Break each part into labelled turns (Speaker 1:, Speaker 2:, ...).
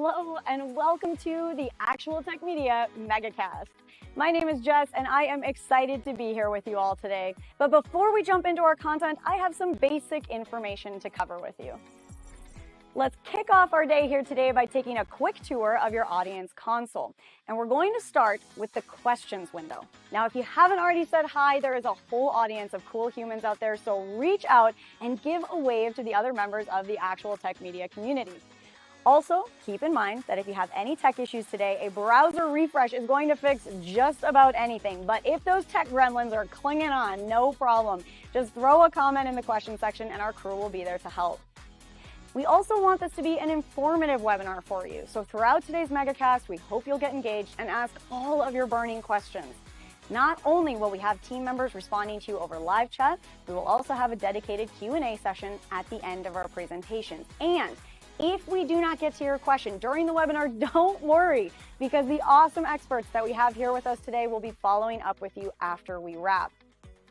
Speaker 1: Hello and welcome to the Actual Tech Media MegaCast. My name is Jess and I am excited to be here with you all today. But before we jump into our content, I have some basic information to cover with you. Let's kick off our day here today by taking a quick tour of your audience console. And we're going to start with the questions window. Now, if you haven't already said hi, there is a whole audience of cool humans out there, so reach out and give a wave to the other members of the Actual Tech Media community. Also, keep in mind that if you have any tech issues today, a browser refresh is going to fix just about anything. But if those tech gremlins are clinging on, no problem. Just throw a comment in the question section and our crew will be there to help. We also want this to be an informative webinar for you. So throughout today's MegaCast, we hope you'll get engaged and ask all of your burning questions. Not only will we have team members responding to you over live chat, we will also have a dedicated Q&A session at the end of our presentation. And if we do not get to your question during the webinar, don't worry, because the awesome experts that we have here with us today will be following up with you after we wrap.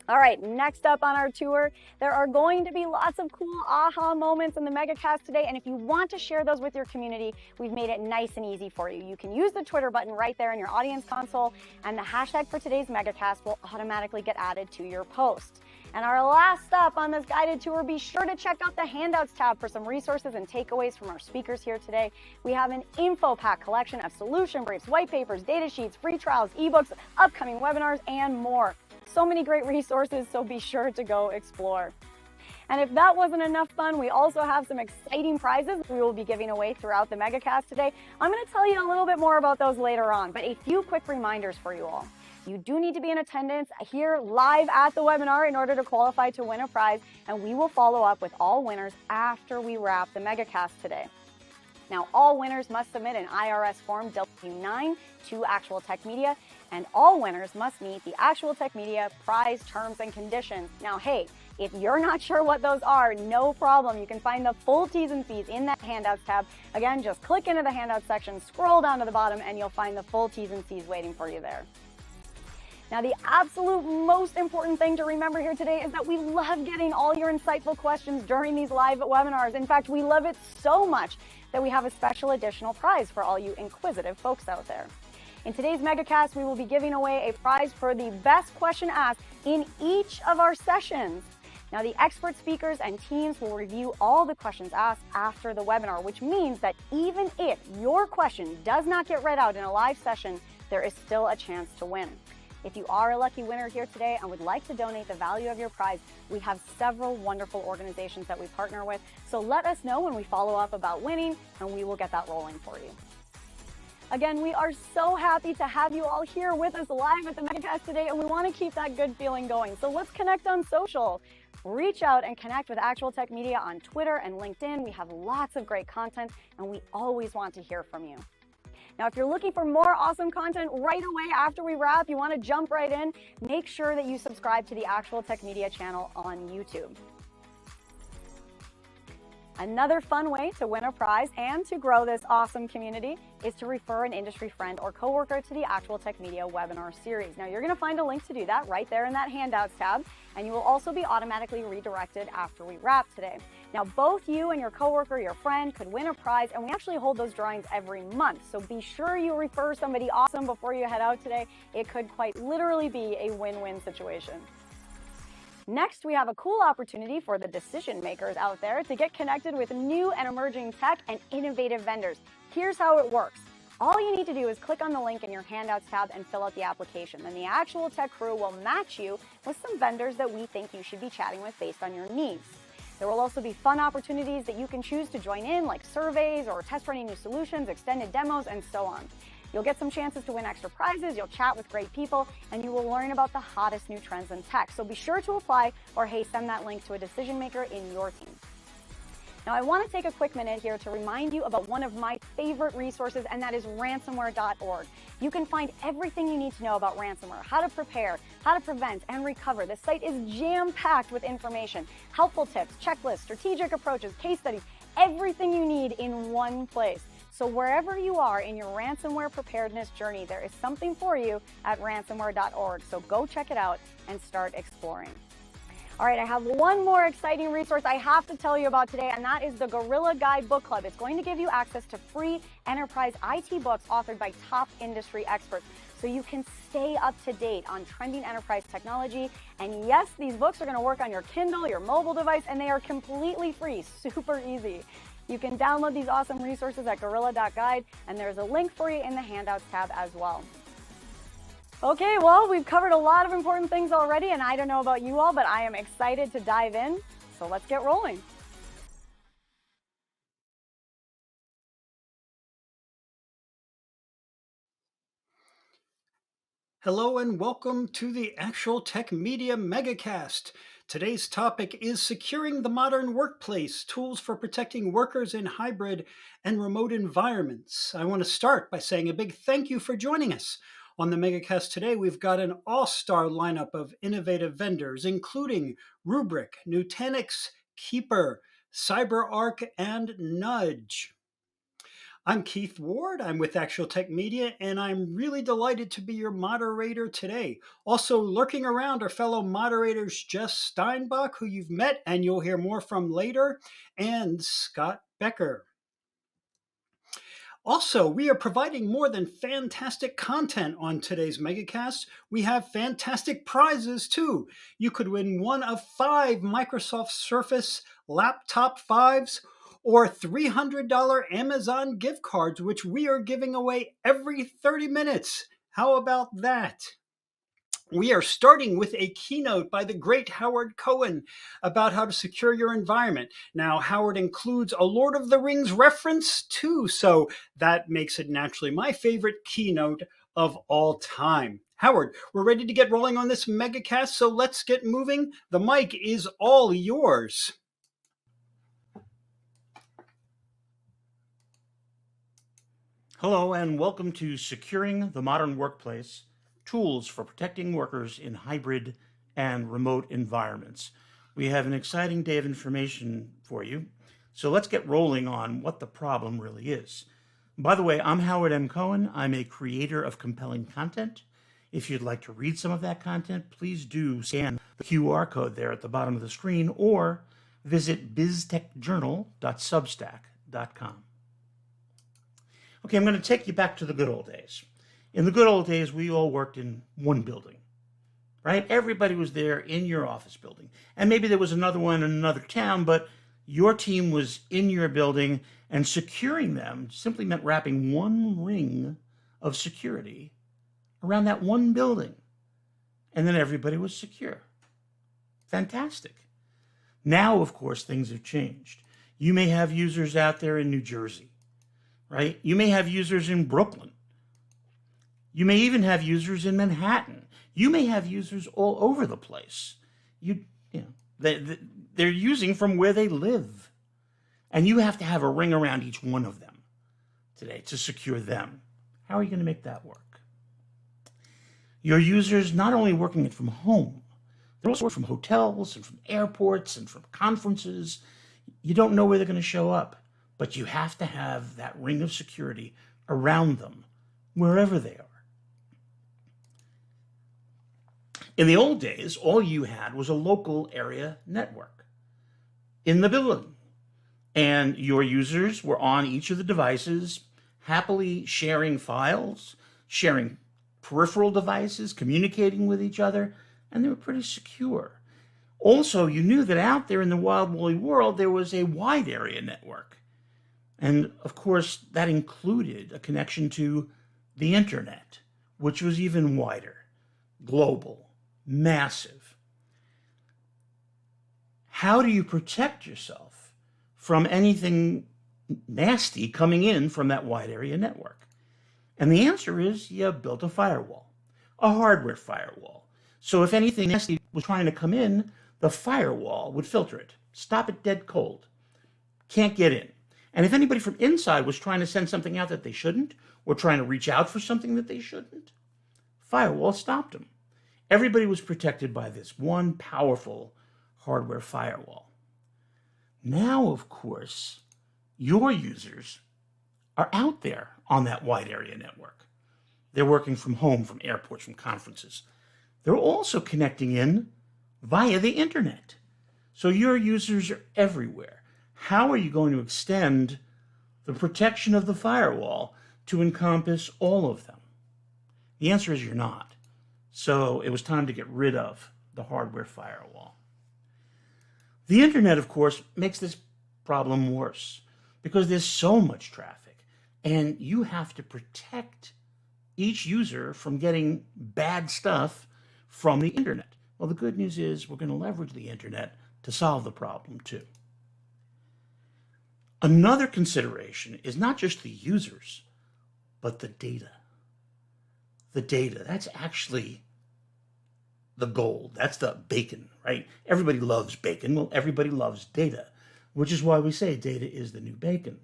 Speaker 1: All right, next up on our tour, there are going to be lots of cool aha moments in the MegaCast today, and if you want to share those with your community, we've made it nice and easy for you. You can use the Twitter button right there in your audience console, and the hashtag for today's MegaCast will automatically get added to your post. And our last stop on this guided tour, be sure to check out the Handouts tab for some resources and takeaways from our speakers here today. We have an info pack collection of solution briefs, white papers, data sheets, free trials, ebooks, upcoming webinars, and more. So many great resources, so be sure to go explore. And if that wasn't enough fun, we also have some exciting prizes we will be giving away throughout the MegaCast today. I'm going to tell you a little bit more about those later on, but a few quick reminders for you all. You do need to be in attendance here live at the webinar in order to qualify to win a prize, and we will follow up with all winners after we wrap the MegaCast today. Now, all winners must submit an IRS Form W-9 to Actual Tech Media, and all winners must meet the Actual Tech Media prize terms and conditions. Now, hey, if you're not sure what those are, no problem. You can find the full T's and C's in that Handouts tab. Again, just click into the Handouts section, scroll down to the bottom, and you'll find the full T's and C's waiting for you there. Now, the absolute most important thing to remember here today is that we love getting all your insightful questions during these live webinars. In fact, we love it so much that we have a special additional prize for all you inquisitive folks out there. In today's MegaCast, we will be giving away a prize for the best question asked in each of our sessions. Now, the expert speakers and teams will review all the questions asked after the webinar, which means that even if your question does not get read out in a live session, there is still a chance to win. If you are a lucky winner here today and would like to donate the value of your prize, we have several wonderful organizations that we partner with. So let us know when we follow up about winning, and we will get that rolling for you. Again, we are so happy to have you all here with us live at the MegaCast today, and we want to keep that good feeling going. So let's connect on social. Reach out and connect with Actual Tech Media on Twitter and LinkedIn. We have lots of great content, and we always want to hear from you. Now, if you're looking for more awesome content right away after we wrap, you want to jump right in, make sure that you subscribe to the Actual Tech Media channel on YouTube. Another fun way to win a prize and to grow this awesome community is to refer an industry friend or coworker to the Actual Tech Media webinar series. Now, you're going to find a link to do that right there in that Handouts tab, and you will also be automatically redirected after we wrap today. Now, both you and your coworker, your friend, could win a prize, and we actually hold those drawings every month. So be sure you refer somebody awesome before you head out today. It could quite literally be a win-win situation. Next, we have a cool opportunity for the decision makers out there to get connected with new and emerging tech and innovative vendors. Here's how it works. All you need to do is click on the link in your Handouts tab and fill out the application. Then the Actual Tech crew will match you with some vendors that we think you should be chatting with based on your needs. There will also be fun opportunities that you can choose to join in, like surveys or test running new solutions, extended demos, and so on. You'll get some chances to win extra prizes, you'll chat with great people, and you will learn about the hottest new trends in tech. So be sure to apply, or hey, send that link to a decision maker in your team. Now, I want to take a quick minute here to remind you about one of my favorite resources, and that is ransomware.org. You can find everything you need to know about ransomware, how to prepare, how to prevent and recover. The site is jam-packed with information, helpful tips, checklists, strategic approaches, case studies, everything you need in one place. So wherever you are in your ransomware preparedness journey, there is something for you at ransomware.org. So go check it out and start exploring. All right, I have one more exciting resource I have to tell you about today, and that is the Gorilla Guide Book Club. It's going to give you access to free enterprise IT books authored by top industry experts, so you can stay up to date on trending enterprise technology. And yes, these books are going to work on your Kindle, your mobile device, and they are completely free, super easy. You can download these awesome resources at gorilla.guide, and there's a link for you in the handouts tab as well. Okay, well, we've covered a lot of important things already, and I don't know about you all, but I am excited to dive in, so let's get rolling.
Speaker 2: Hello and welcome to the Actual Tech Media MegaCast. Today's topic is securing the modern workplace, tools for protecting workers in hybrid and remote environments. I want to start by saying a big thank you for joining us. On the MegaCast today, we've got an all-star lineup of innovative vendors, including Rubrik, Nutanix, Keeper, CyberArk, and Nudge. I'm Keith Ward. I'm with Actual Tech Media, and I'm really delighted to be your moderator today. Also lurking around are fellow moderators Jess Steinbach, who you've met and you'll hear more from later, and Scott Becker. Also, we are providing more than fantastic content on today's MegaCast. We have fantastic prizes too. You could win one of 5 Microsoft Surface Laptop 5s or $300 Amazon gift cards, which we are giving away every 30 minutes. How about that? We are starting with a keynote by the great Howard Cohen about how to secure your environment. Now, Howard includes a Lord of the Rings reference too, so that makes it naturally my favorite keynote of all time. Howard, we're ready to get rolling on this MegaCast, so let's get moving. The mic is all yours.
Speaker 3: Hello and welcome to Securing the Modern Workplace, Tools for Protecting Workers in Hybrid and Remote Environments. We have an exciting day of information for you, so let's get rolling on what the problem really is. By the way, I'm Howard M. Cohen. I'm a creator of compelling content. If you'd like to read some of that content, please do scan the QR code there at the bottom of the screen or visit biztechjournal.substack.com. Okay, I'm going to take you back to the good old days. In the good old days, we all worked in one building, right? Everybody was there in your office building. And maybe there was another one in another town, but your team was in your building, and securing them simply meant wrapping one ring of security around that one building. And then everybody was secure. Fantastic. Now, of course, things have changed. You may have users out there in New Jersey, right? You may have users in Brooklyn. You may even have users in Manhattan. You may have users all over the place. They're using from where they live. And you have to have a ring around each one of them today to secure them. How are you going to make that work? Your users not only working it from home, they're also working from hotels and from airports and from conferences. You don't know where they're going to show up, but you have to have that ring of security around them wherever they are. In the old days, all you had was a local area network in the building, and your users were on each of the devices, happily sharing files, sharing peripheral devices, communicating with each other, and they were pretty secure. Also, you knew that out there in the wild, woolly world, there was a wide area network. And of course, that included a connection to the internet, which was even wider, global, massive. How do you protect yourself from anything nasty coming in from that wide area network? And the answer is you built a firewall, a hardware firewall. So if anything nasty was trying to come in, the firewall would filter it, stop it dead cold. Can't get in. And if anybody from inside was trying to send something out that they shouldn't, or trying to reach out for something that they shouldn't, firewall stopped them. Everybody was protected by this one powerful hardware firewall. Now, of course, your users are out there on that wide area network. They're working from home, from airports, from conferences. They're also connecting in via the internet. So your users are everywhere. How are you going to extend the protection of the firewall to encompass all of them? The answer is you're not. So it was time to get rid of the hardware firewall. The internet, of course, makes this problem worse because there's so much traffic and you have to protect each user from getting bad stuff from the internet. Well, the good news is we're going to leverage the internet to solve the problem too. Another consideration is not just the users, but the data. The data, that's actually the gold. That's the bacon, right? Everybody loves bacon. Well, everybody loves data, which is why we say data is the new bacon.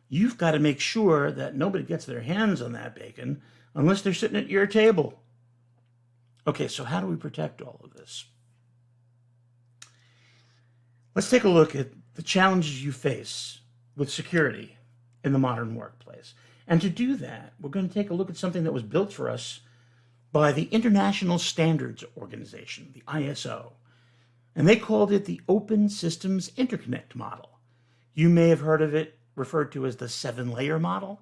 Speaker 3: You've got to make sure that nobody gets their hands on that bacon unless they're sitting at your table. Okay, so how do we protect all of this? Let's take a look at the challenges you face with security in the modern workplace. And to do that, we're going to take a look at something that was built for us by the International Standards Organization, the ISO. And they called it the Open Systems Interconnect Model. You may have heard of it referred to as the 7-layer model.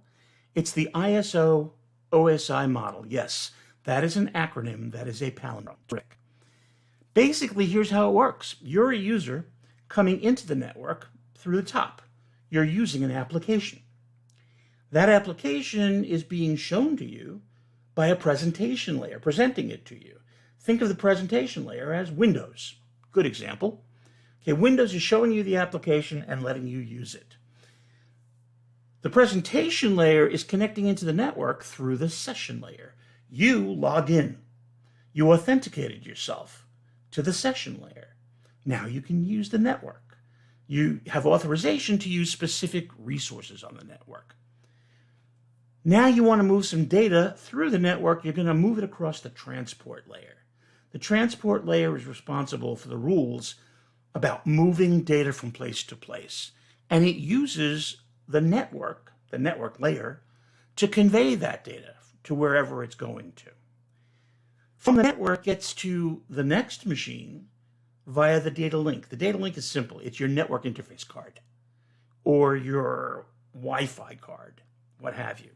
Speaker 3: It's the ISO OSI model. Yes, that is an acronym. That is a palindrome trick. Basically, here's how it works. You're a user coming into the network through the top. You're using an application. That application is being shown to you by a presentation layer, presenting it to you. Think of the presentation layer as Windows. Good example. Okay, Windows is showing you the application and letting you use it. The presentation layer is connecting into the network through the session layer. You logged in. You authenticated yourself to the session layer. Now you can use the network. You have authorization to use specific resources on the network. Now you want to move some data through the network, you're going to move it across the transport layer. The transport layer is responsible for the rules about moving data from place to place. And it uses the network layer, to convey that data to wherever it's going to. From the network, it gets to the next machine via the data link. The data link is simple. It's your network interface card or your Wi-Fi card, what have you.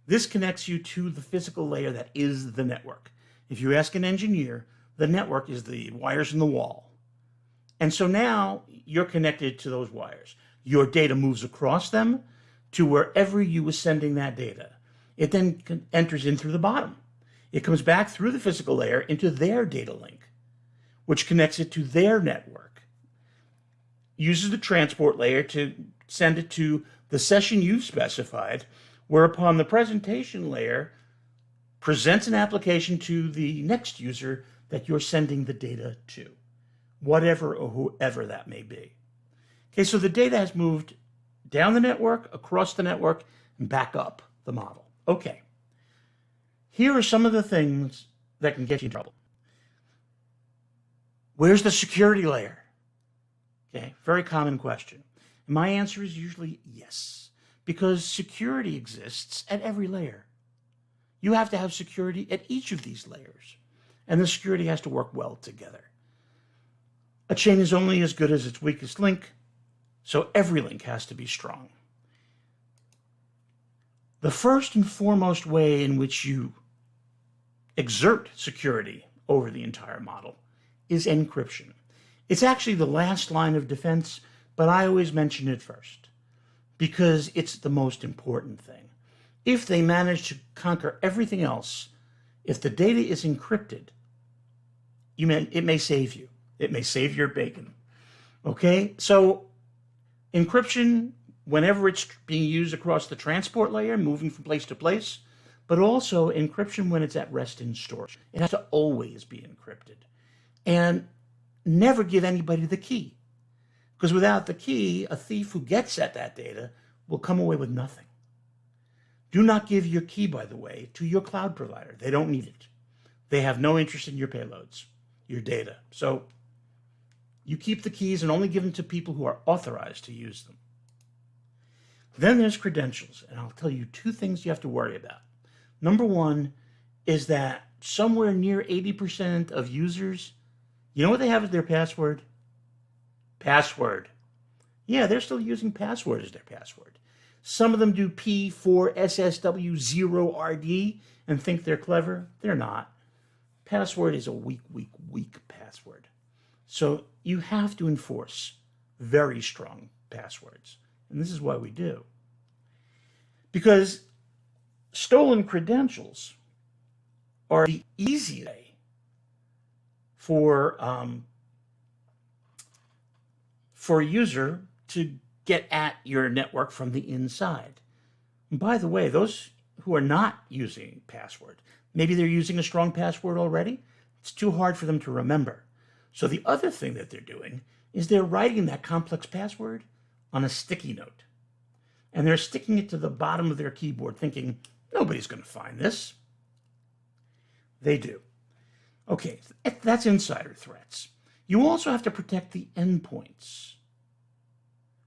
Speaker 3: This connects you to the physical layer that is the network. If you ask an engineer, the network is the wires in the wall. And so now you're connected to those wires. Your data moves across them to wherever you were sending that data. It then enters in through the bottom. It comes back through the physical layer into their data link, which connects it to their network. Uses the transport layer to send it to the session you've specified, whereupon the presentation layer presents an application to the next user that you're sending the data to, whatever or whoever that may be. Okay, so the data has moved down the network, across the network, and back up the model. Okay, here are some of the things that can get you in trouble. Where's the security layer? Okay, very common question. And my answer is usually yes, because security exists at every layer. You have to have security at each of these layers, and the security has to work well together. A chain is only as good as its weakest link, so every link has to be strong. The first and foremost way in which you exert security over the entire model is encryption. It's actually the last line of defense, but I always mention it first because it's the most important thing. If they manage to conquer everything else, if the data is encrypted, it may save you. It may save your bacon. Okay, so encryption, whenever it's being used across the transport layer, moving from place to place, but also encryption when it's at rest in storage. It has to always be encrypted. And never give anybody the key. Because without the key, a thief who gets at that data will come away with nothing. Do not give your key, by the way, to your cloud provider. They don't need it. They have no interest in your payloads, your data. So you keep the keys and only give them to people who are authorized to use them. Then there's credentials, and I'll tell you two things you have to worry about. Number one is that somewhere near 80% of users You know what they have as their password? Password. Yeah, they're still using password as their password. Some of them do P4SSW0RD and think they're clever. They're not. Password is a weak password. So you have to enforce very strong passwords. And this is why we do. Because stolen credentials are the easy way for a user to get at your network from the inside. And by the way, those who are not using password, maybe they're using a strong password already. It's too hard for them to remember. So the other thing that they're doing is they're writing that complex password on a sticky note. And they're sticking it to the bottom of their keyboard thinking, nobody's going to find this. They do. Okay, that's insider threats. You also have to protect the endpoints.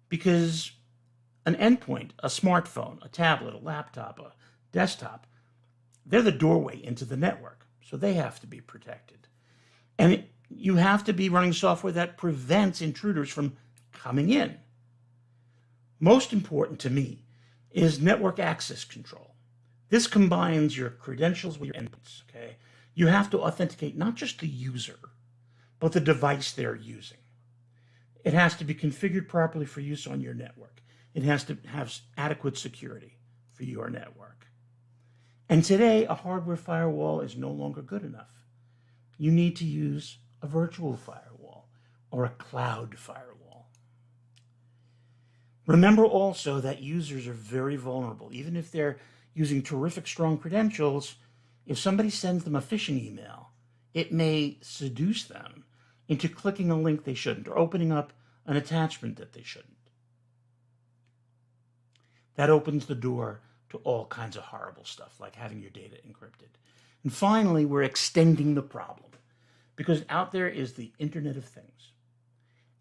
Speaker 3: Because an endpoint, a smartphone, a tablet, a laptop, a desktop, they're the doorway into the network. So they have to be protected. And you have to be running software that prevents intruders from coming in. Most important to me is network access control. This combines your credentials with your endpoints, okay? You have to authenticate not just the user, but the device they're using. It has to be configured properly for use on your network. It has to have adequate security for your network. And today, a hardware firewall is no longer good enough. You need to use a virtual firewall or a cloud firewall. Remember also that users are very vulnerable. Even if they're using terrific, strong credentials, if somebody sends them a phishing email, it may seduce them into clicking a link they shouldn't or opening up an attachment that they shouldn't. That opens the door to all kinds of horrible stuff, like having your data encrypted. And finally, we're extending the problem because out there is the Internet of Things.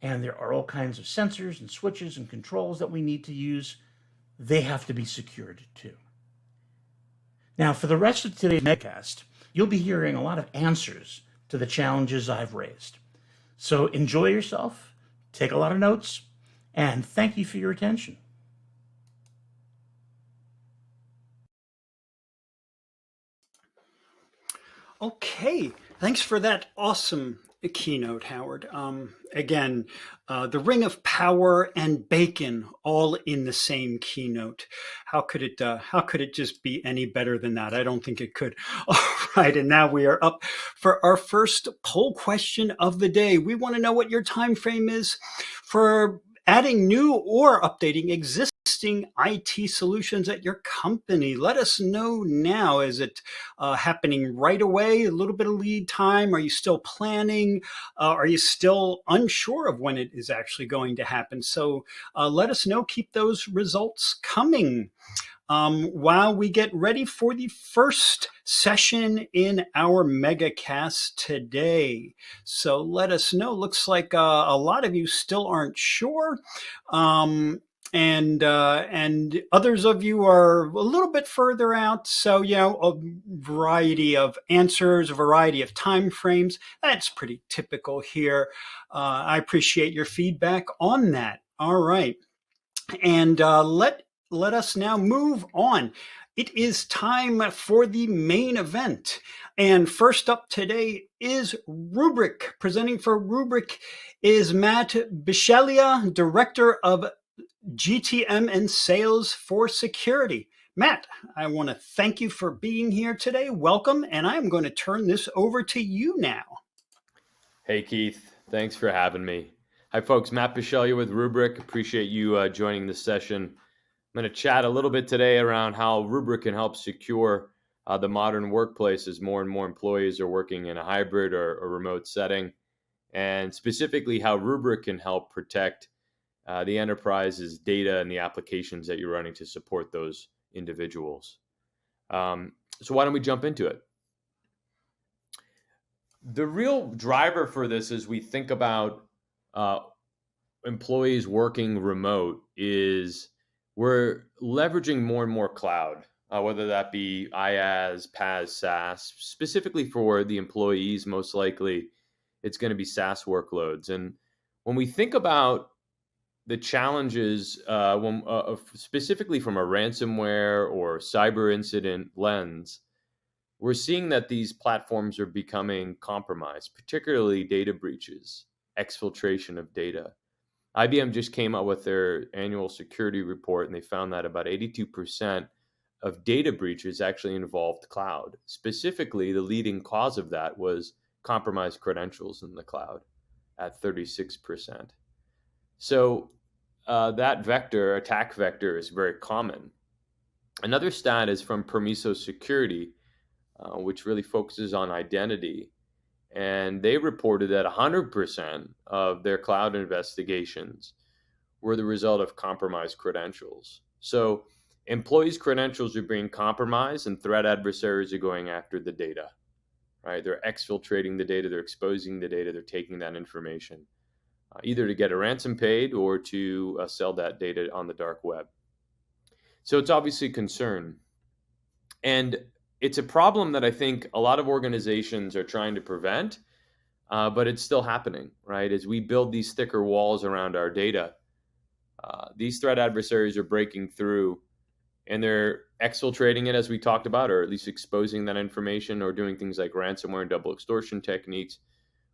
Speaker 3: And there are all kinds of sensors and switches and controls that we need to use. They have to be secured too. Now, for the rest of today's MegaCast, you'll be hearing a lot of answers to the challenges I've raised. So enjoy yourself, take a lot of notes, and thank you for your attention.
Speaker 2: Okay, thanks for that awesome keynote, Howard. Again, the ring of power and bacon all in the same keynote. How could it just be any better than that? I don't think it could. All right, and now we are up for our first poll question of the day. We want to know what your time frame is for adding new or updating existing IT solutions at your company. Let us know now. Is it happening right away? A little bit of lead time? Are you still planning? Are you still unsure of when it is actually going to happen? So let us know. Keep those results coming. While we get ready for the first session in our MegaCast today. So let us know. Looks like a lot of you still aren't sure. And others of you are a little bit further out. So, a variety of answers, a variety of time frames. That's pretty typical here. I appreciate your feedback on that. All right. And let us now move on. It is time for the main event. And first up today is Rubrik. Presenting for Rubrik is Matt Bisceglia, Director of GTM and Sales for Security. Matt, I want to thank you for being here today. Welcome. And I'm going to turn this over to you now.
Speaker 4: Hey, Keith. Thanks for having me. Hi, folks. Matt Bisceglia with Rubrik. Appreciate you joining this session. I'm going to chat a little bit today around how Rubrik can help secure the modern workplace as more and more employees are working in a hybrid or a remote setting, and specifically how Rubrik can help protect the enterprise's data and the applications that you're running to support those individuals. So why don't we jump into it? The real driver for this as we think about employees working remote is we're leveraging more and more cloud, whether that be IaaS, PaaS, SaaS, specifically for the employees most likely. it's going to be SaaS workloads. And when we think about the challenges, specifically from a ransomware or cyber incident lens, we're seeing that these platforms are becoming compromised, particularly data breaches, exfiltration of data. IBM just came out with their annual security report, and they found that about 82% of data breaches actually involved cloud. Specifically, the leading cause of that was compromised credentials in the cloud at 36%. So that attack vector, is very common. Another stat is from Permiso Security, which really focuses on identity. And they reported that 100% of their cloud investigations were the result of compromised credentials. So employees' credentials are being compromised, and threat adversaries are going after the data, right? They're exfiltrating the data, they're exposing the data, they're taking that information, either to get a ransom paid or to sell that data on the dark web. So it's obviously a concern. And it's a problem that I think a lot of organizations are trying to prevent, but it's still happening, right? As we build these thicker walls around our data, these threat adversaries are breaking through, and they're exfiltrating it, as we talked about, or at least exposing that information, or doing things like ransomware and double extortion techniques,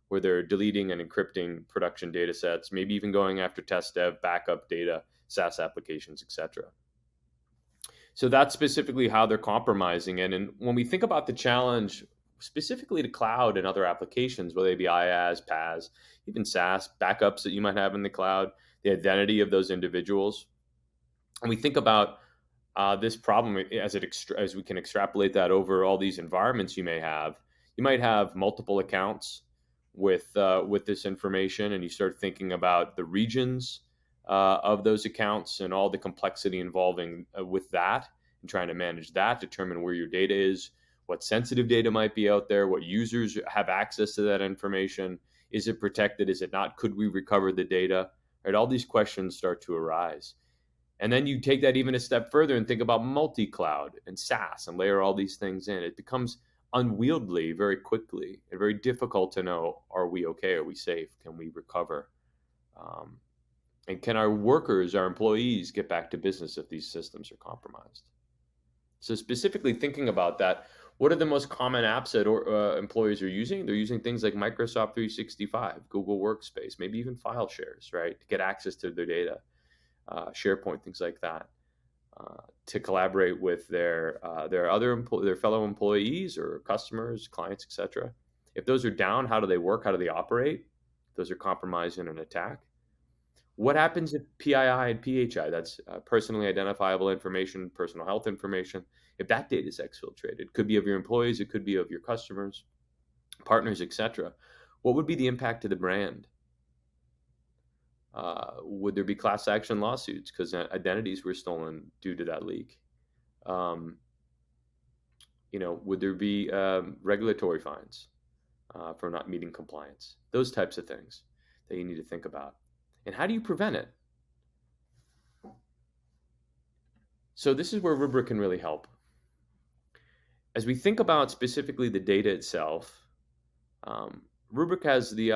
Speaker 4: where they're deleting and encrypting production data sets, maybe even going after test dev, backup data, SaaS applications, etc. So that's specifically how they're compromising it. And when we think about the challenge specifically to cloud and other applications, whether they be IaaS, PaaS, even SaaS, backups that you might have in the cloud, the identity of those individuals, and we think about this problem as we can extrapolate that over all these environments you might have multiple accounts with this information, and you start thinking about the regions of those accounts and all the complexity involving with that, and trying to manage that, determine where your data is, what sensitive data might be out there, what users have access to that information, is it protected, is it not, could we recover the data, right? All these questions start to arise. And then you take that even a step further and think about multi-cloud and SaaS and layer all these things in. It becomes unwieldy very quickly and very difficult to know, are we okay? Are we safe? Can we recover? And can our workers, our employees, get back to business if these systems are compromised? So specifically thinking about that, what are the most common apps that employees are using? They're using things like Microsoft 365, Google Workspace, maybe even file shares, right, to get access to their data, SharePoint, things like that, to collaborate with their fellow employees or customers, clients, etc. If those are down, how do they work? How do they operate? Those are compromised in an attack. What happens if PII and PHI, that's personally identifiable information, personal health information, if that data is exfiltrated? It could be of your employees, it could be of your customers, partners, etc. What would be the impact to the brand? Would there be class action lawsuits because identities were stolen due to that leak? Would there be regulatory fines for not meeting compliance? Those types of things that you need to think about. And how do you prevent it? So this is where Rubrik can really help. As we think about specifically the data itself, Rubrik has the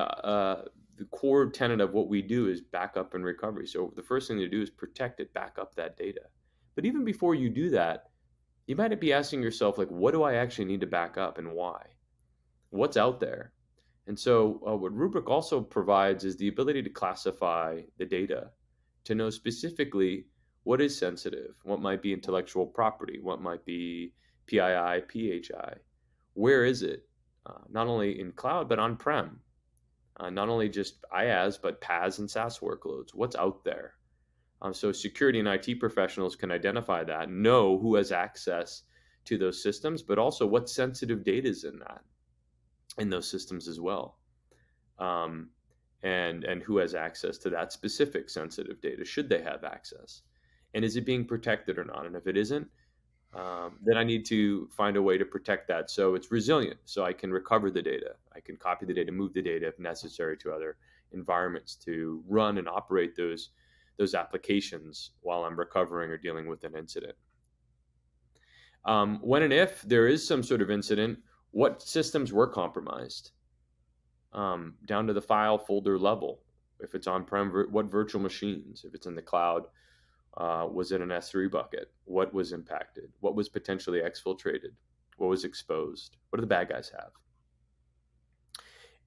Speaker 4: core tenet of what we do is backup and recovery. So the first thing to do is protect it, back up that data. But even before you do that, you might be asking yourself, like, what do I actually need to back up and why? What's out there? And so what Rubrik also provides is the ability to classify the data, to know specifically what is sensitive, what might be intellectual property, what might be PII, PHI, where is it? Not only in cloud, but on-prem. Not only just IaaS, but PaaS and SaaS workloads. What's out there? So security and IT professionals can identify that, know who has access to those systems, but also what sensitive data is in those systems as well. And who has access to that specific sensitive data, should they have access? And is it being protected or not? And if it isn't, then I need to find a way to protect that so it's resilient, so I can recover the data. I can copy the data, move the data if necessary to other environments to run and operate those applications while I'm recovering or dealing with an incident. When and if there is some sort of incident, what systems were compromised? down to the file folder level. If it's on-prem, what virtual machines? If it's in the cloud, was it an S3 bucket? What was impacted? What was potentially exfiltrated? What was exposed? What do the bad guys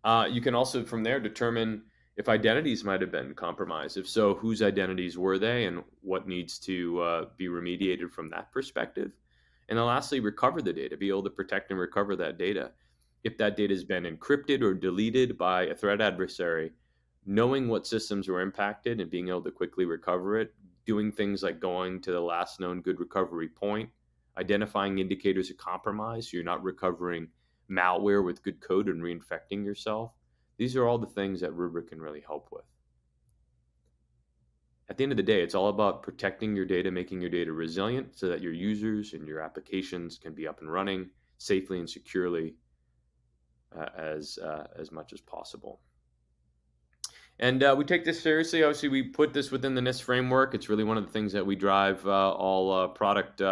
Speaker 4: have? You can also from there determine if identities might have been compromised. If so, whose identities were they and what needs to be remediated from that perspective? And then lastly, recover the data, be able to protect and recover that data. If that data has been encrypted or deleted by a threat adversary, knowing what systems were impacted and being able to quickly recover it, doing things like going to the last known good recovery point, identifying indicators of compromise so you're not recovering malware with good code and reinfecting yourself. These are all the things that Rubrik can really help with. At the end of the day, it's all about protecting your data, making your data resilient so that your users and your applications can be up and running safely and securely as much as possible. And we take this seriously. Obviously, we put this within the NIST framework. It's really one of the things that we drive all product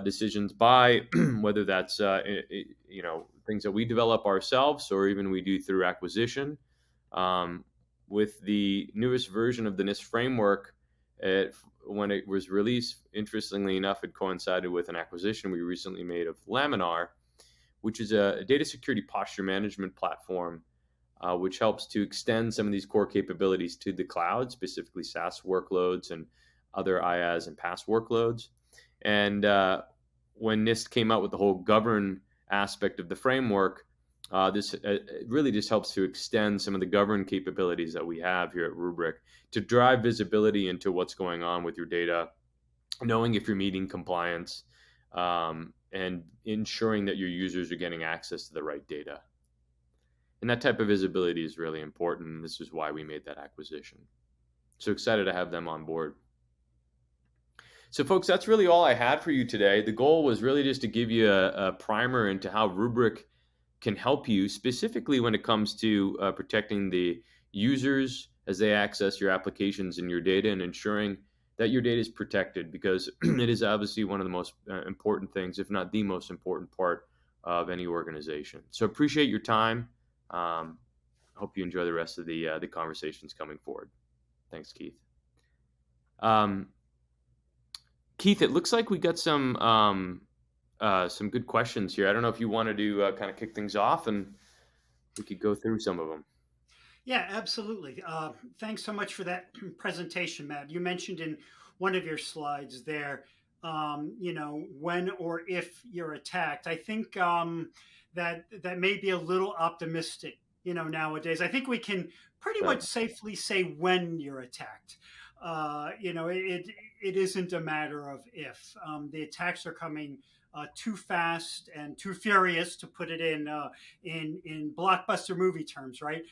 Speaker 4: decisions by, whether that's things that we develop ourselves or even we do through acquisition. With the newest version of the NIST framework, when it was released, interestingly enough, it coincided with an acquisition we recently made of Laminar, which is a data security posture management platform, which helps to extend some of these core capabilities to the cloud, specifically SaaS workloads and other IaaS and PaaS workloads. And when NIST came out with the whole govern aspect of the framework, this really just helps to extend some of the govern capabilities that we have here at Rubrik to drive visibility into what's going on with your data, knowing if you're meeting compliance, and ensuring that your users are getting access to the right data. And that type of visibility is really important. And this is why we made that acquisition. So excited to have them on board. So folks, that's really all I had for you today. The goal was really just to give you a primer into how Rubrik can help you specifically when it comes to protecting the users as they access your applications and your data and ensuring that your data is protected, because it is obviously one of the most important things, if not the most important part of any organization. So appreciate your time. Hope you enjoy the rest of the conversations coming forward. Thanks, Keith. Keith, it looks like we got some good questions here. I don't know if you wanted to kind of kick things off and we could go through some of them.
Speaker 2: Yeah, absolutely. Thanks so much for that presentation, Matt. You mentioned in one of your slides there, when or if you're attacked. I think that may be a little optimistic, nowadays. I think we can pretty much safely say when you're attacked. It isn't a matter of if. The attacks are coming too fast and too furious, to put it in blockbuster movie terms, right?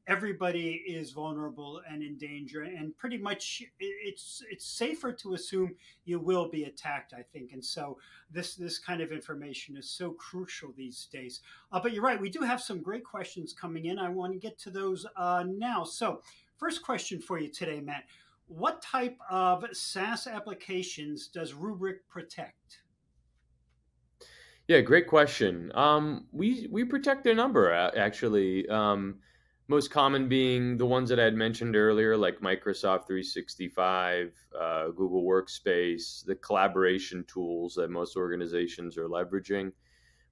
Speaker 2: Everybody is vulnerable and in danger, and pretty much it's safer to assume you will be attacked, I think. And so this kind of information is so crucial these days. But you're right, we do have some great questions coming in. I want to get to those now. So first question for you today, Matt. What type of SaaS applications does Rubrik protect?
Speaker 4: Yeah, great question. We protect a number, actually. Most common being the ones that I had mentioned earlier, like Microsoft 365, Google Workspace, the collaboration tools that most organizations are leveraging.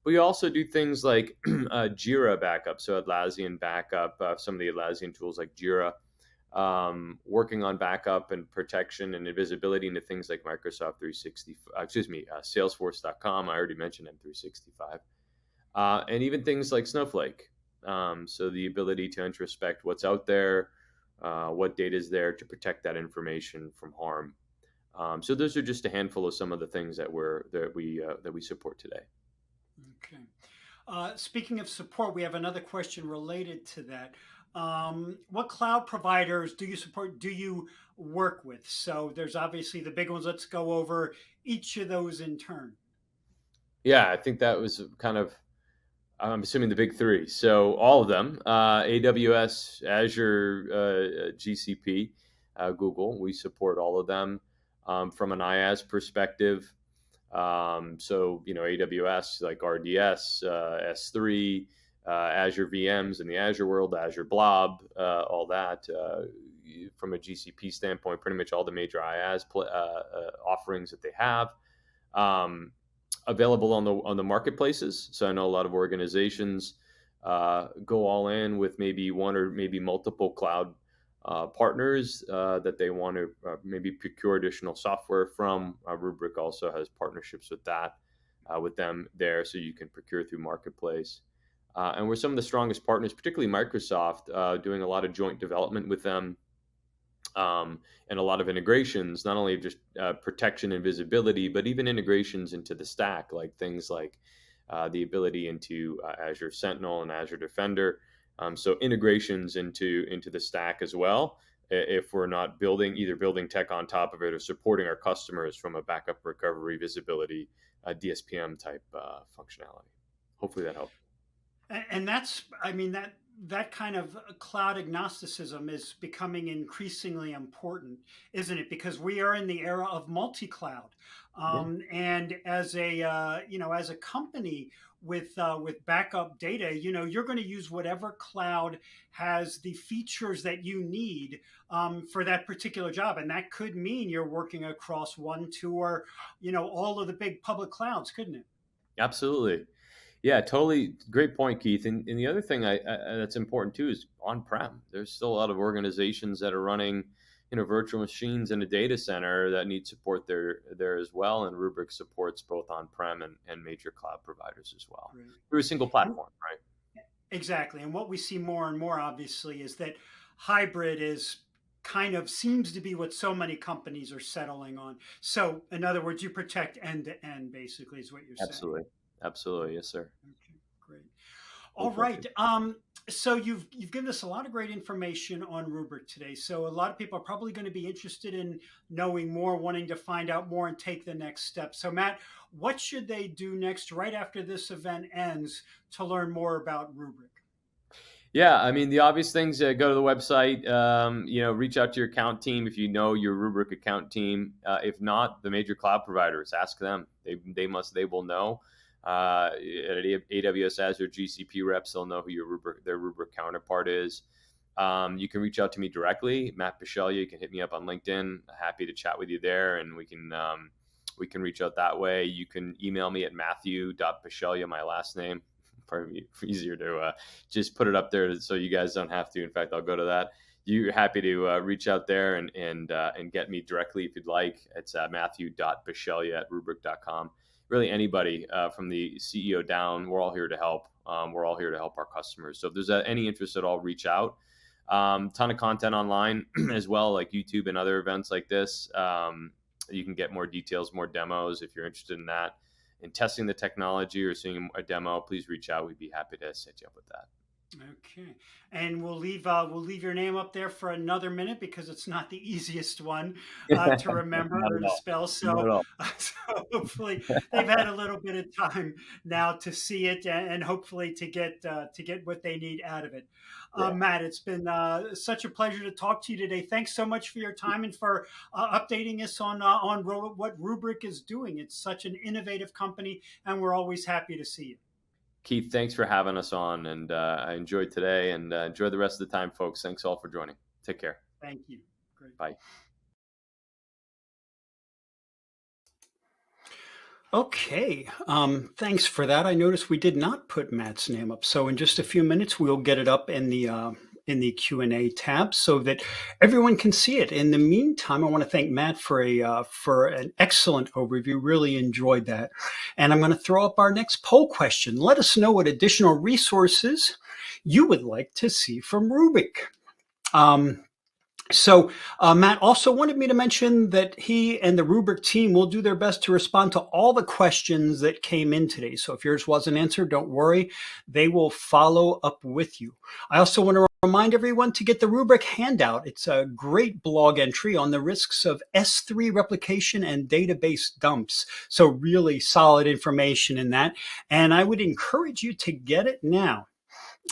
Speaker 4: We also do things like Jira backup, so Atlassian backup, some of the Atlassian tools like Jira, working on backup and protection and visibility into things like Microsoft 365, Salesforce.com. I already mentioned M365, and even things like Snowflake. So the ability to introspect what's out there, what data is there to protect that information from harm. So those are just a handful of some of the things that we support today.
Speaker 2: Okay. Speaking of support, we have another question related to that. What cloud providers do you support? Do you work with? So there's obviously the big ones. Let's go over each of those in turn.
Speaker 4: Yeah, I think that was kind of, I'm assuming, the big three. So all of them, AWS, Azure, GCP, Google, we support all of them from an IaaS perspective. So, AWS, like RDS, S3, Azure VMs in the Azure world, Azure Blob, all that. From a GCP standpoint, pretty much all the major IaaS offerings that they have. Available on the marketplaces. So I know a lot of organizations go all in with maybe one or maybe multiple cloud partners that they want to maybe procure additional software from. Rubrik also has partnerships with that, with them there, so you can procure through marketplace. And we're some of the strongest partners, particularly Microsoft, doing a lot of joint development with them. And a lot of integrations, not only just protection and visibility, but even integrations into the stack, like things like the ability into Azure Sentinel and Azure Defender. So integrations into the stack as well, if we're not either building tech on top of it or supporting our customers from a backup recovery, visibility, DSPM type functionality. Hopefully that helps.
Speaker 2: And that's, I mean, that kind of cloud agnosticism is becoming increasingly important, isn't it? Because we are in the era of multi-cloud, and as a company with backup data, you're going to use whatever cloud has the features that you need for that particular job, and that could mean you're working across 1, 2, or all of the big public clouds, couldn't it?
Speaker 4: Absolutely. Yeah, totally. Great point, Keith. And the other thing that's important too is on-prem. There's still a lot of organizations that are running, virtual machines in a data center that need support there as well. And Rubrik supports both on-prem and major cloud providers as well through a single platform, right?
Speaker 2: Exactly. And what we see more and more, obviously, is that hybrid seems to be what so many companies are settling on. So, in other words, you protect end to end, basically, is what you're saying.
Speaker 4: Absolutely. Yes, sir.
Speaker 2: Okay, great. All right. So you've given us a lot of great information on Rubrik today. So a lot of people are probably going to be interested in knowing more, wanting to find out more and take the next step. So Matt, what should they do next right after this event ends to learn more about Rubrik?
Speaker 4: Yeah, I mean, the obvious things, go to the website, reach out to your account team if you know your Rubrik account team. If not, the major cloud providers, ask them. They will know. At AWS, Azure, GCP reps, they'll know who their Rubrik counterpart is. You can reach out to me directly, Matt Bisceglia. You can hit me up on LinkedIn. Happy to chat with you there, and we can reach out that way. You can email me at matthew.bisceglia, my last name. Probably easier to just put it up there so you guys don't have to. In fact, I'll go to that. You're happy to reach out there and get me directly if you'd like. It's matthew.bisceglia@rubrik.com. Really anybody from the CEO down, we're all here to help. We're all here to help our customers. So if there's any interest at all, reach out. Ton of content online as well, like YouTube and other events like this. You can get more details, more demos if you're interested in that. In testing the technology or seeing a demo, please reach out. We'd be happy to set you up with that.
Speaker 2: Okay, and we'll leave your name up there for another minute because it's not the easiest one to remember or to spell. So hopefully they've had a little bit of time now to see it and hopefully to get what they need out of it. Matt, it's been such a pleasure to talk to you today. Thanks so much for your time and for updating us on what Rubrik is doing. It's such an innovative company, and we're always happy to see it.
Speaker 4: Keith, thanks for having us on, and I enjoyed today, and enjoy the rest of the time, folks. Thanks all for joining. Take care.
Speaker 2: Thank you. Great.
Speaker 4: Bye.
Speaker 2: Okay, thanks for that. I noticed we did not put Matt's name up, so in just a few minutes we'll get it up in the Q&A tab so that everyone can see it. In the meantime, I want to thank Matt for an excellent overview. Really enjoyed that. And I'm going to throw up our next poll question. Let us know what additional resources you would like to see from Rubrik. So Matt also wanted me to mention that he and the Rubrik team will do their best to respond to all the questions that came in today. So if yours wasn't answered, don't worry. They will follow up with you. I also want to remind everyone to get the Rubrik handout. It's a great blog entry on the risks of S3 replication and database dumps. So really solid information in that. And I would encourage you to get it now.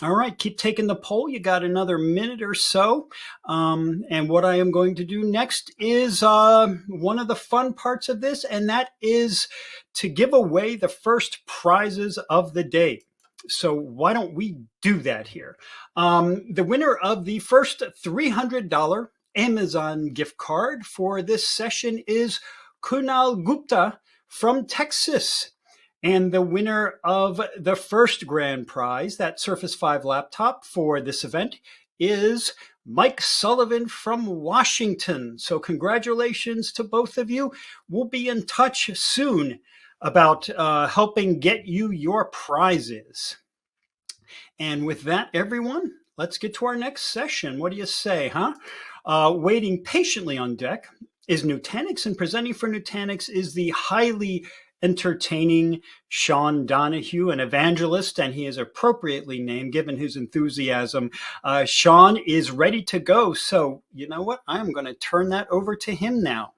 Speaker 2: All right, keep taking the poll. You got another minute or so. And what I am going to do next is one of the fun parts of this, and that is to give away the first prizes of the day. So why don't we do that here? The winner of the first $300 Amazon gift card for this session is Kunal Gupta from Texas. And the winner of the first grand prize, that Surface 5 laptop for this event, is Mike Sullivan from Washington. So congratulations to both of you. We'll be in touch soon about helping get you your prizes. And with that, everyone, let's get to our next session. What do you say, huh? Waiting patiently on deck is Nutanix, and presenting for Nutanix is the highly entertaining Sean Donahue, an evangelist, and he is appropriately named given his enthusiasm. Sean is ready to go. So you know what? I'm going to turn that over to him now.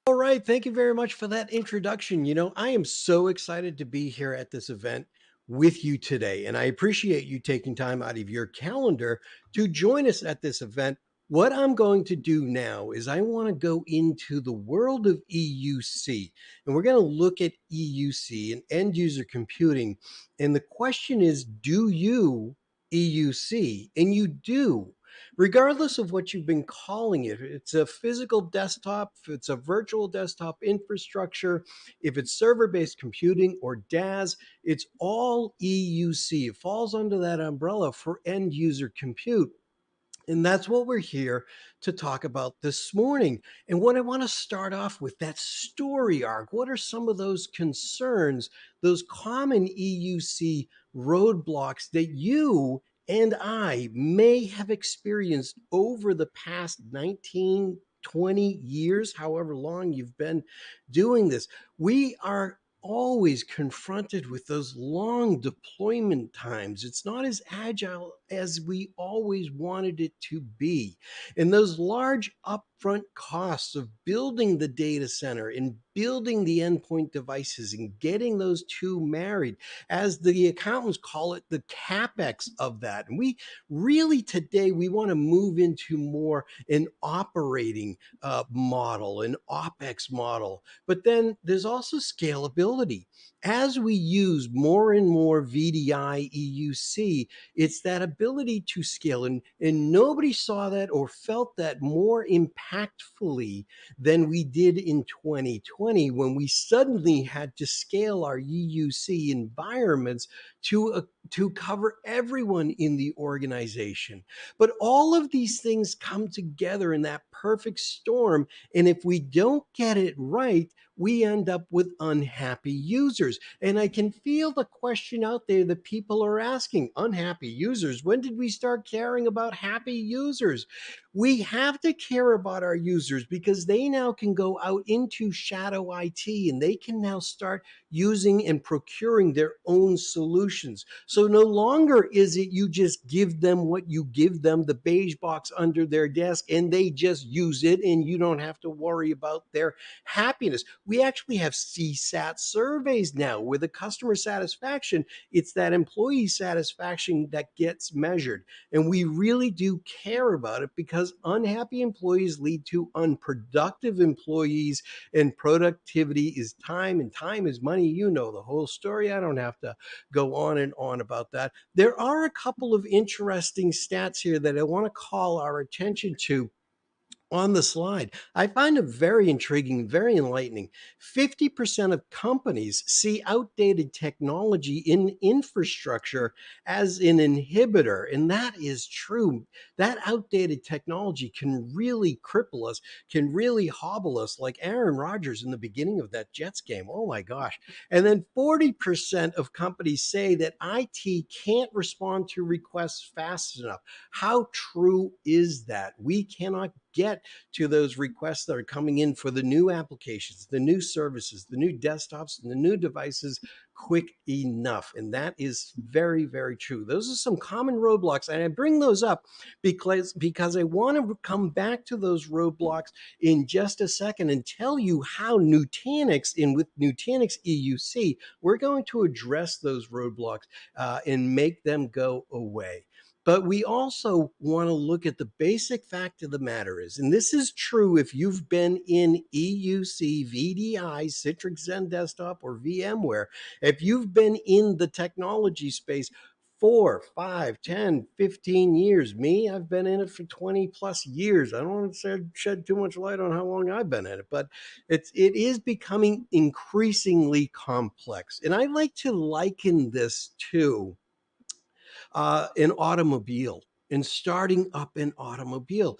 Speaker 5: All right. Thank you very much for that introduction. You know, I am so excited to be here at this event with you today, and I appreciate you taking time out of your calendar to join us at this event. What I'm going to do now is I want to go into the world of EUC, and we're going to look at EUC and end user computing. And the question is, do you EUC? And you do. Regardless of what you've been calling it, if it's a physical desktop, if it's a virtual desktop infrastructure, if it's server-based computing or DaaS, it's all EUC. It falls under that umbrella for end user compute. And that's what we're here to talk about this morning. And what I want to start off with, that story arc. What are some of those concerns, those common EUC roadblocks that you and I may have experienced over the past 19, 20 years, however long you've been doing this? We are always confronted with those long deployment times. It's not as agile as we always wanted it to be. And those large upfront costs of building the data center and building the endpoint devices and getting those two married, as the accountants call it, the CapEx of that. And we really today, we want to move into more an operating model, an OpEx model. But then there's also scalability. As we use more and more VDI EUC, it's that ability to scale. And nobody saw that or felt that more impactfully than we did in 2020, when we suddenly had to scale our EUC environments to cover everyone in the organization. But all of these things come together in that perfect storm. And if we don't get it right, we end up with unhappy users. And I can feel the question out there that people are asking: unhappy users? When did we start caring about happy users? We have to care about our users because they now can go out into shadow IT and they can now start using and procuring their own solutions. So no longer is it you just give them what you give them, the beige box under their desk, and they just use it and you don't have to worry about their happiness. We actually have CSAT surveys now where the customer satisfaction, it's that employee satisfaction that gets measured. And we really do care about it because unhappy employees lead to unproductive employees, and productivity is time and time is money. You know the whole story. I don't have to go on and on about that. There are a couple of interesting stats here that I want to call our attention to on the slide. I find it very intriguing, very enlightening. 50% of companies see outdated technology in infrastructure as an inhibitor, and that is true. That outdated technology can really cripple us, can really hobble us, like Aaron Rodgers in the beginning of that Jets game. Oh my gosh. And then 40% of companies say that IT can't respond to requests fast enough. How true is that? We cannot get to those requests that are coming in for the new applications, the new services, the new desktops, and the new devices quick enough. And that is very, very true. Those are some common roadblocks. And I bring those up because I want to come back to those roadblocks in just a second and tell you how Nutanix, and with Nutanix EUC, we're going to address those roadblocks and make them go away. But we also want to look at the basic fact of the matter is, and this is true if you've been in EUC, VDI, Citrix Zen Desktop, or VMware, if you've been in the technology space 4, 5, 10, 15 years. Me, I've been in it for 20 plus years. I don't want to shed too much light on how long I've been in it, but it is becoming increasingly complex. And I like to liken this to an automobile and starting up an automobile.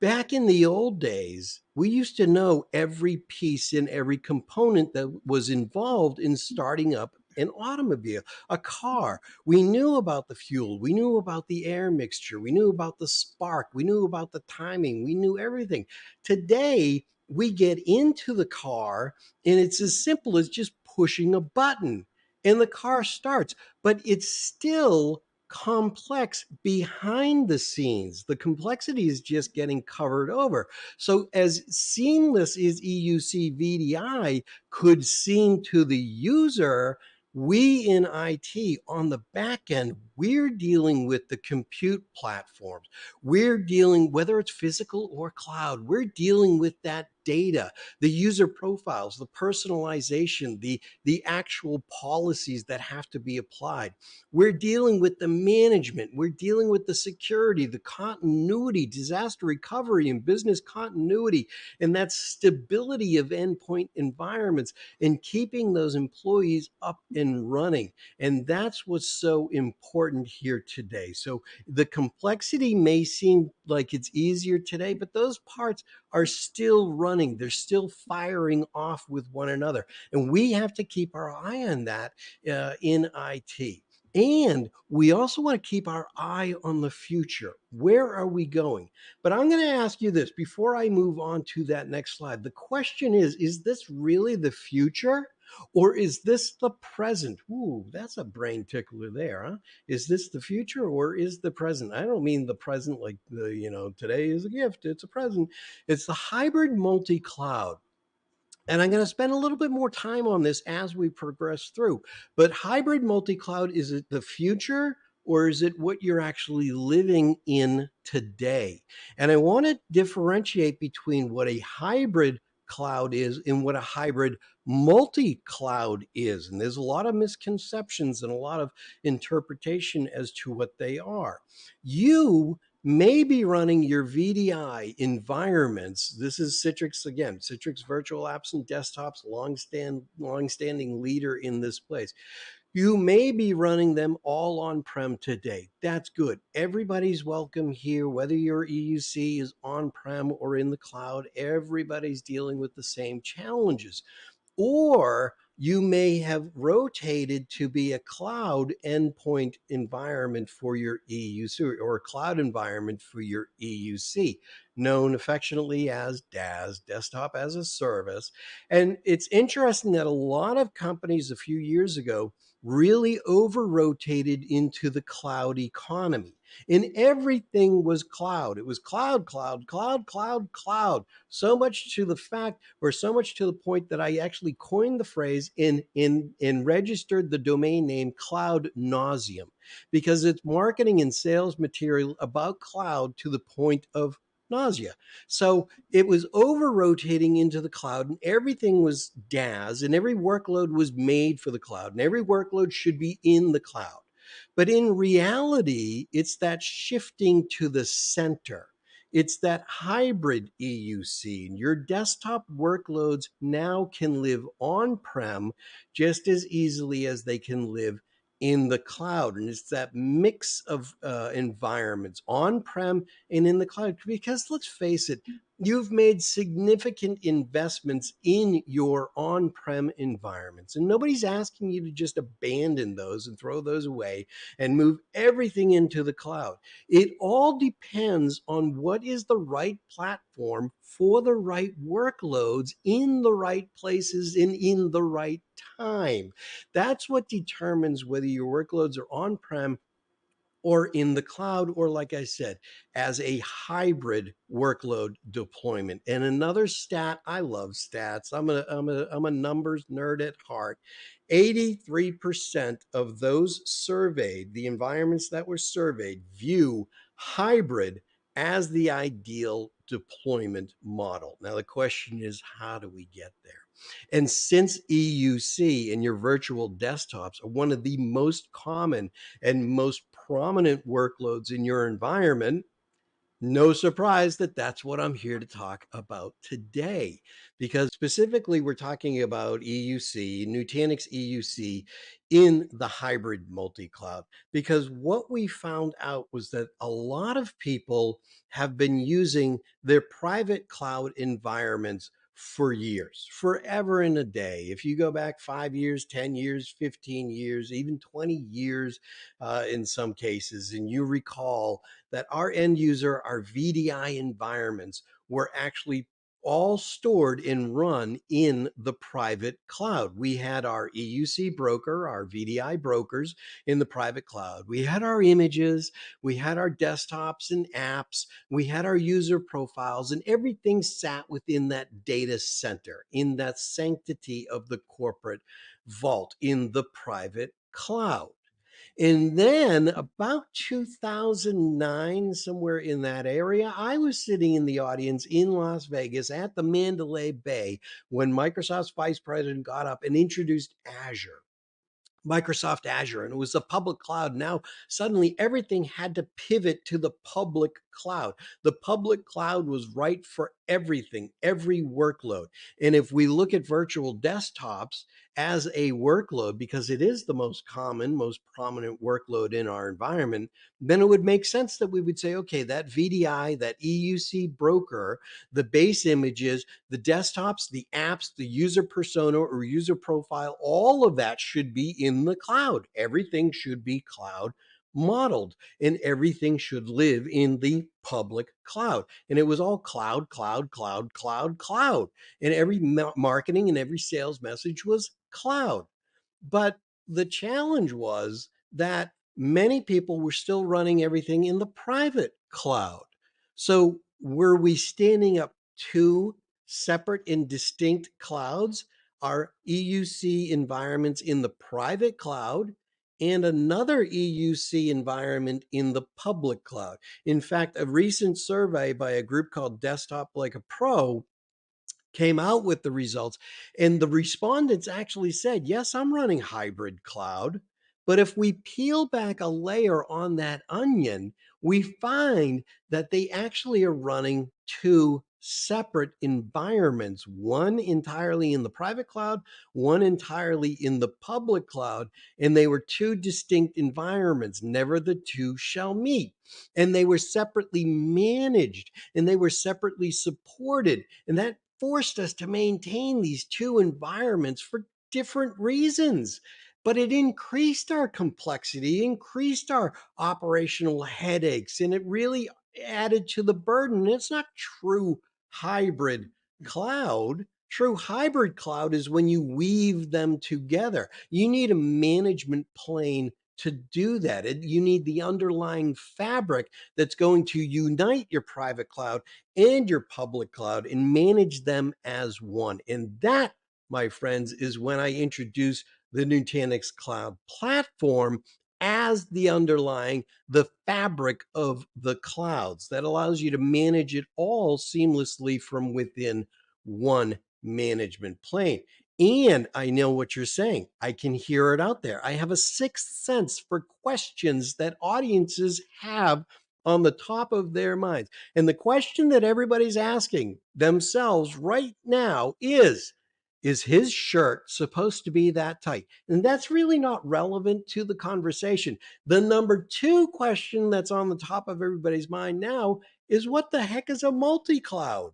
Speaker 5: Back in the old days, we used to know every piece and every component that was involved in starting up an automobile, a car. We knew about the fuel. We knew about the air mixture. We knew about the spark. We knew about the timing. We knew everything. Today, we get into the car and it's as simple as just pushing a button and the car starts, but it's still complex behind the scenes. The complexity is just getting covered over. So as seamless as EUC VDI could seem to the user, we in IT on the back end, we're dealing with the compute platforms. We're dealing, whether it's physical or cloud, we're dealing with that data, the user profiles, the personalization, the actual policies that have to be applied. We're dealing with the management. We're dealing with the security, the continuity, disaster recovery, and business continuity, and that stability of endpoint environments and keeping those employees up and running. And that's what's so important here today. So the complexity may seem like it's easier today, but those parts are still running. They're still firing off with one another. And we have to keep our eye on that in IT. And we also want to keep our eye on the future. Where are we going? But I'm going to ask you this before I move on to that next slide. The question is this really the future? Or is this the present? Ooh, that's a brain tickler there, huh? Is this the future or is the present? I don't mean the present like today is a gift. It's a present. It's the hybrid multi-cloud. And I'm going to spend a little bit more time on this as we progress through. But hybrid multi-cloud, is it the future or is it what you're actually living in today? And I want to differentiate between what a hybrid cloud is and what a hybrid multi-cloud is. And there's a lot of misconceptions and a lot of interpretation as to what they are. You may be running your VDI environments. This is Citrix again, Citrix Virtual Apps and Desktops, long-standing leader in this place. You may be running them all on-prem today. That's good. Everybody's welcome here, whether your EUC is on-prem or in the cloud. Everybody's dealing with the same challenges. Or you may have rotated to be a cloud endpoint environment for your EUC or a cloud environment for your EUC, known affectionately as DaaS, Desktop as a Service. And it's interesting that a lot of companies a few years ago really over-rotated into the cloud economy. And everything was cloud. It was cloud, cloud, cloud, cloud, cloud. So much to the fact, or so much to the point that I actually coined the phrase and registered the domain name Cloud Nauseum, because it's marketing and sales material about cloud to the point of nausea. So it was over rotating into the cloud and everything was DaaS and every workload was made for the cloud and every workload should be in the cloud. But in reality, it's that shifting to the center. It's that hybrid EUC. Your desktop workloads now can live on-prem just as easily as they can live in the cloud. And it's that mix of environments, on-prem and in the cloud. Because let's face it, you've made significant investments in your on-prem environments. And nobody's asking you to just abandon those and throw those away and move everything into the cloud. It all depends on what is the right platform for the right workloads in the right places and in the right time. That's what determines whether your workloads are on-prem or in the cloud, or like I said, as a hybrid workload deployment. And another stat, I love stats. I'm a numbers nerd at heart. 83% of those surveyed, the environments that were surveyed, view hybrid as the ideal deployment model. Now, the question is, how do we get there? And since EUC and your virtual desktops are one of the most common and most prominent workloads in your environment, no surprise that that's what I'm here to talk about today, because specifically we're talking about EUC, Nutanix EUC in the hybrid multi-cloud. Because what we found out was that a lot of people have been using their private cloud environments for years, forever and a day. If you go back 5 years, 10 years, 15 years, even 20 years in some cases, and you recall that our end user, our VDI environments were actually all stored and run in the private cloud. We had our EUC broker, our VDI brokers in the private cloud. We had our images, we had our desktops and apps, we had our user profiles, and everything sat within that data center, in that sanctity of the corporate vault in the private cloud. And then about 2009, somewhere in that area, I was sitting in the audience in Las Vegas at the Mandalay Bay when Microsoft's vice president got up and introduced Azure. Microsoft Azure, and it was the public cloud. Now, suddenly everything had to pivot to the public cloud. The public cloud was right for everything, every workload. And if we look at virtual desktops as a workload, because it is the most common, most prominent workload in our environment, then it would make sense that we would say, okay, that VDI, that EUC broker, the base images, the desktops, the apps, the user persona or user profile, all of that should be in the cloud. Everything should be cloud modeled and everything should live in the public cloud. And it was all cloud, cloud, cloud, cloud, cloud. And every marketing and every sales message was cloud. But the challenge was that many people were still running everything in the private cloud. So were we standing up two separate and distinct clouds? Our EUC environments in the private cloud and another EUC environment in the public cloud. In fact, a recent survey by a group called Desktop Like a Pro came out with the results, and the respondents actually said, yes, I'm running hybrid cloud. But if we peel back a layer on that onion, we find that they actually are running two separate environments, one entirely in the private cloud, one entirely in the public cloud. And they were two distinct environments. Never the two shall meet. And they were separately managed and they were separately supported. And that forced us to maintain these two environments for different reasons. But it increased our complexity, increased our operational headaches, and it really added to the burden. It's not true hybrid cloud. True hybrid cloud is when you weave them together. You need a management plane to do that. You need the underlying fabric that's going to unite your private cloud and your public cloud and manage them as one. And that, my friends, is when I introduce the Nutanix Cloud Platform as the underlying, the fabric of the clouds that allows you to manage it all seamlessly from within one management plane. And I know what you're saying. I can hear it out there. I have a sixth sense for questions that audiences have on the top of their minds. And the question that everybody's asking themselves right now is his shirt supposed to be that tight? And that's really not relevant to the conversation. The number two question that's on the top of everybody's mind now is, what the heck is a multi-cloud?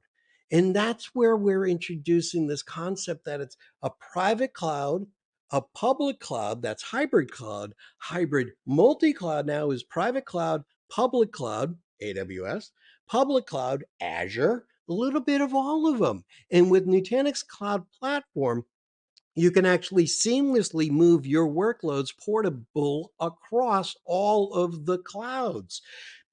Speaker 5: And that's where we're introducing this concept that it's a private cloud, a public cloud, that's hybrid cloud. Hybrid multi-cloud now is private cloud, public cloud, AWS, public cloud, Azure, a little bit of all of them. And with Nutanix Cloud Platform, you can actually seamlessly move your workloads portable across all of the clouds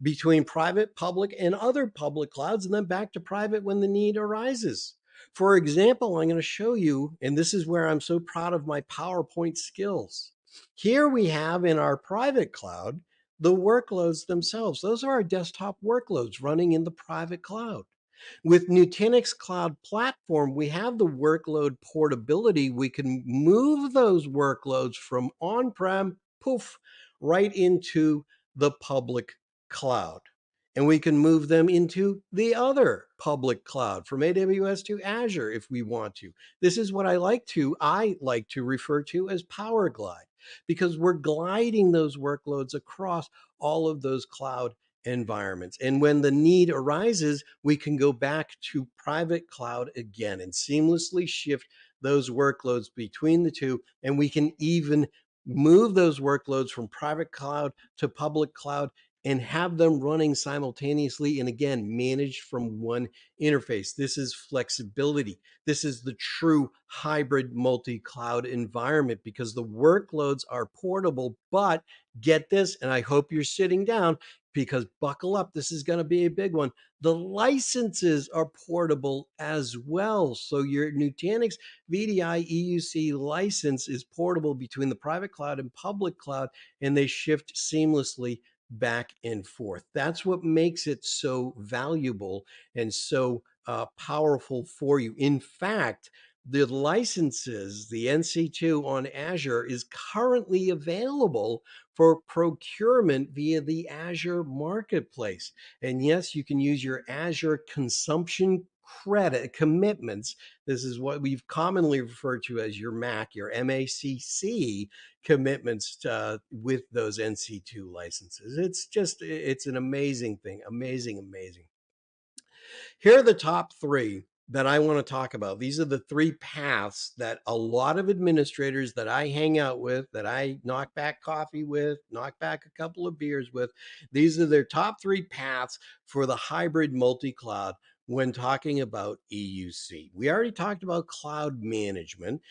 Speaker 5: between private, public, and other public clouds, and then back to private when the need arises. For example, I'm going to show you, and this is where I'm so proud of my PowerPoint skills. Here we have in our private cloud the workloads themselves. Those are our desktop workloads running in the private cloud. With Nutanix Cloud Platform, we have the workload portability. We can move those workloads from on-prem, poof, right into the public cloud. And we can move them into the other public cloud from AWS to Azure if we want to. This is what I like to refer to as Power Glide, because we're gliding those workloads across all of those cloud environments. And when the need arises, we can go back to private cloud again and seamlessly shift those workloads between the two. And we can even move those workloads from private cloud to public cloud and have them running simultaneously and again managed from one interface. This is flexibility. This is the true hybrid multi-cloud environment because the workloads are portable. But get this, and I hope you're sitting down because buckle up, this is going to be a big one. The licenses are portable as well. So your Nutanix VDI EUC license is portable between the private cloud and public cloud, and they shift seamlessly back and forth. That's what makes it so valuable and so powerful for you. In fact, the licenses, the NC2 on Azure is currently available for procurement via the Azure Marketplace. And yes, you can use your Azure consumption credit commitments. This is what we've commonly referred to as your MAC, your MACC commitments with those NC2 licenses. It's an amazing thing. Amazing. Here are the top three that I want to talk about. These are the three paths that a lot of administrators that I hang out with, that I knock back coffee with, knock back a couple of beers with, these are their top three paths for the hybrid multi-cloud when talking about EUC. We already talked about cloud management.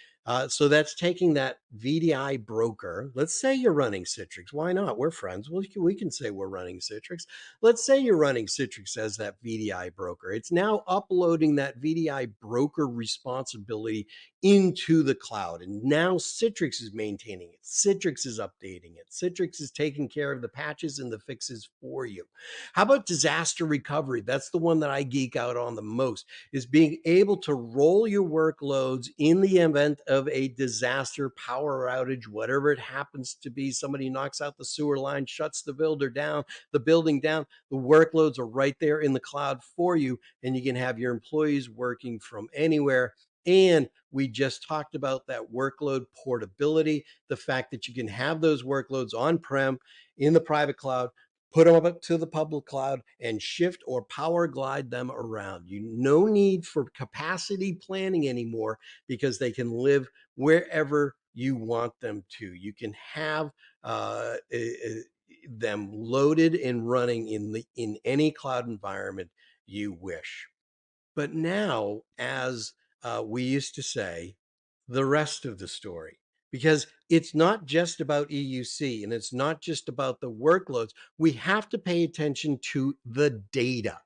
Speaker 5: So that's taking that VDI broker. Let's say you're running Citrix. Why not? We're friends. We can say we're running Citrix. Let's say you're running Citrix as that VDI broker. It's now uploading that VDI broker responsibility into the cloud. And now Citrix is maintaining it. Citrix is updating it. Citrix is taking care of the patches and the fixes for you. How about disaster recovery? That's the one that I geek out on the most, is being able to roll your workloads in the event of a disaster, power outage, whatever it happens to be. Somebody knocks out the sewer line, shuts the building down. The workloads are right there in the cloud for you, and you can have your employees working from anywhere. And we just talked about that workload portability, the fact that you can have those workloads on-prem in the private cloud, put them up to the public cloud and shift or power glide them around. No need for capacity planning anymore because they can live wherever you want them to. You can have them loaded and running in any cloud environment you wish. But now, as we used to say, the rest of the story, because it's not just about EUC and it's not just about the workloads. We have to pay attention to the data,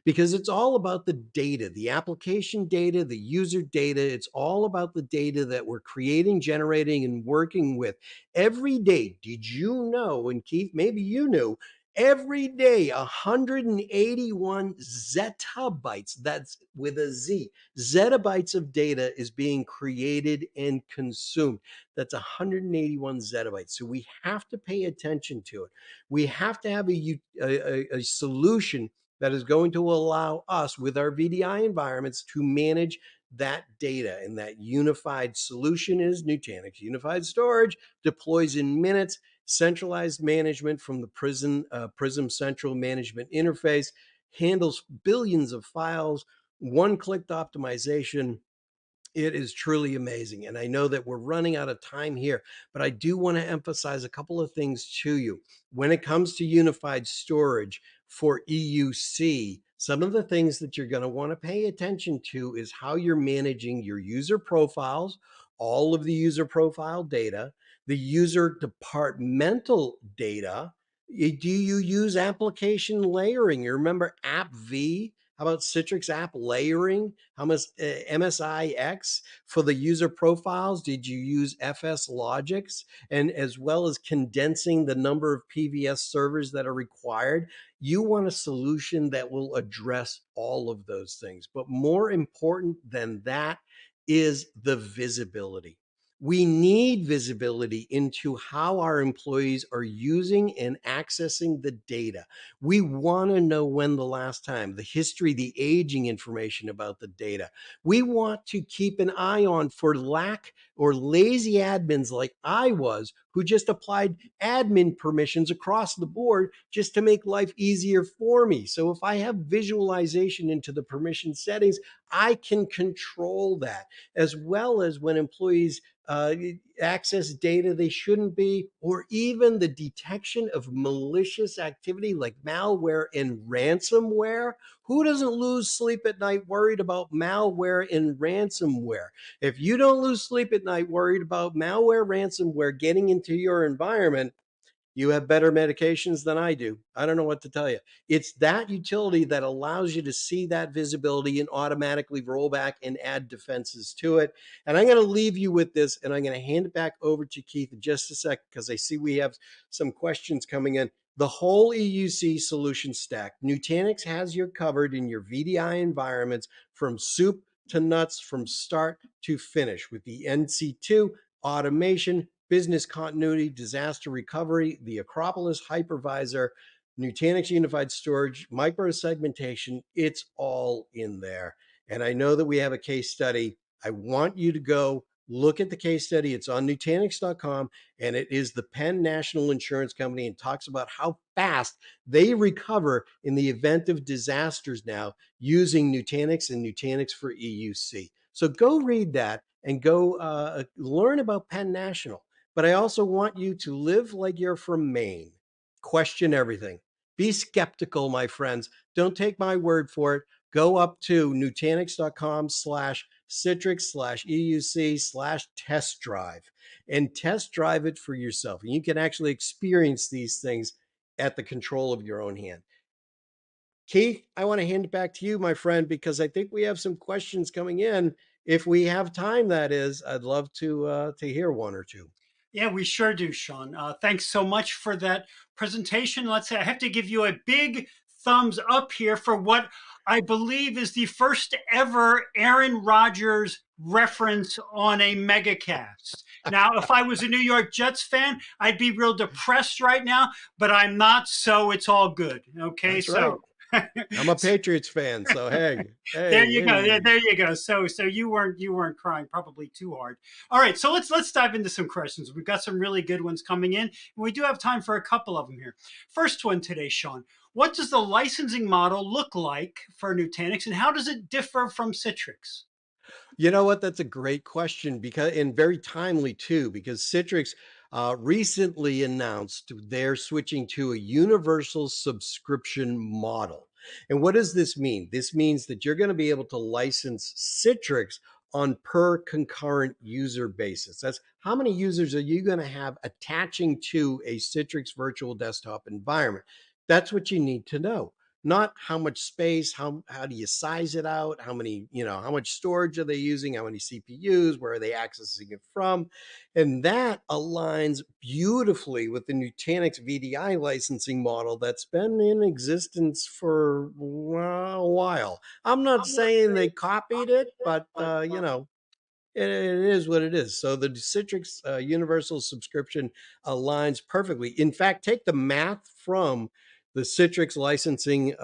Speaker 5: because it's all about the data, the application data, the user data. It's all about the data that we're creating, generating, and working with every day. Did you know, and Keith, maybe you knew, every day 181 zettabytes, that's with a Z, zettabytes of data is being created and consumed. That's 181 zettabytes. So we have to pay attention to it. We have to have a solution that is going to allow us with our VDI environments to manage that data. And that unified solution is Nutanix Unified Storage, deploys in minutes, centralized management from the Prism Central Management Interface, handles billions of files, one-click optimization. It is truly amazing. And I know that we're running out of time here, but I do want to emphasize a couple of things to you. When it comes to unified storage for EUC, some of the things that you're going to want to pay attention to is how you're managing your user profiles, all of the user profile data, the user departmental data. Do you use application layering? You remember AppV? How about Citrix app layering? How much MSIX for the user profiles? Did you use FS Logics? And as well as condensing the number of PVS servers that are required. You want a solution that will address all of those things. But more important than that is the visibility. We need visibility into how our employees are using and accessing the data. We want to know when the last time, the history, the aging information about the data. We want to keep an eye on for lack or lazy admins like I was, who just applied admin permissions across the board just to make life easier for me. So if I have visualization into the permission settings, I can control that, as well as when employees access data they shouldn't be, or even the detection of malicious activity like malware and ransomware. Who doesn't lose sleep at night worried about malware and ransomware? If you don't lose sleep at night worried about malware, ransomware getting into your environment, you have better medications than I do. I don't know what to tell you. It's that utility that allows you to see that visibility and automatically roll back and add defenses to it. And I'm going to leave you with this, and I'm going to hand it back over to Keith in just a sec, because I see we have some questions coming in. The whole EUC solution stack, Nutanix has you covered in your VDI environments from soup to nuts, from start to finish, with the NC2 automation, business continuity, disaster recovery, the Acropolis hypervisor, Nutanix unified storage, microsegmentation. It's all in there. And I know that we have a case study. I want you to go look at the case study. It's on Nutanix.com, and it is the Penn National Insurance Company, and talks about how fast they recover in the event of disasters now using Nutanix and Nutanix for EUC. So go read that and go learn about Penn National. But I also want you to live like you're from Maine. Question everything. Be skeptical, my friends. Don't take my word for it. Go up to Nutanix.com/Citrix/EUC/test drive and test drive it for yourself. And you can actually experience these things at the control of your own hand. Keith, I want to hand it back to you, my friend, because I think we have some questions coming in. If we have time, that is, I'd love to hear one or two.
Speaker 2: Yeah, we sure do, Sean. Thanks so much for that presentation. Let's say I have to give you a big thumbs up here for what I believe is the first ever Aaron Rodgers reference on a MegaCast. Now, if I was a New York Jets fan, I'd be real depressed right now, but I'm not, so it's all good. Okay,
Speaker 5: That's
Speaker 2: so.
Speaker 5: right. I'm a Patriots fan, so hey,
Speaker 2: There you go.
Speaker 5: hey.
Speaker 2: There you go. So you weren't crying probably too hard. All right, so let's dive into some questions. We've got some really good ones coming in, and we do have time for a couple of them here. First one today, Sean. What does the licensing model look like for Nutanix, and how does it differ from Citrix?
Speaker 5: You know what? That's a great question, because, and very timely too, because Citrix recently announced they're switching to a universal subscription model. And what does this mean? This means that you're going to be able to license Citrix on per concurrent user basis. That's how many users are you going to have attaching to a Citrix virtual desktop environment. That's what you need to know. Not how much space, how do you size it out, how many, how much storage are they using, how many CPUs, where are they accessing it from. And that aligns beautifully with the Nutanix VDI licensing model that's been in existence for a while. I'm not saying they copied it, but it is what it is. So the Citrix universal subscription aligns perfectly. In fact, take the math from the Citrix licensing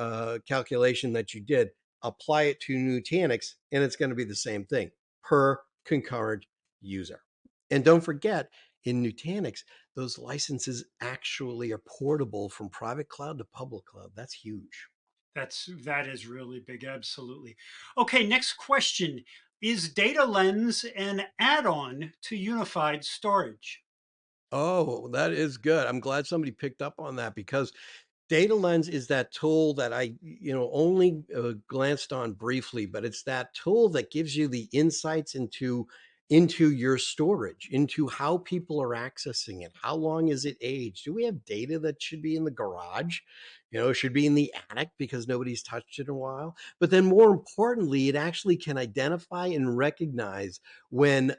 Speaker 5: calculation that you did, apply it to Nutanix, and it's going to be the same thing per concurrent user. And don't forget, in Nutanix, those licenses actually are portable from private cloud to public cloud. That's huge.
Speaker 2: That is really big. Absolutely. Okay, next question. Is Data Lens an add-on to unified storage?
Speaker 5: Oh, that is good. I'm glad somebody picked up on that, because Data Lens is that tool that I, only glanced on briefly, but it's that tool that gives you the insights into into your storage, into how people are accessing it. How long is it aged? Do we have data that should be in the garage? Should be in the attic because nobody's touched it in a while. But then more importantly, it actually can identify and recognize when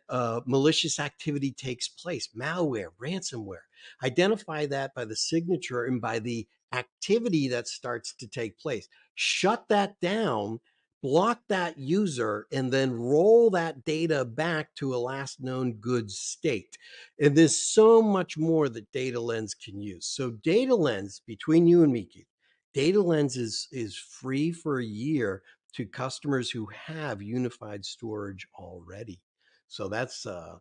Speaker 5: malicious activity takes place, malware, ransomware. Identify that by the signature and by the activity that starts to take place. Shut that down, block that user, and then roll that data back to a last known good state. And there's so much more that Data Lens can use. So Data Lens, between you and me, Keith, Data Lens is free for a year to customers who have unified storage already. So that's a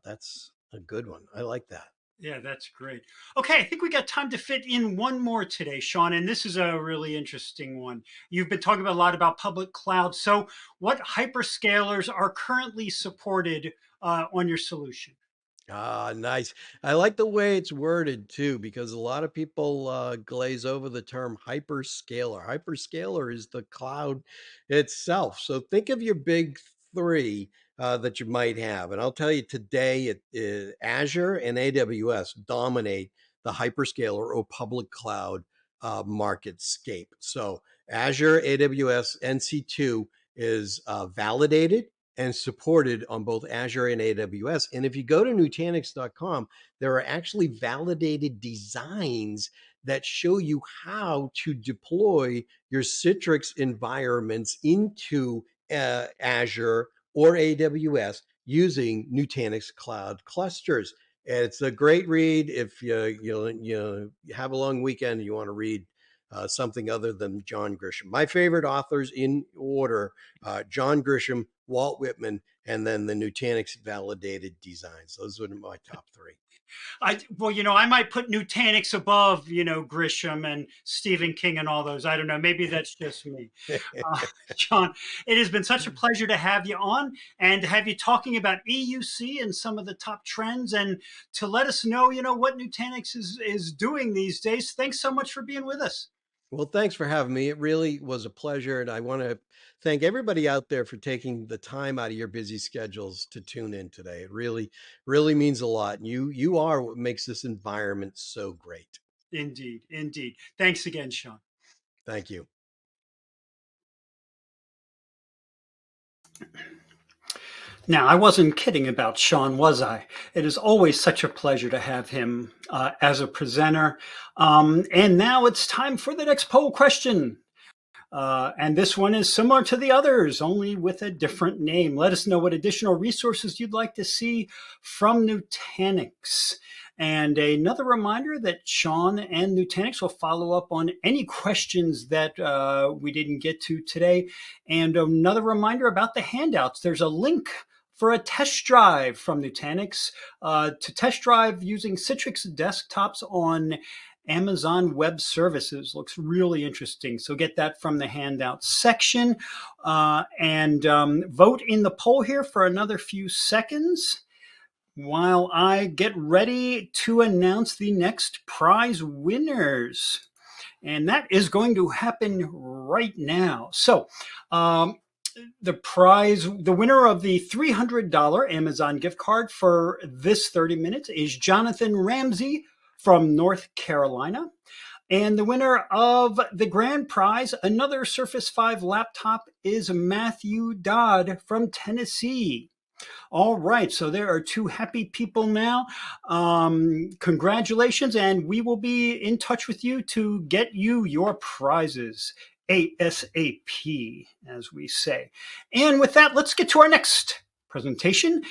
Speaker 5: good one. I like that.
Speaker 2: Yeah, that's great. Okay, I think we got time to fit in one more today, Sean, and this is a really interesting one. You've been talking about a lot about public cloud. So, what hyperscalers are currently supported on your solution?
Speaker 5: Ah, nice. I like the way it's worded too, because a lot of people glaze over the term hyperscaler. Hyperscaler is the cloud itself. So think of your big three that you might have. And I'll tell you today, Azure and AWS dominate the hyperscaler or public cloud market scape. So Azure, AWS, NC2 is validated and supported on both Azure and AWS. And if you go to Nutanix.com, there are actually validated designs that show you how to deploy your Citrix environments into Azure or AWS using Nutanix Cloud Clusters. And it's a great read if you have a long weekend and you want to read something other than John Grisham. My favorite authors in order: John Grisham, Walt Whitman, and then the Nutanix validated designs. Those are my top three.
Speaker 2: I might put Nutanix above, Grisham and Stephen King and all those. I don't know. Maybe that's just me. John, it has been such a pleasure to have you on and to have you talking about EUC and some of the top trends and to let us know, what Nutanix is doing these days. Thanks so much for being with us.
Speaker 5: Well, thanks for having me. It really was a pleasure. And I want to thank everybody out there for taking the time out of your busy schedules to tune in today. It really, really means a lot. And you are what makes this environment so great.
Speaker 2: Indeed. Indeed. Thanks again, Sean.
Speaker 5: Thank you.
Speaker 2: Now, I wasn't kidding about Sean, was I? It is always such a pleasure to have him as a presenter. And now it's time for the next poll question. And this one is similar to the others, only with a different name. Let us know what additional resources you'd like to see from Nutanix. And another reminder that Sean and Nutanix will follow up on any questions that we didn't get to today. And another reminder about the handouts. There's a link for a test drive from Nutanix to test drive using Citrix desktops on Amazon Web Services. Looks really interesting. So get that from the handout section and vote in the poll here for another few seconds while I get ready to announce the next prize winners. And that is going to happen right now. So, the winner of the $300 Amazon gift card for this 30 minutes is Jonathan Ramsey from North Carolina. And the winner of the grand prize, another Surface 5 laptop, is Matthew Dodd from Tennessee. All right, so there are two happy people now. Congratulations, and we will be in touch with you to get you your prizes. ASAP, as we say. And with that, let's get to our next presentation.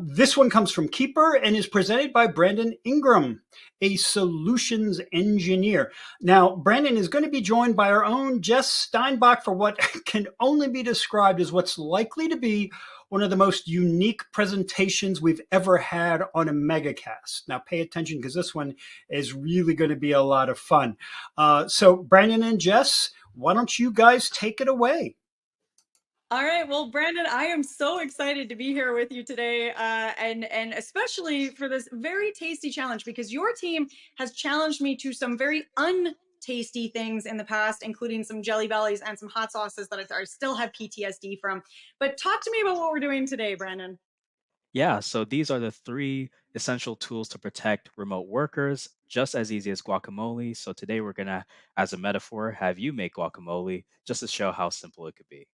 Speaker 2: This one comes from Keeper and is presented by Brandon Ingram, a solutions engineer. Now, Brandon is going to be joined by our own Jess Steinbach for what can only be described as what's likely to be one of the most unique presentations we've ever had on a MegaCast. Now, pay attention because this one is really going to be a lot of fun. So, Brandon and Jess, why don't you guys take it away?
Speaker 1: All right. Well, Brandon, I am so excited to be here with you today, and especially for this very tasty challenge, because your team has challenged me to some very untasty things in the past, including some jelly bellies and some hot sauces that I still have PTSD from. But talk to me about what we're doing today, Brandon.
Speaker 6: Yeah, so these are the three essential tools to protect remote workers, just as easy as guacamole. So today we're gonna, as a metaphor, have you make guacamole just to show how simple it could be.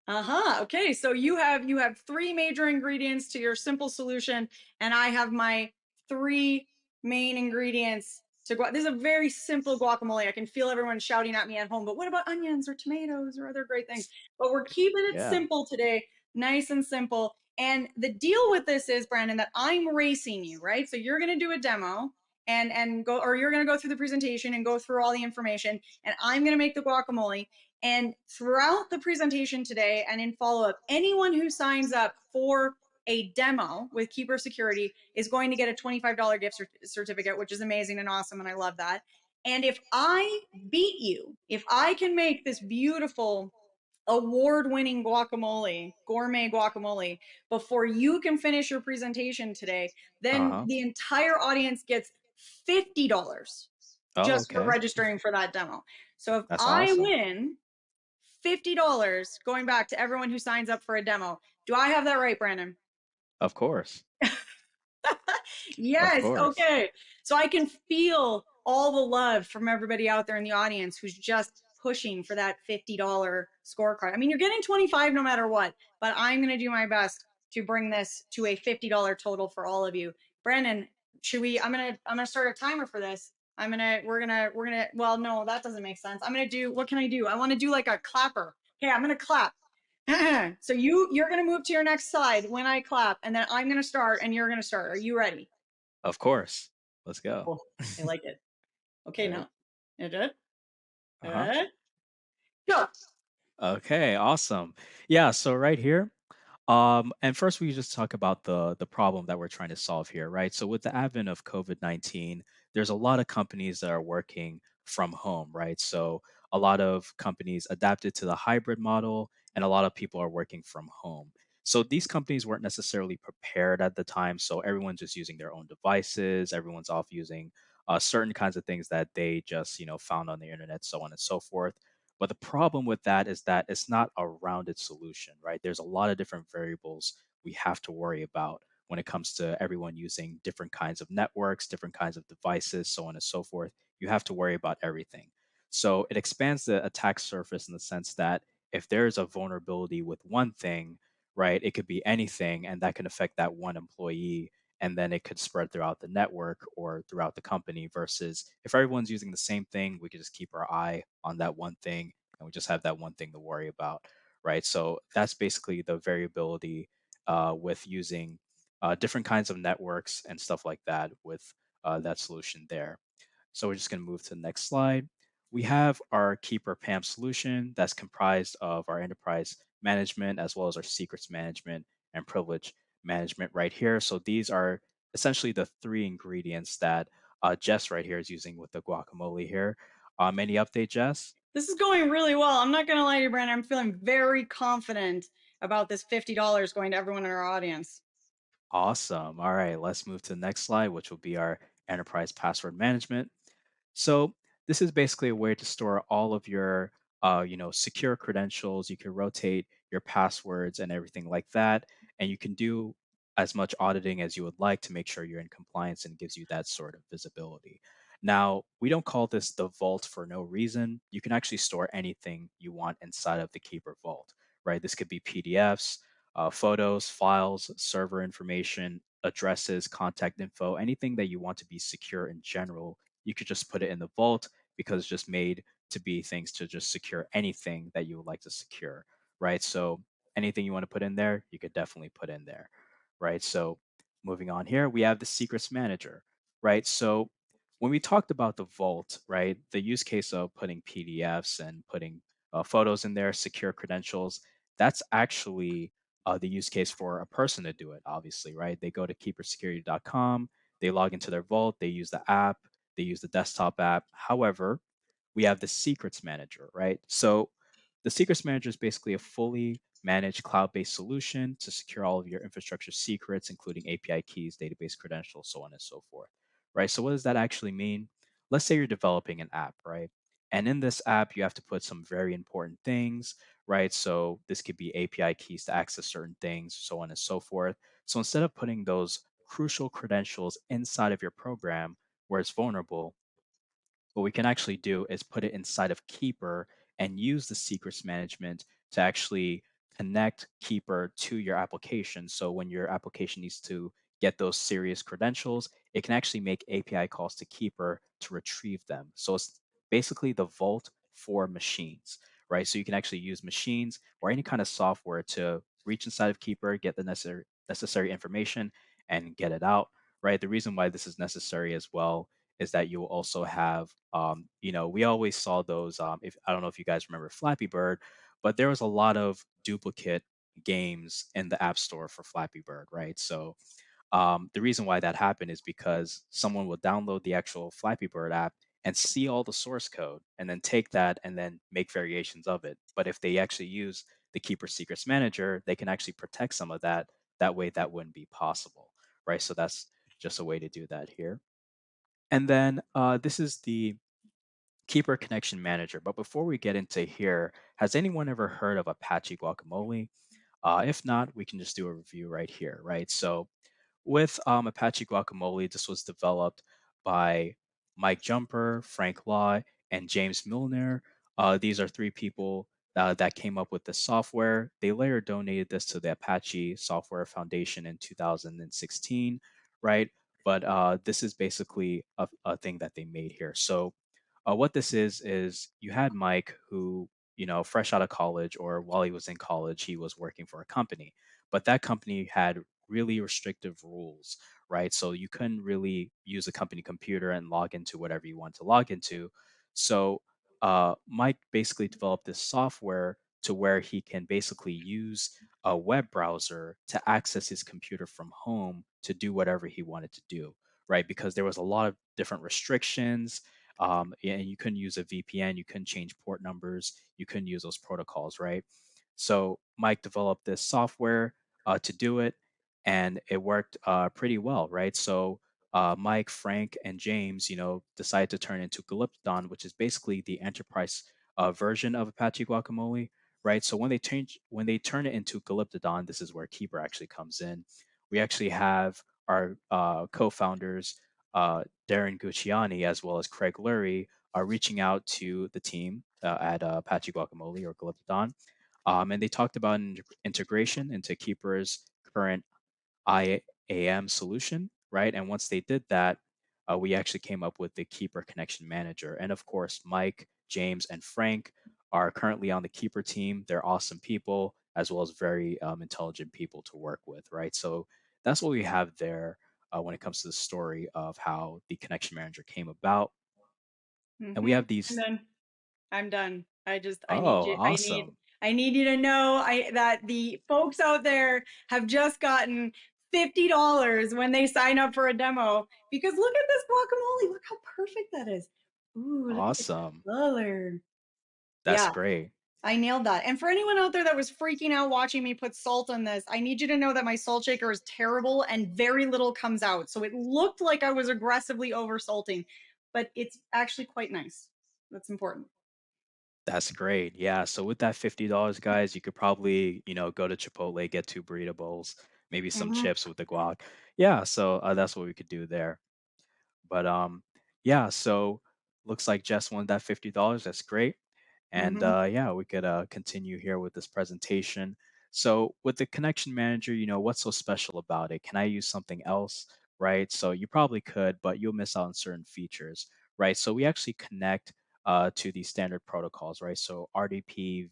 Speaker 1: Uh-huh. Okay, so you have three major ingredients to your simple solution, and I have my three main ingredients to this is a very simple guacamole. I can feel everyone shouting at me at home, but what about onions or tomatoes or other great things? But we're keeping it
Speaker 6: Yeah.
Speaker 1: simple today, nice and simple. And the deal with this is, Brandon, that I'm racing you, right? So you're gonna do a demo and go, or you're gonna go through the presentation and go through all the information, and I'm gonna make the guacamole. And throughout the presentation today and in follow up, anyone who signs up for a demo with Keeper Security is going to get a $25 gift certificate, which is amazing and awesome. And I love that. And if I beat you, if I can make this beautiful award winning guacamole, gourmet guacamole, before you can finish your presentation today, then
Speaker 6: Uh-huh.
Speaker 1: the entire audience gets $50
Speaker 6: Oh,
Speaker 1: just for
Speaker 6: okay.
Speaker 1: registering for that demo. So if
Speaker 6: That's
Speaker 1: I
Speaker 6: awesome.
Speaker 1: win, $50 going back to everyone who signs up for a demo. Do I have that right, Brandon?
Speaker 6: Of course. Of
Speaker 1: Yes.
Speaker 6: course.
Speaker 1: Okay. So I can feel all the love from everybody out there in the audience who's just pushing for that $50 scorecard. I mean, you're getting 25 no matter what, but I'm going to do my best to bring this to a $50 total for all of you. Brandon, should we I'm going to start a timer for this. Well, no, that doesn't make sense. I'm going to do what can I do? I want to do like a clapper. Okay, I'm going to clap. So you're going to move to your next slide when I clap, and then I'm going to start and you're going to start. Are you ready?
Speaker 6: Of course. Let's go.
Speaker 1: Cool. I like it. Okay,
Speaker 6: All right.
Speaker 1: now. You good?
Speaker 6: Uh-huh.
Speaker 1: Go.
Speaker 6: Okay, awesome. Yeah, so right here, and first we just talk about the problem that we're trying to solve here, right? So with the advent of COVID-19, there's a lot of companies that are working from home, right? So a lot of companies adapted to the hybrid model, and a lot of people are working from home. So these companies weren't necessarily prepared at the time, so everyone's just using their own devices, everyone's off using certain kinds of things that they just, found on the internet, so on and so forth. But the problem with that is that it's not a rounded solution, right? There's a lot of different variables we have to worry about when it comes to everyone using different kinds of networks, different kinds of devices, so on and so forth. You have to worry about everything. So it expands the attack surface in the sense that if there's a vulnerability with one thing, right, it could be anything and that can affect that one employee and then it could spread throughout the network or throughout the company versus if everyone's using the same thing, we could just keep our eye on that one thing and we just have that one thing to worry about, right? So that's basically the variability with using different kinds of networks and stuff like that with that solution there. So we're just going to move to the next slide. We have our Keeper PAM solution that's comprised of our enterprise management as well as our secrets management and privilege management right here. So these are essentially the three ingredients that Jess right here is using with the guacamole here. Any update, Jess?
Speaker 1: This is going really well. I'm not going to lie to you, Brandon. I'm feeling very confident about this $50 going to everyone in our audience.
Speaker 6: Awesome. All right, let's move to the next slide, which will be our enterprise password management. So this is basically a way to store all of your, secure credentials. You can rotate your passwords and everything like that, and you can do as much auditing as you would like to make sure you're in compliance and gives you that sort of visibility. Now, we don't call this the vault for no reason. You can actually store anything you want inside of the Keeper Vault, right? This could be PDFs, photos, files, server information, addresses, contact info, anything that you want to be secure in general you could just put it in the vault because it's just made to be things to just secure anything that you would like to secure, right? So anything you want to put in there, you could definitely put in there, right? So moving on here, we have the secrets manager, right? So when we talked about the vault, right, the use case of putting PDFs and putting photos in there, secure credentials, that's actually the use case for a person to do it, obviously, right? They go to keepersecurity.com, they log into their vault, they use the app, they use the desktop app. However, we have the secrets manager, right? So the secrets manager is basically a fully managed cloud-based solution to secure all of your infrastructure secrets, including API keys, database credentials, so on and so forth, right? So what does that actually mean? Let's say you're developing an app, right? And in this app, you have to put some very important things, right? So this could be API keys to access certain things, so on and so forth. So instead of putting those crucial credentials inside of your program where it's vulnerable, what we can actually do is put it inside of Keeper and use the secrets management to actually connect Keeper to your application. So when your application needs to get those serious credentials, it can actually make API calls to Keeper to retrieve them. So it's basically the vault for machines, right? So you can actually use machines or any kind of software to reach inside of Keeper, get the necessary information, and get it out, right? The reason why this is necessary as well is that you'll also have, we always saw those. If I don't know if you guys remember Flappy Bird, but there was a lot of duplicate games in the App Store for Flappy Bird, right? So the reason why that happened is because someone would download the actual Flappy Bird app and see all the source code and then take that and then make variations of it. But if they actually use the Keeper Secrets Manager, they can actually protect some of that. That way, that wouldn't be possible, right? So that's just a way to do that here. And then this is the Keeper Connection Manager. But before we get into here, has anyone ever heard of Apache Guacamole? If not, we can just do a review right here, right? So with Apache Guacamole, this was developed by Mike Jumper, Frank Law, and James Milner. These are three people that came up with the software. They later donated this to the Apache Software Foundation in 2016, right? But this is basically a thing that they made here. So what this is you had Mike who, fresh out of college or while he was in college, he was working for a company, but that company had really restrictive rules, right? So you couldn't really use a company computer and log into whatever you want to log into. So Mike basically developed this software to where he can basically use a web browser to access his computer from home to do whatever he wanted to do, right? Because there was a lot of different restrictions. And you couldn't use a VPN, you couldn't change port numbers, you couldn't use those protocols, right? So Mike developed this software to do it, and it worked pretty well, right? So Mike, Frank, and James, decided to turn into Glyptodon, which is basically the enterprise version of Apache Guacamole, right? So when they turn it into Glyptodon, this is where Keeper actually comes in. We actually have our co-founders, Darren Gucciani, as well as Craig Lurie, are reaching out to the team at Apache Guacamole or Glyptodon, and they talked about an integration into Keeper's current IAM solution, right? And once they did that, we actually came up with the Keeper Connection Manager. And of course, Mike, James, and Frank are currently on the Keeper team. They're awesome people, as well as very intelligent people to work with, right? So that's what we have there when it comes to the story of how the Connection Manager came about. And we have
Speaker 1: I'm
Speaker 6: these.
Speaker 1: done. I'm done. I need
Speaker 6: Oh,
Speaker 1: you,
Speaker 6: awesome.
Speaker 1: I need you to know that the folks out there have just gotten $50 when they sign up for a demo because look at this guacamole. Look how perfect that is. Ooh, look at the
Speaker 6: Awesome.
Speaker 1: color.
Speaker 6: That's
Speaker 1: Yeah,
Speaker 6: great.
Speaker 1: I nailed that. And for anyone out there that was freaking out watching me put salt on this, I need you to know that my salt shaker is terrible and very little comes out. So it looked like I was aggressively over salting, but it's actually quite nice. That's important.
Speaker 6: That's great. Yeah. So with that $50, guys, you could probably, go to Chipotle, get two burrito bowls, maybe some
Speaker 1: Mm-hmm.
Speaker 6: chips with the guac. Yeah. So that's what we could do there. But yeah. So looks like Jess won that $50. That's great. And
Speaker 1: Mm-hmm.
Speaker 6: yeah, we could continue here with this presentation. So with the connection manager, what's so special about it? Can I use something else? Right. So you probably could, but you'll miss out on certain features. Right. So we actually connect to these standard protocols. Right. So RDP,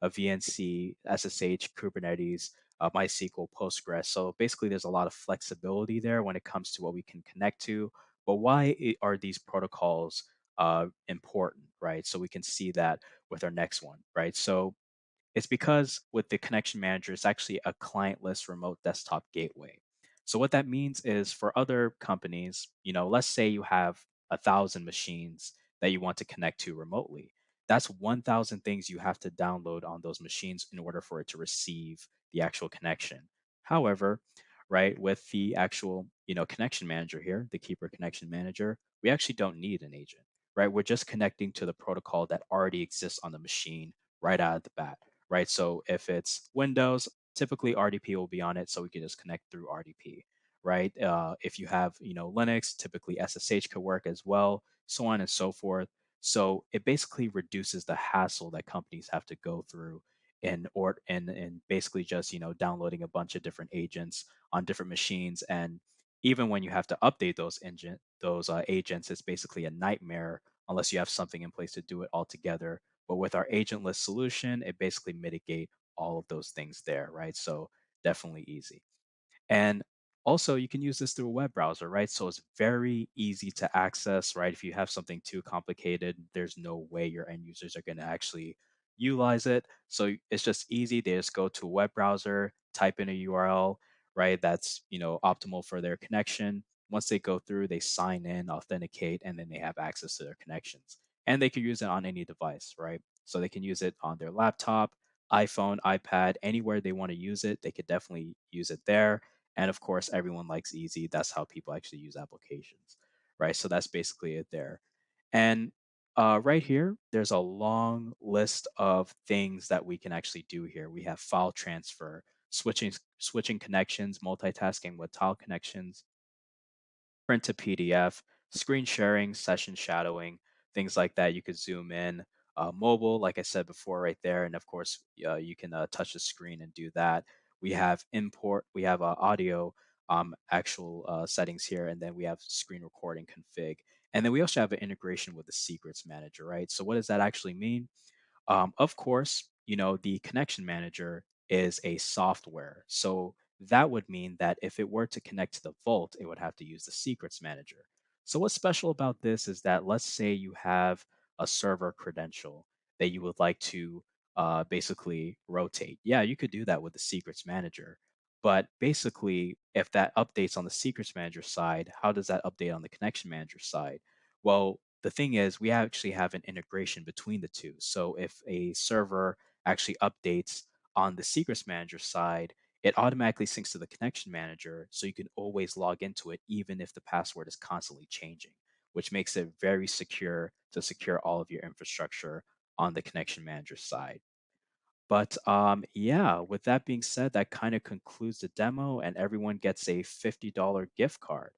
Speaker 6: VNC, SSH, Kubernetes, MySQL, Postgres. So basically, there's a lot of flexibility there when it comes to what we can connect to. But why are these protocols important, right? So we can see that with our next one, right? So it's because with the connection manager, it's actually a clientless remote desktop gateway. So what that means is for other companies, let's say you have 1,000 machines that you want to connect to remotely. That's 1,000 things you have to download on those machines in order for it to receive the actual connection. However, right, with the actual, connection manager here, the Keeper Connection Manager, we actually don't need an agent, right? We're just connecting to the protocol that already exists on the machine right out of the bat, right? So if it's Windows, typically RDP will be on it, so we can just connect through RDP, right? If you have, Linux, typically SSH could work as well, so on and so forth. So it basically reduces the hassle that companies have to go through and basically just downloading a bunch of different agents on different machines. And even when you have to update those agents, it's basically a nightmare unless you have something in place to do it all together. But with our agentless solution, it basically mitigate all of those things there, right? So definitely easy. And also, you can use this through a web browser, right? So it's very easy to access, right? If you have something too complicated, there's no way your end users are going to actually utilize it. So it's just easy. They just go to a web browser, type in a URL, right? That's, optimal for their connection. Once they go through, they sign in, authenticate, and then they have access to their connections. And they can use it on any device, right? So they can use it on their laptop, iPhone, iPad, anywhere they want to use it, they could definitely use it there. And of course, everyone likes easy. That's how people actually use applications, right? So that's basically it there. And right here, there's a long list of things that we can actually do here. We have file transfer, switching connections, multitasking with tile connections, print to PDF, screen sharing, session shadowing, things like that. You could zoom in. Mobile, like I said before, right there, and of course, you can touch the screen and do that. We have import, we have audio actual settings here, and then we have screen recording config, and then we also have an integration with the secrets manager, right? So what does that actually mean? Of course, the connection manager is a software. So that would mean that if it were to connect to the Vault, it would have to use the secrets manager. So what's special about this is that let's say you have a server credential that you would like to basically rotate. Yeah, you could do that with the secrets manager. But basically, if that updates on the secrets manager side, how does that update on the connection manager side? Well, the thing is, we actually have an integration between the two. So if a server actually updates on the secrets manager side, it automatically syncs to the connection manager. So you can always log into it, even if the password is constantly changing, which makes it very secure to secure all of your infrastructure on the connection manager side. But yeah, with that being said, that kind of concludes the demo, and everyone gets a $50 gift card.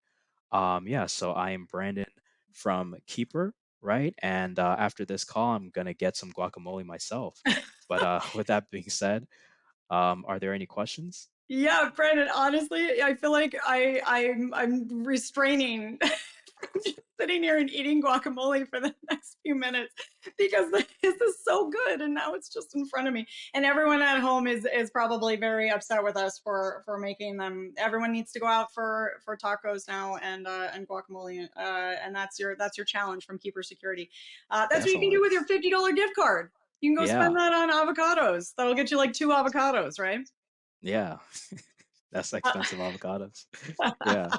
Speaker 6: Yeah, so I am Brandon from Keeper, right? And after this call, I'm gonna get some guacamole myself. But with that being said, are there any questions?
Speaker 1: Yeah, Brandon, honestly, I feel like I'm restraining from just sitting here and eating guacamole for the next few minutes because this is so good and now it's just in front of me. And everyone at home is probably very upset with us for making them. Everyone needs to go out for tacos now and guacamole. And that's your challenge from Keeper Security. That's what you can do
Speaker 6: Definitely.
Speaker 1: with your $50 gift card. You can go
Speaker 6: Yeah,
Speaker 1: spend that on avocados. That'll get you like 2 avocados, right?
Speaker 6: yeah. That's expensive avocados. Yeah.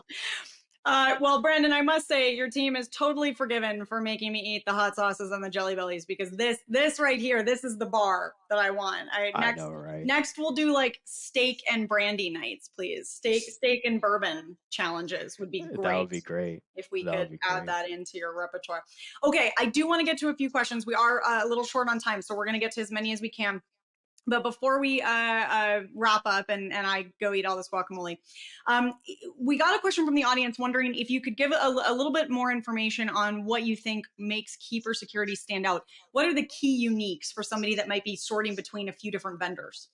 Speaker 1: Well, Brandon, I must say your team is totally forgiven for making me eat the hot sauces and the jelly bellies because this right here, this is the bar that I want.
Speaker 6: I know, right?
Speaker 1: Next we'll do like steak and brandy nights, please. Steak and bourbon challenges would be
Speaker 6: That would
Speaker 1: great
Speaker 6: be great.
Speaker 1: if we
Speaker 6: That would
Speaker 1: could
Speaker 6: be
Speaker 1: add
Speaker 6: great.
Speaker 1: that into your repertoire. Okay, I do want to get to a few questions. We are a little short on time, so we're going to get to as many as we can. But before we wrap up and I go eat all this guacamole, we got a question from the audience wondering if you could give a little bit more information on what you think makes Keeper Security stand out. What are the key uniques for somebody that might be sorting between a few different vendors?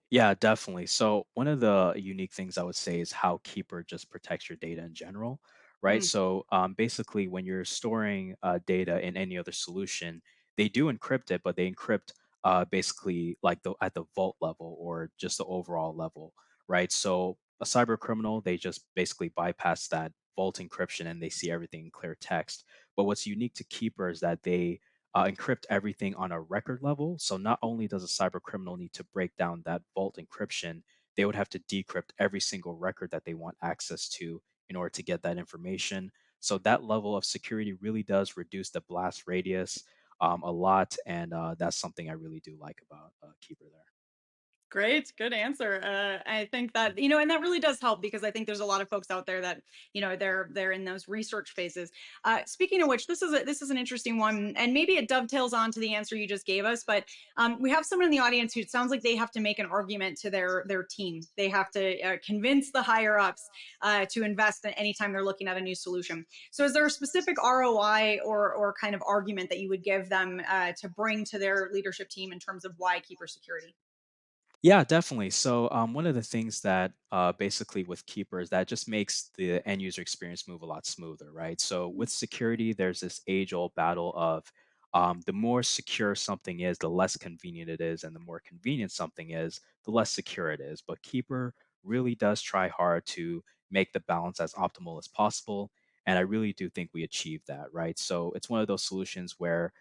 Speaker 6: Yeah, definitely. So one of the unique things I would say is how Keeper just protects your data in general, right?
Speaker 1: Mm.
Speaker 6: So basically, when you're storing data in any other solution, they do encrypt it, but they encrypt basically like at the vault level or just the overall level, right? So a cyber criminal, they just basically bypass that vault encryption and they see everything in clear text. But what's unique to Keeper is that they encrypt everything on a record level. So not only does a cyber criminal need to break down that vault encryption, they would have to decrypt every single record that they want access to in order to get that information. So that level of security really does reduce the blast radius a lot, and that's something I really do like about Keeper there.
Speaker 1: Great, good answer. I think that, and that really does help because I think there's a lot of folks out there that, they're in those research phases. Speaking of which, this is an interesting one, and maybe it dovetails onto the answer you just gave us. But we have someone in the audience who it sounds like they have to make an argument to their team. They have to convince the higher ups to invest in anytime they're looking at a new solution. So, is there a specific ROI or kind of argument that you would give them to bring to their leadership team in terms of why Keeper Security?
Speaker 6: Yeah, definitely. So, one of the things that basically with Keepers that just makes the end user experience move a lot smoother, right? So, with security, there's this age old battle of the more secure something is, the less convenient it is, and the more convenient something is, the less secure it is. But Keeper really does try hard to make the balance as optimal as possible. And I really do think we achieve that, right? So, it's one of those solutions where,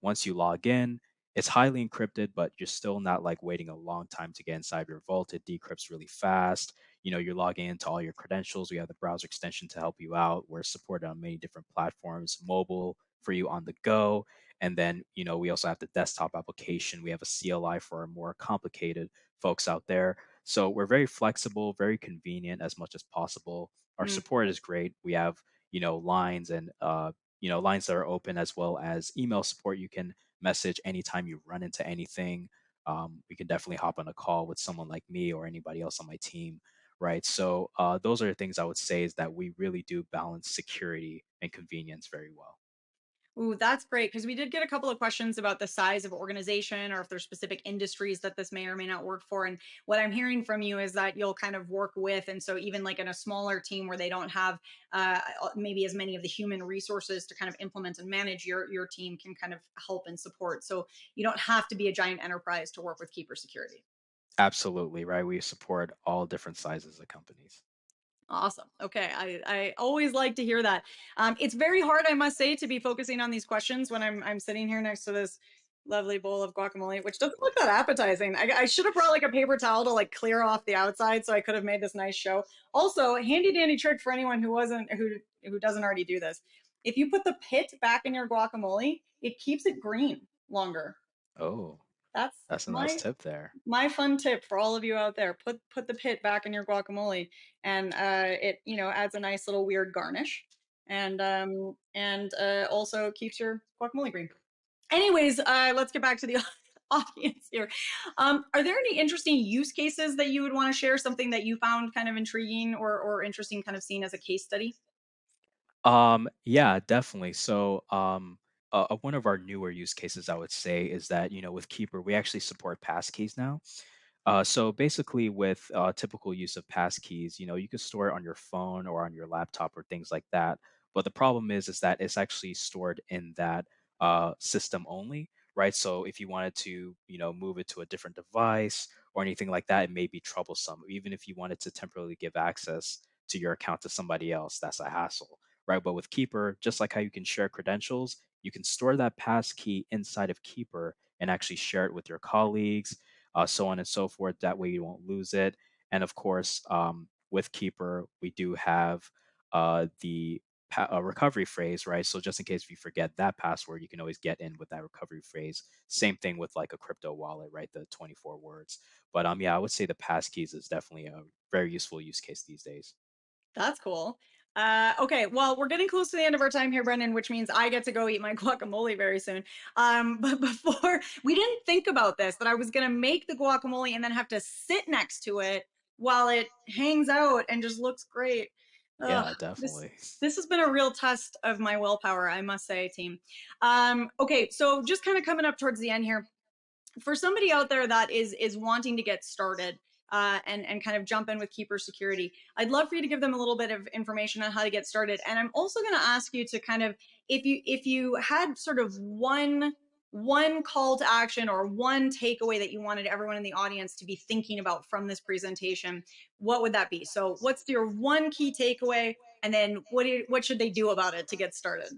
Speaker 6: once you log in, it's highly encrypted, but you're still not like waiting a long time to get inside your vault. It decrypts really fast. You're logging into all your credentials. We have the browser extension to help you out. We're supported on many different platforms, mobile for you on the go. And then, we also have the desktop application. We have a CLI for our more complicated folks out there. So we're very flexible, very convenient as much as possible. Our
Speaker 1: Mm.
Speaker 6: support is great. We have, lines and, lines that are open as well as email support. You can message anytime you run into anything. We can definitely hop on a call with someone like me or anybody else on my team, right? So those are the things I would say is that we really do balance security and convenience very well.
Speaker 1: Ooh, that's great because we did get a couple of questions about the size of organization or if there's specific industries that this may or may not work for. And what I'm hearing from you is that you'll kind of work with, and so even like in a smaller team where they don't have maybe as many of the human resources to kind of implement and manage, your team can kind of help and support. So you don't have to be a giant enterprise to work with Keeper Security.
Speaker 6: Absolutely, right? We support all different sizes of companies.
Speaker 1: Awesome. Okay. I always like to hear that. It's very hard, I must say, to be focusing on these questions when I'm sitting here next to this lovely bowl of guacamole, which doesn't look that appetizing. I should have brought like a paper towel to like clear off the outside so I could have made this nice show. Also, handy dandy trick for anyone who doesn't already do this. If you put the pit back in your guacamole, it keeps it green longer.
Speaker 6: Oh,
Speaker 1: That's
Speaker 6: that's a nice
Speaker 1: my
Speaker 6: tip there.
Speaker 1: my fun tip for all of you out there: put the pit back in your guacamole, and it adds a nice little weird garnish, and also keeps your guacamole green. Anyways, let's get back to the audience here. Are there any interesting use cases that you would want to share? Something that you found kind of intriguing or interesting, kind of seen as a case study?
Speaker 6: Yeah, definitely. So, one of our newer use cases, I would say, is that, with Keeper, we actually support passkeys now. So basically, with typical use of passkeys, you can store it on your phone or on your laptop or things like that. But the problem is that it's actually stored in that system only, right? So if you wanted to, move it to a different device or anything like that, it may be troublesome. Even if you wanted to temporarily give access to your account to somebody else, that's a hassle, right? But with Keeper, just like how you can share credentials, you can store that passkey inside of Keeper and actually share it with your colleagues, so on and so forth. That way you won't lose it. And of course, with Keeper, we do have the recovery phrase, right? So just in case if you forget that password, you can always get in with that recovery phrase. Same thing with like a crypto wallet, right? The 24 words. But yeah, I would say the passkeys is definitely a very useful use case these days.
Speaker 1: That's cool. Okay, well, we're getting close to the end of our time here, Brendan, which means I get to go eat my guacamole very soon. But before, we didn't think about this, that I was going to make the guacamole and then have to sit next to it while it hangs out and just looks great. Ugh,
Speaker 6: Yeah,
Speaker 1: this
Speaker 6: definitely.
Speaker 1: this has been a real test of my willpower, I must say, team. Okay, so just kind of coming up towards the end here, for somebody out there that is wanting to get started and kind of jump in with Keeper Security, I'd love for you to give them a little bit of information on how to get started. And I'm also going to ask you to kind of, if you had sort of one call to action or one takeaway that you wanted everyone in the audience to be thinking about from this presentation, what would that be? So what's your one key takeaway, and then what should they do about it to get started?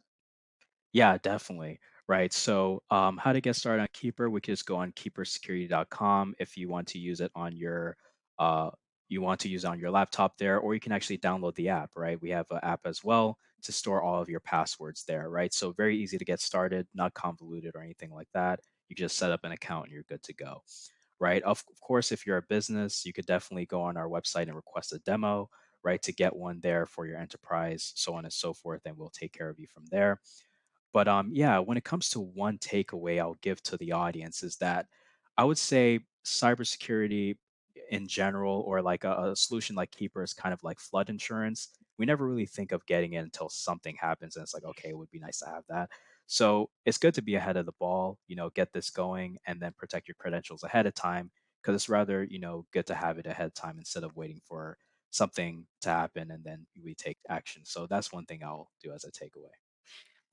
Speaker 6: Yeah, definitely. Right. So, how to get started on Keeper? We could just go on keepersecurity.com if you want to use it on your uh, laptop there, or you can actually download the app. Right. We have an app as well to store all of your passwords there. Right. So very easy to get started, not convoluted or anything like that. You just set up an account and you're good to go. right? Of course, if you're a business, you could definitely go on our website and request a demo, right, to get one there for your enterprise, so on and so forth, and we'll take care of you from there. But yeah, when it comes to one takeaway I'll give to the audience is that I would say cybersecurity in general, or like a solution like Keeper, is kind of like flood insurance. We never really think of getting it until something happens, and it's like, okay, it would be nice to have that. So it's good to be ahead of the ball, get this going and then protect your credentials ahead of time, because it's rather, good to have it ahead of time instead of waiting for something to happen and then we take action. So that's one thing I'll do as a takeaway.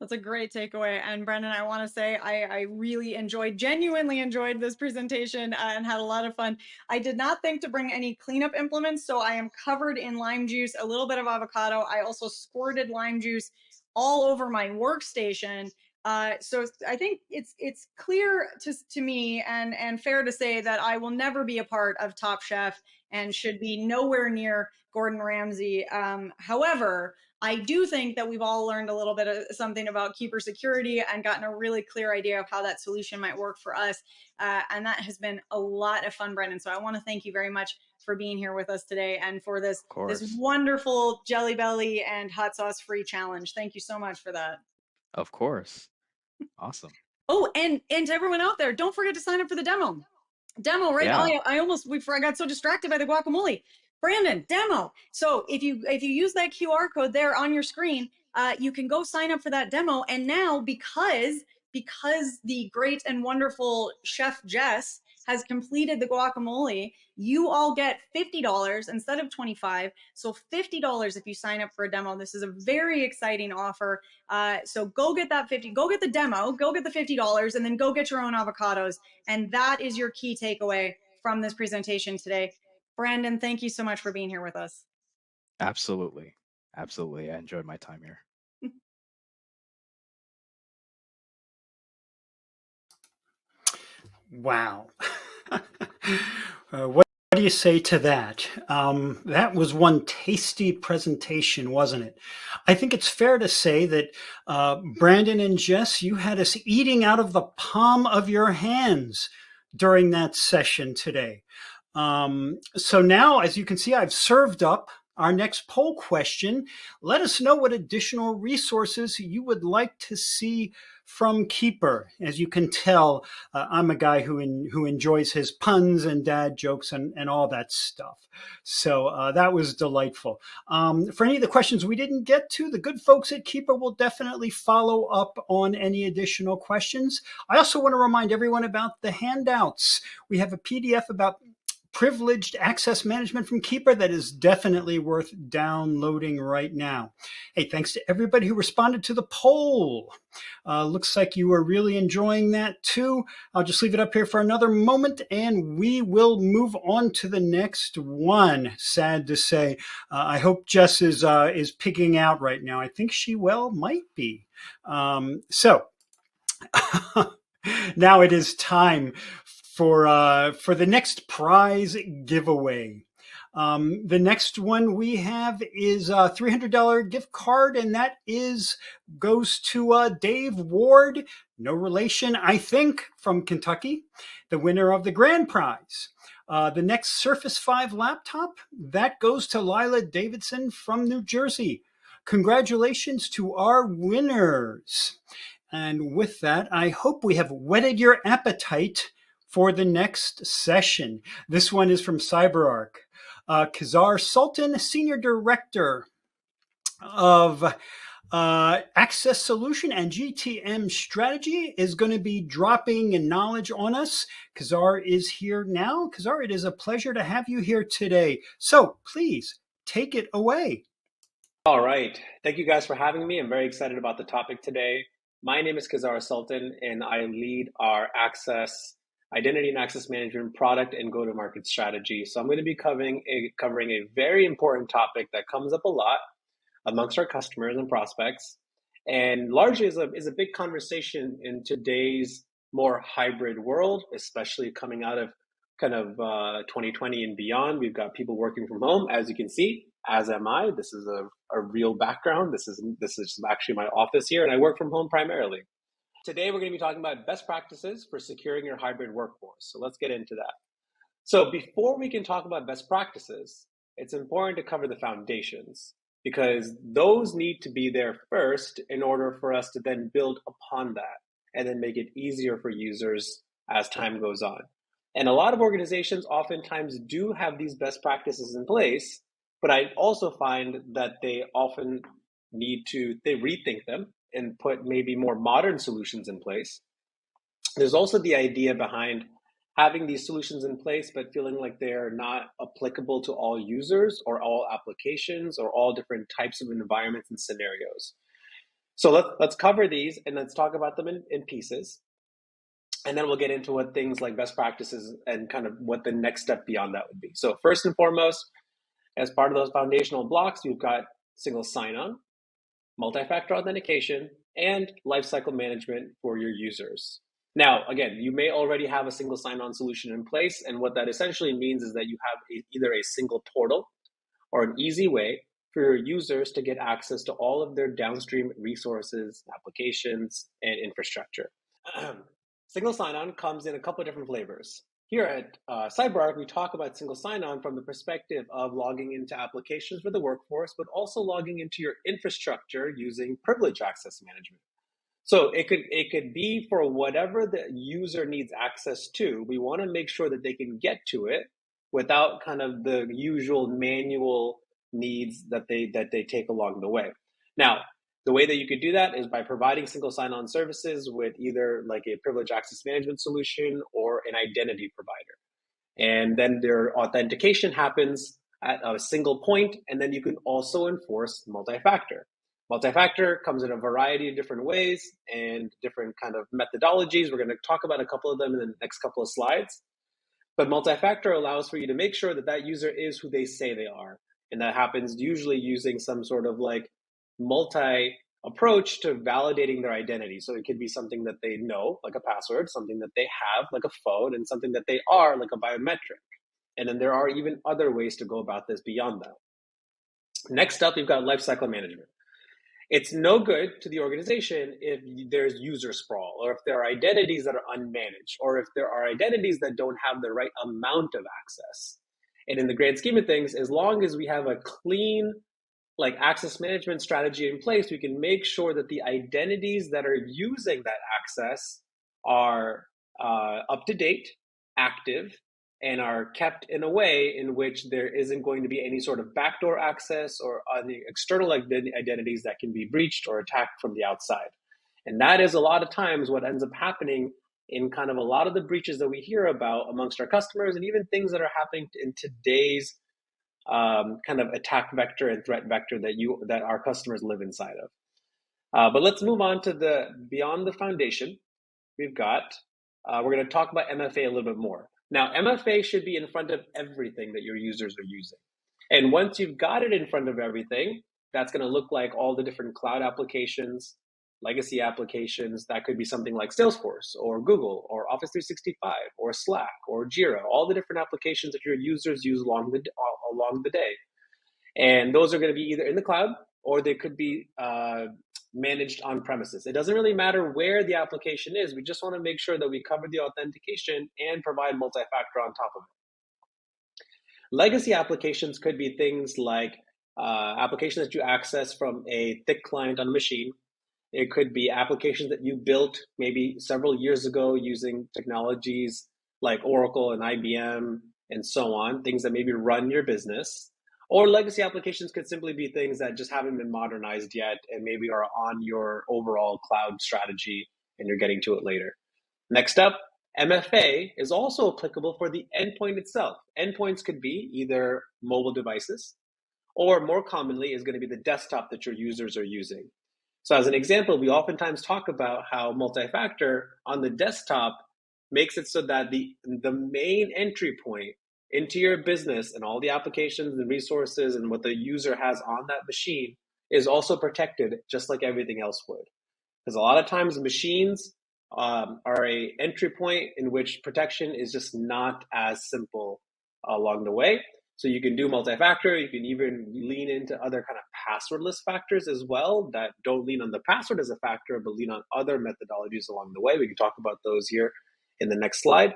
Speaker 1: That's a great takeaway. And Brendan, I want to say I really genuinely enjoyed this presentation and had a lot of fun. I did not think to bring any cleanup implements, so I am covered in lime juice, a little bit of avocado. I also squirted lime juice all over my workstation. So I think it's clear to me and fair to say that I will never be a part of Top Chef and should be nowhere near Gordon Ramsay. However, I do think that we've all learned a little bit of something about Keeper security and gotten a really clear idea of how that solution might work for us. And that has been a lot of fun, Brendan. So I want to thank you very much for being here with us today and for this wonderful Jelly Belly and hot sauce free challenge. Thank you so much for that.
Speaker 6: Of course. Awesome.
Speaker 1: Oh, and to everyone out there, don't forget to sign up for the demo. Right?
Speaker 6: Yeah.
Speaker 1: I got so distracted by the guacamole. Brandon, demo. So if you use that QR code there on your screen, you can go sign up for that demo. And now because the great and wonderful Chef Jess has completed the guacamole, you all get $50 instead of $25. So $50 if you sign up for a demo. This is a very exciting offer. So go get that go get the demo, go get the $50, and then go get your own avocados. And that is your key takeaway from this presentation today. Brandon, thank you so much for being here with us.
Speaker 6: Absolutely. Absolutely. I enjoyed my time here.
Speaker 2: Wow. What do you say to that? That was one tasty presentation, wasn't it? I think it's fair to say that Brandon and Jess, you had us eating out of the palm of your hands during that session today. So now, as you can see, I've served up our next poll question. Let us know what additional resources you would like to see from Keeper. As you can tell, I'm a guy who enjoys his puns and dad jokes and all that stuff. So that was delightful. For any of the questions we didn't get to, the good folks at Keeper will definitely follow up on any additional questions. I also want to remind everyone about the handouts. We have a PDF about privileged access management from Keeper that is definitely worth downloading right now. Hey, thanks to everybody who responded to the poll. Looks like you are really enjoying that too. I'll just leave it up here for another moment and we will move on to the next one. Sad to say. I hope Jess is picking out right now. I think she might be. So now it is time for the next prize giveaway. The next one we have is a $300 gift card, and that goes to Dave Ward, no relation, I think, from Kentucky, the winner of the grand prize. The next Surface 5 laptop, that goes to Lila Davidson from New Jersey. Congratulations to our winners. And with that, I hope we have whetted your appetite for the next session. This one is from CyberArk. Kazar Sultan, Senior Director of Access Solution and GTM Strategy, is going to be dropping knowledge on us. Kazar is here now. Kazar, it is a pleasure to have you here today. So please take it away.
Speaker 7: All right. Thank you guys for having me. I'm very excited about the topic today. My name is Kazar Sultan, and I lead our identity and access management product and go-to-market strategy. So I'm going to be covering a very important topic that comes up a lot amongst our customers and prospects, and largely is a big conversation in today's more hybrid world, especially coming out of kind of 2020 and beyond. We've got people working from home, as you can see, as am I. This is a real background. This is actually my office here, and I work from home primarily. Today, we're going to be talking about best practices for securing your hybrid workforce. So let's get into that. So before we can talk about best practices, it's important to cover the foundations, because those need to be there first in order for us to then build upon that and then make it easier for users as time goes on. And a lot of organizations oftentimes do have these best practices in place, but I also find that they often they rethink them and put maybe more modern solutions in place. There's also the idea behind having these solutions in place, but feeling like they're not applicable to all users or all applications or all different types of environments and scenarios. So let's cover these and let's talk about them in pieces. And then we'll get into what things like best practices and kind of what the next step beyond that would be. So first and foremost, as part of those foundational blocks, you've got single sign-on, multi-factor authentication, and lifecycle management for your users. Now, again, you may already have a single sign-on solution in place, and what that essentially means is that you have either a single portal or an easy way for your users to get access to all of their downstream resources, applications, and infrastructure. Single sign-on comes in a couple of different flavors. Here at CyberArk, we talk about single sign-on from the perspective of logging into applications for the workforce, but also logging into your infrastructure using privilege access management. So it could be for whatever the user needs access to. We want to make sure that they can get to it without kind of the usual manual needs that they take along the way. Now, the way that you could do that is by providing single sign-on services with either like a privilege access management solution or an identity provider. And then their authentication happens at a single point, and then you can also enforce multi-factor. Multi-factor comes in a variety of different ways and different kind of methodologies. We're going to talk about a couple of them in the next couple of slides. But multi-factor allows for you to make sure that that user is who they say they are. And that happens usually using some sort of like multi-approach to validating their identity. So it could be something that they know, like a password, something that they have, like a phone, and something that they are, like a biometric. And then there are even other ways to go about this beyond that. Next up, we've got lifecycle management. It's no good to the organization if there's user sprawl, or if there are identities that are unmanaged, or if there are identities that don't have the right amount of access. And in the grand scheme of things, as long as we have a clean like access management strategy in place, we can make sure that the identities that are using that access are up to date, active, and are kept in a way in which there isn't going to be any sort of backdoor access or the external identities that can be breached or attacked from the outside. And that is a lot of times what ends up happening in kind of a lot of the breaches that we hear about amongst our customers, and even things that are happening in today's kind of attack vector and threat vector that our customers live inside of. But let's move on to the beyond the foundation. We've got, we're going to talk about MFA a little bit more. Now, MFA should be in front of everything that your users are using. And once you've got it in front of everything, that's going to look like all the different cloud applications, legacy applications. That could be something like Salesforce or Google or Office 365 or Slack or Jira, all the different applications that your users use along the day. And those are going to be either in the cloud or they could be managed on premises. It doesn't really matter where the application is. We just want to make sure that we cover the authentication and provide multi-factor on top of it. Legacy applications could be things like applications that you access from a thick client on a machine. It could be applications that you built maybe several years ago using technologies like Oracle and IBM and so on, things that maybe run your business. Or legacy applications could simply be things that just haven't been modernized yet and maybe are on your overall cloud strategy and you're getting to it later. Next up, MFA is also applicable for the endpoint itself. Endpoints could be either mobile devices, or more commonly is going to be the desktop that your users are using. So as an example, we oftentimes talk about how multi-factor on the desktop makes it so that the main entry point into your business and all the applications and resources and what the user has on that machine is also protected just like everything else would. Because a lot of times machines are a entry point in which protection is just not as simple along the way. So you can do multi-factor, you can even lean into other kind of passwordless factors as well that don't lean on the password as a factor, but lean on other methodologies along the way. We can talk about those here in the next slide.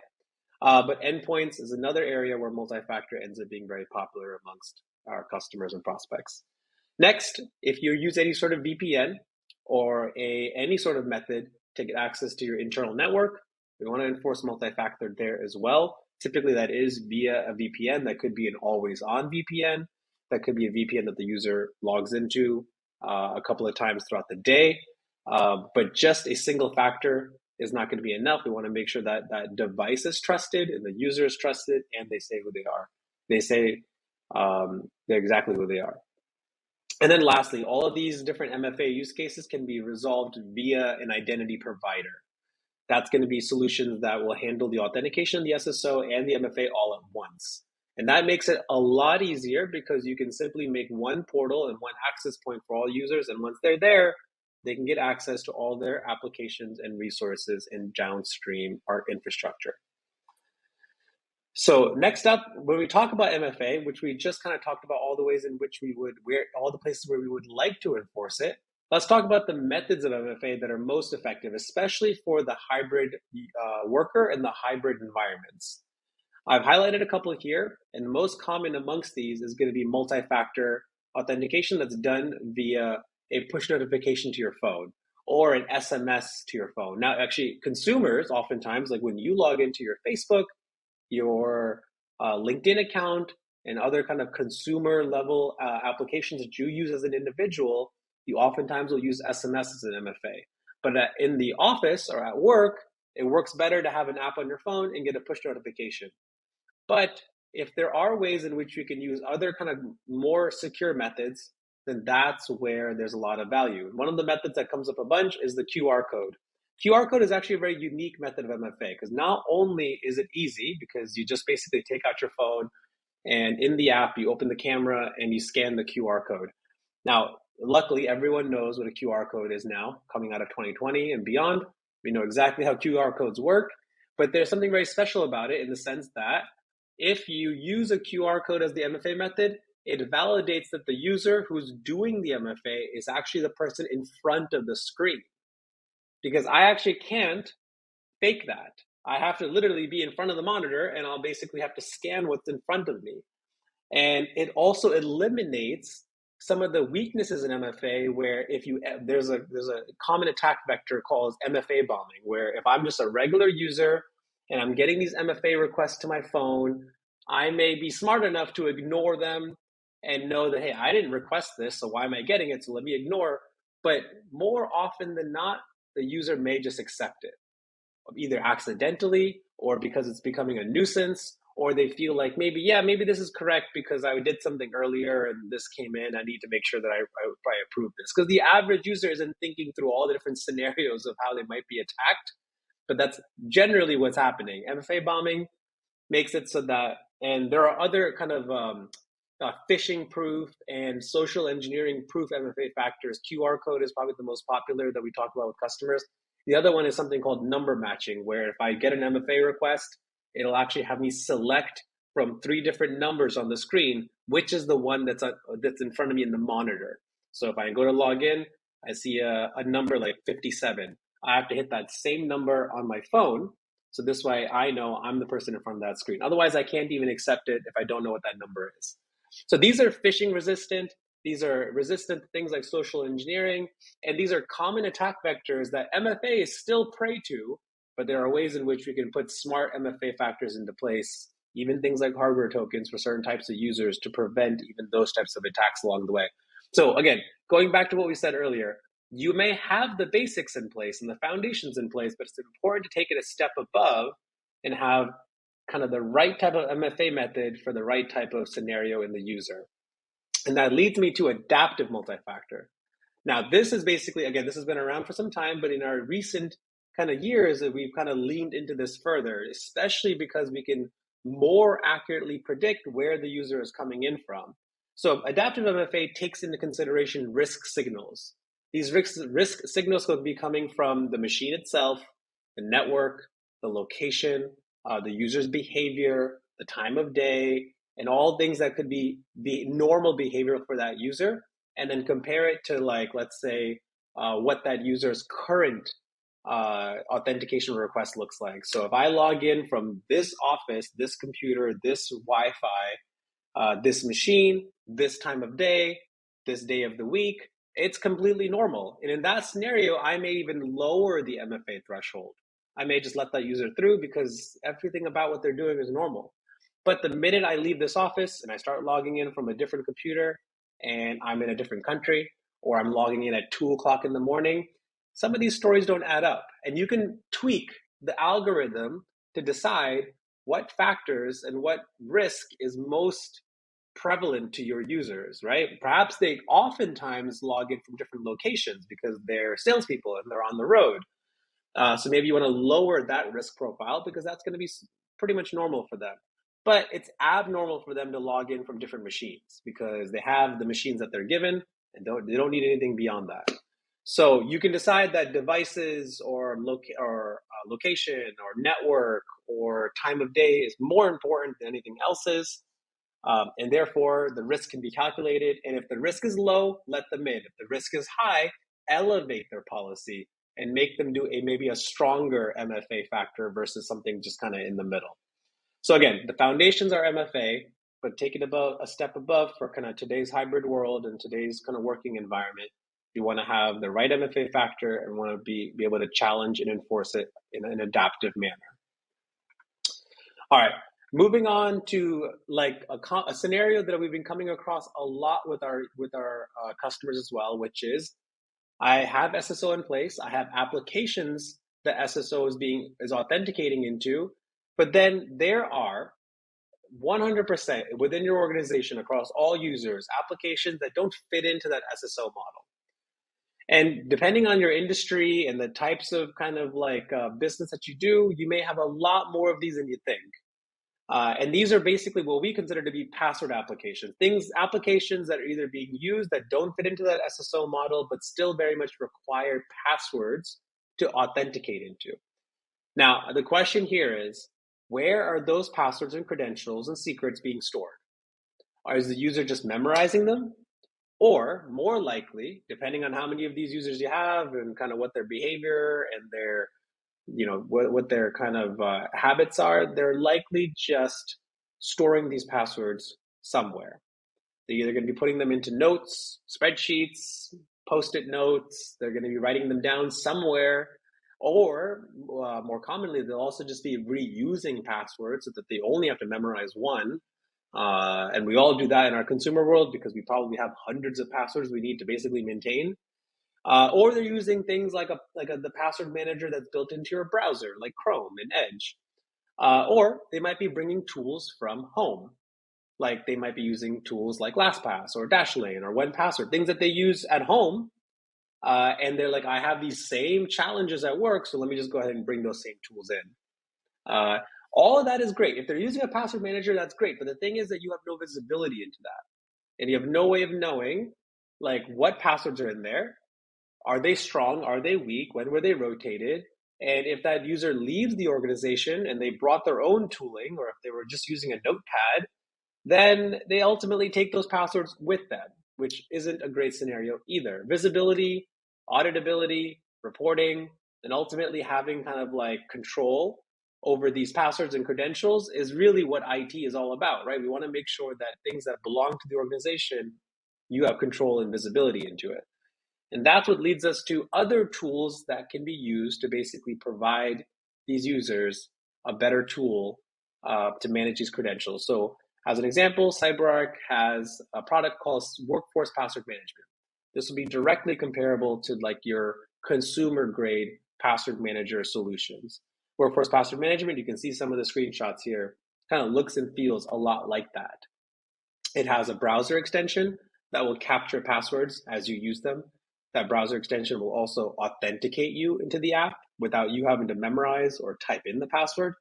Speaker 7: But endpoints is another area where multi-factor ends up being very popular amongst our customers and prospects. Next, if you use any sort of VPN or any sort of method to get access to your internal network, we want to enforce multi-factor there as well. Typically, that is via a VPN. That could be an always-on VPN. That could be a VPN that the user logs into a couple of times throughout the day. But just a single factor is not going to be enough. We want to make sure that that device is trusted and the user is trusted and they say who they are. They say they're exactly who they are. And then lastly, all of these different MFA use cases can be resolved via an identity provider. That's going to be solutions that will handle the authentication, the SSO, and the MFA all at once. And that makes it a lot easier because you can simply make one portal and one access point for all users. And once they're there, they can get access to all their applications and resources and downstream our infrastructure. So next up, when we talk about MFA, which we just kind of talked about all the ways in which we would, all the places where we would like to enforce it, let's talk about the methods of MFA that are most effective, especially for the hybrid worker and the hybrid environments. I've highlighted a couple here, and the most common amongst these is going to be multi-factor authentication that's done via a push notification to your phone or an SMS to your phone. Now, actually, consumers oftentimes, like when you log into your Facebook, your LinkedIn account, and other kind of consumer level applications that you use as an individual, you oftentimes will use SMS as an MFA. But in the office or at work, it works better to have an app on your phone and get a push notification. But if there are ways in which you can use other kind of more secure methods, then that's where there's a lot of value. One of the methods that comes up a bunch is the QR code. QR code is actually a very unique method of MFA because not only is it easy because you just basically take out your phone and in the app, you open the camera and you scan the QR code. Now, luckily, everyone knows what a QR code is now, coming out of 2020 and beyond. We know exactly how QR codes work, but there's something very special about it in the sense that if you use a QR code as the MFA method, it validates that the user who's doing the MFA is actually the person in front of the screen. Because I actually can't fake that. I have to literally be in front of the monitor and I'll basically have to scan what's in front of me. And it also eliminates some of the weaknesses in MFA where if you there's a common attack vector called MFA bombing, where if I'm just a regular user and I'm getting these MFA requests to my phone, I may be smart enough to ignore them and know that, hey, I didn't request this, so why am I getting it? So let me ignore. But more often than not, the user may just accept it, either accidentally or because it's becoming a nuisance, or they feel like maybe this is correct because I did something earlier and this came in. I need to make sure that I approve this. Because the average user isn't thinking through all the different scenarios of how they might be attacked, but that's generally what's happening. MFA bombing makes it so that, and there are other kind of phishing proof and social engineering proof MFA factors. QR code is probably the most popular that we talk about with customers. The other one is something called number matching, where if I get an MFA request, it'll actually have me select from 3 different numbers on the screen, which is the one that's in front of me in the monitor. So if I go to log in, I see a number like 57. I have to hit that same number on my phone. So this way I know I'm the person in front of that screen. Otherwise, I can't even accept it if I don't know what that number is. So these are phishing resistant. These are resistant to things like social engineering. And these are common attack vectors that MFA is still prey to, but there are ways in which we can put smart MFA factors into place, even things like hardware tokens for certain types of users to prevent even those types of attacks along the way. So again, going back to what we said earlier, you may have the basics in place and the foundations in place, but it's important to take it a step above and have kind of the right type of MFA method for the right type of scenario in the user. And that leads me to adaptive multi-factor. Now, this is basically, again, this has been around for some time, but in our recent kind of years, we've kind of leaned into this further, especially because we can more accurately predict where the user is coming in from. So adaptive MFA takes into consideration risk signals. These risk signals could be coming from the machine itself, the network, the location, the user's behavior, the time of day, and all things that could be normal behavior for that user, and then compare it to, like, let's say, what that user's current authentication request looks like. So if I log in from this office, this computer, this Wi-Fi, this machine, this time of day, this day of the week, it's completely normal. And in that scenario, I may even lower the MFA threshold. I may just let that user through because everything about what they're doing is normal. But the minute I leave this office and I start logging in from a different computer and I'm in a different country, or I'm logging in at 2 o'clock in the morning, some of these stories don't add up. And you can tweak the algorithm to decide what factors and what risk is most prevalent to your users, right? Perhaps they oftentimes log in from different locations because they're salespeople and they're on the road. So maybe you want to lower that risk profile because that's going to be pretty much normal for them. But it's abnormal for them to log in from different machines because they have the machines that they're given and they don't need anything beyond that. So you can decide that devices or location or network or time of day is more important than anything else is. And therefore, the risk can be calculated. And if the risk is low, let them in. If the risk is high, elevate their policy and make them do maybe a stronger MFA factor versus something just kind of in the middle. So again, the foundations are MFA, but take it about a step above for kind of today's hybrid world and today's kind of working environment. You want to have the right MFA factor and want to be able to challenge and enforce it in an adaptive manner. All right, moving on to like a scenario that we've been coming across a lot with our customers as well, which is I have SSO in place. I have applications that SSO is authenticating into, but then there are 100% within your organization across all users, applications that don't fit into that SSO model. And depending on your industry and the types of kind of like business that you do, you may have a lot more of these than you think. And these are basically what we consider to be password applications, applications that are either being used that don't fit into that SSO model, but still very much require passwords to authenticate into. Now, the question here is, where are those passwords and credentials and secrets being stored? Is the user just memorizing them? Or more likely, depending on how many of these users you have and kind of what their behavior and their what their kind of habits are, they're likely just storing these passwords somewhere. They're either going to be putting them into notes, spreadsheets, post-it notes. They're going to be writing them down somewhere. Or more commonly, they'll also just be reusing passwords so that they only have to memorize one. And we all do that in our consumer world because we probably have hundreds of passwords we need to basically maintain. Or they're using things like the password manager that's built into your browser, like Chrome and Edge. Or they might be bringing tools from home. Like they might be using tools like LastPass or Dashlane or 1Password, things that they use at home. And they're like, I have these same challenges at work, so let me just go ahead and bring those same tools in. All of that is great. If they're using a password manager, that's great. But the thing is that you have no visibility into that. And you have no way of knowing like what passwords are in there. Are they strong? Are they weak? When were they rotated? And if that user leaves the organization and they brought their own tooling, or if they were just using a notepad, then they ultimately take those passwords with them, which isn't a great scenario either. Visibility, auditability, reporting, and ultimately having kind of like control over these passwords and credentials is really what IT is all about, right? We want to make sure that things that belong to the organization, you have control and visibility into it. And that's what leads us to other tools that can be used to basically provide these users a better tool to manage these credentials. So as an example, CyberArk has a product called Workforce Password Management. This will be directly comparable to like your consumer grade password manager solutions. Workforce Password Management, you can see some of the screenshots here, kind of looks and feels a lot like that. It has a browser extension that will capture passwords as you use them. That browser extension will also authenticate you into the app without you having to memorize or type in the password.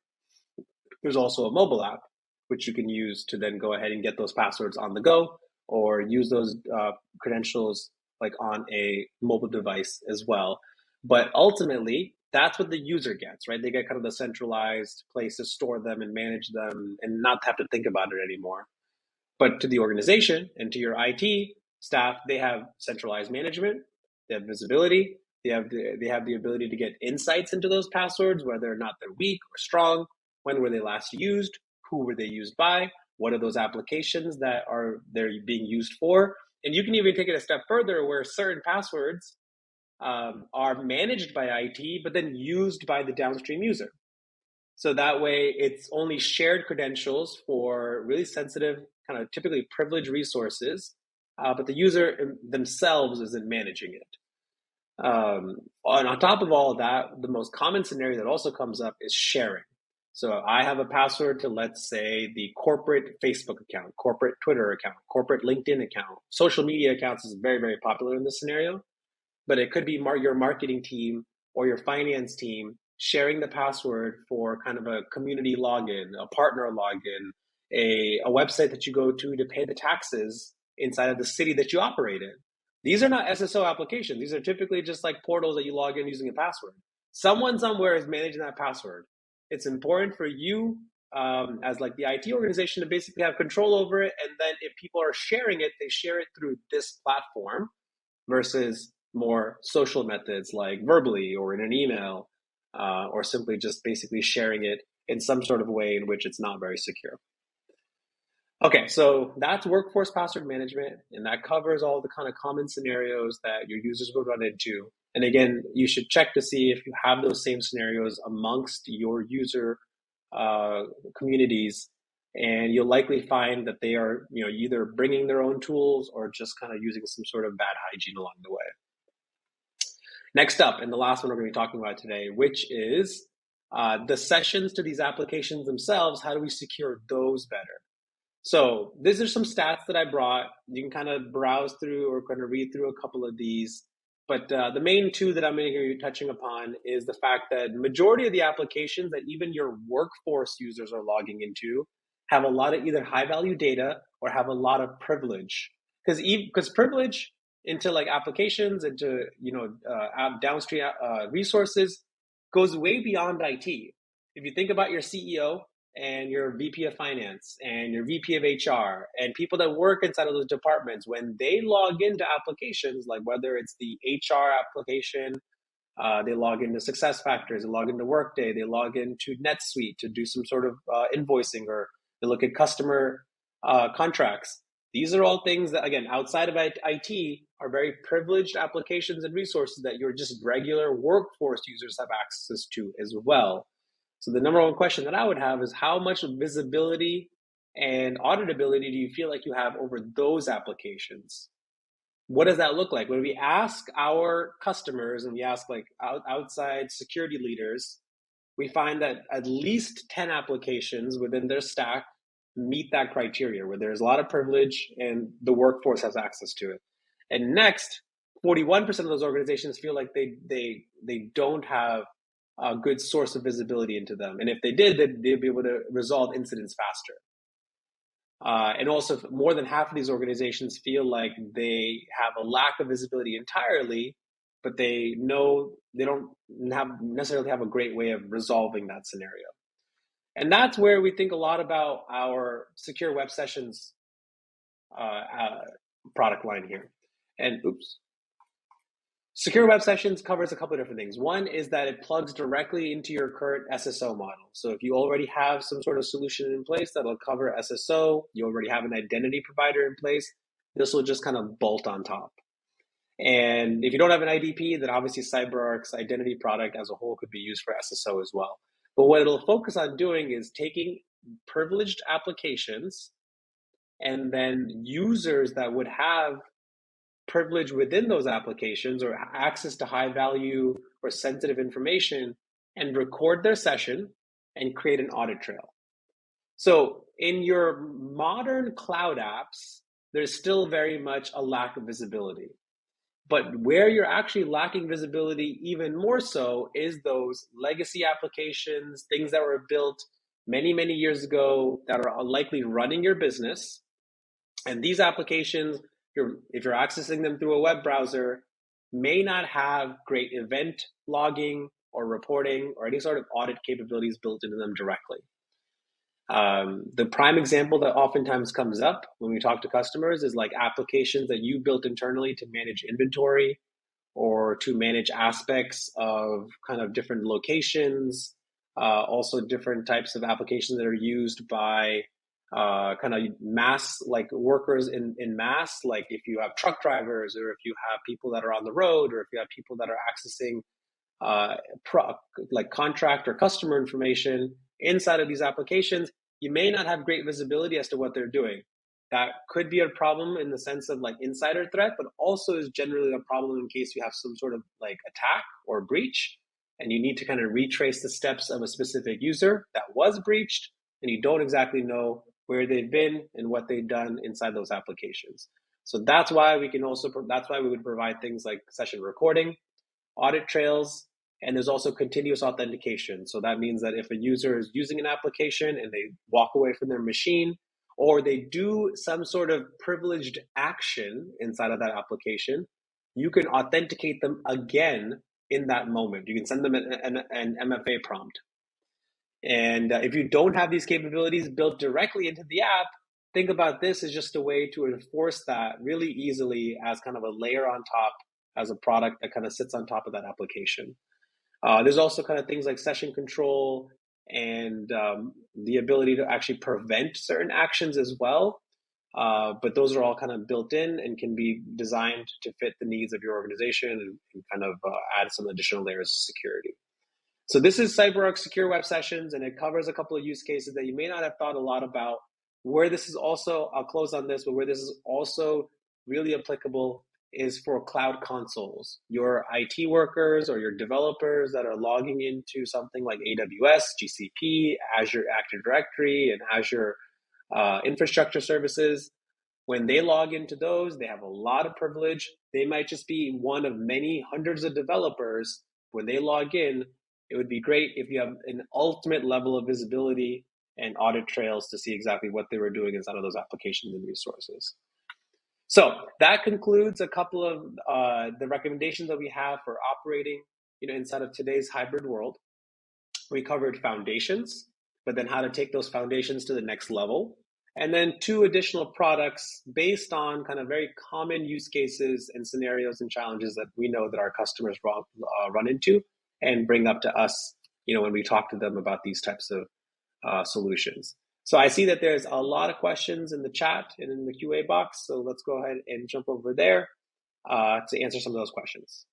Speaker 7: There's also a mobile app, which you can use to then go ahead and get those passwords on the go or use those credentials like on a mobile device as well. But ultimately, that's what the user gets, right? They get kind of the centralized place to store them and manage them and not have to think about it anymore. But to the organization and to your IT staff, they have centralized management, they have visibility, They have the ability to get insights into those passwords, whether or not they're weak or strong, when were they last used, who were they used by, what are those applications that they're being used for. And you can even take it a step further where certain passwords are managed by IT, but then used by the downstream user. So that way it's only shared credentials for really sensitive, kind of typically privileged resources, but the user themselves isn't managing it. On top of all of that, the most common scenario that also comes up is sharing. So I have a password to, let's say, the corporate Facebook account, corporate Twitter account, corporate LinkedIn account. Social media accounts is very, very popular in this scenario, but it could be your marketing team or your finance team sharing the password for kind of a community login, a partner login, a website that you go to pay the taxes inside of the city that you operate in. These are not SSO applications. These are typically just like portals that you log in using a password. Someone somewhere is managing that password. It's important for you as like the IT organization to basically have control over it. And then if people are sharing it, they share it through this platform versus more social methods like verbally or in an email, or simply just basically sharing it in some sort of way in which it's not very secure. Okay, so that's workforce password management, and that covers all the kind of common scenarios that your users will run into. And again, you should check to see if you have those same scenarios amongst your user communities, and you'll likely find that they are, either bringing their own tools or just kind of using some sort of bad hygiene along the way. Next up, and the last one we're going to be talking about today, which is the sessions to these applications themselves. How do we secure those better? So these are some stats that I brought. You can kind of browse through or kind of read through a couple of these. But the main two that I'm going to hear you touching upon is the fact that the majority of the applications that even your workforce users are logging into have a lot of either high value data or have a lot of privilege. Because privilege into like applications, into downstream resources goes way beyond IT. If you think about your CEO and your VP of finance and your VP of HR and people that work inside of those departments, when they log into applications, like whether it's the HR application, they log into SuccessFactors, they log into Workday, they log into NetSuite to do some sort of invoicing, or they look at customer contracts. These are all things that, again, outside of IT are very privileged applications and resources that your just regular workforce users have access to as well. So the number one question that I would have is, how much visibility and auditability do you feel like you have over those applications? What does that look like? When we ask our customers and we ask like outside security leaders, we find that at least 10 applications within their stack meet that criteria, where there's a lot of privilege and the workforce has access to it. And next, 41% of those organizations feel like they don't have a good source of visibility into them. And if they did, they'd be able to resolve incidents faster. And also, more than half of these organizations feel like they have a lack of visibility entirely, but they know they don't necessarily have a great way of resolving that scenario. And that's where we think a lot about our secure web sessions product line here. And secure web sessions covers a couple of different things. One is that it plugs directly into your current SSO model. So if you already have some sort of solution in place that'll cover SSO, you already have an identity provider in place, this will just kind of bolt on top. And if you don't have an IDP, then obviously CyberArk's identity product as a whole could be used for SSO as well. But what it'll focus on doing is taking privileged applications and then users that would have privilege within those applications or access to high value or sensitive information and record their session and create an audit trail. So in your modern cloud apps, there's still very much a lack of visibility. But where you're actually lacking visibility even more so is those legacy applications, things that were built many, many years ago that are likely running your business. And these applications, if you're accessing them through a web browser, may not have great event logging or reporting or any sort of audit capabilities built into them directly. The prime example that oftentimes comes up when we talk to customers is like applications that you built internally to manage inventory or to manage aspects of kind of different locations, also different types of applications that are used by kind of mass, like workers in mass, like if you have truck drivers, or if you have people that are on the road, or if you have people that are accessing like contract or customer information inside of these applications, you may not have great visibility as to what they're doing. That could be a problem in the sense of like insider threat, but also is generally a problem in case you have some sort of like attack or breach, and you need to kind of retrace the steps of a specific user that was breached, and you don't exactly know where they've been and what they've done inside those applications. So that's why we would provide things like session recording, audit trails, and there's also continuous authentication. So that means that if a user is using an application and they walk away from their machine, or they do some sort of privileged action inside of that application, you can authenticate them again in that moment. You can send them an MFA prompt. And if you don't have these capabilities built directly into the app, think about this as just a way to enforce that really easily as kind of a layer on top, as a product that kind of sits on top of that application. There's also kind of things like session control and the ability to actually prevent certain actions as well. But those are all kind of built in and can be designed to fit the needs of your organization and kind of add some additional layers of security. So this is CyberArk Secure Web Sessions, and it covers a couple of use cases that you may not have thought a lot about. Where this is also, I'll close on this, but where this is also really applicable is for cloud consoles. Your IT workers or your developers that are logging into something like AWS, GCP, Azure Active Directory, and Azure infrastructure services. When they log into those, they have a lot of privilege. They might just be one of many hundreds of developers. When they log in, it would be great if you have an ultimate level of visibility and audit trails to see exactly what they were doing inside of those applications and resources. So that concludes a couple of the recommendations that we have for operating, inside of today's hybrid world. We covered foundations, but then how to take those foundations to the next level. And then 2 additional products based on kind of very common use cases and scenarios and challenges that we know that our customers run into and bring up to us, when we talk to them about these types of solutions. So I see that there's a lot of questions in the chat and in the QA box. So let's go ahead and jump over there to answer some of those questions.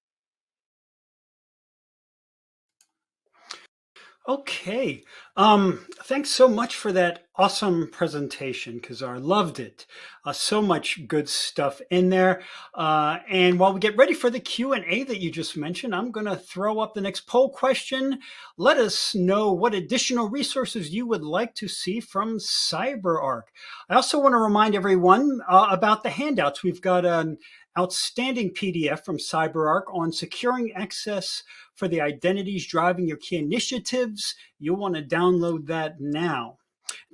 Speaker 2: Okay. Thanks so much for that awesome presentation, Kazar. Loved it. So much good stuff in there. And while we get ready for the Q&A that you just mentioned, I'm going to throw up the next poll question. Let us know what additional resources you would like to see from CyberArk. I also want to remind everyone about the handouts. We've got an outstanding PDF from CyberArk on securing access for the identities driving your key initiatives. You'll want to download that now.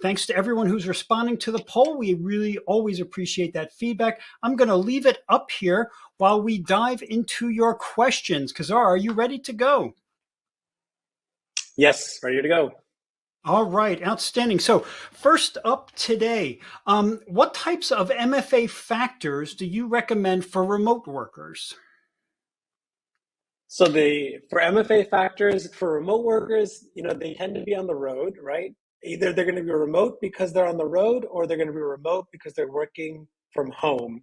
Speaker 2: Thanks to everyone who's responding to the poll. We really always appreciate that feedback. I'm going to leave it up here while we dive into your questions. Kazar, are you ready to go?
Speaker 7: Yes, ready to go.
Speaker 2: All right, outstanding. So first up today, what types of MFA factors do you recommend for remote workers?
Speaker 7: So for MFA factors for remote workers, they tend to be on the road, right? Either they're going to be remote because they're on the road, or they're going to be remote because they're working from home.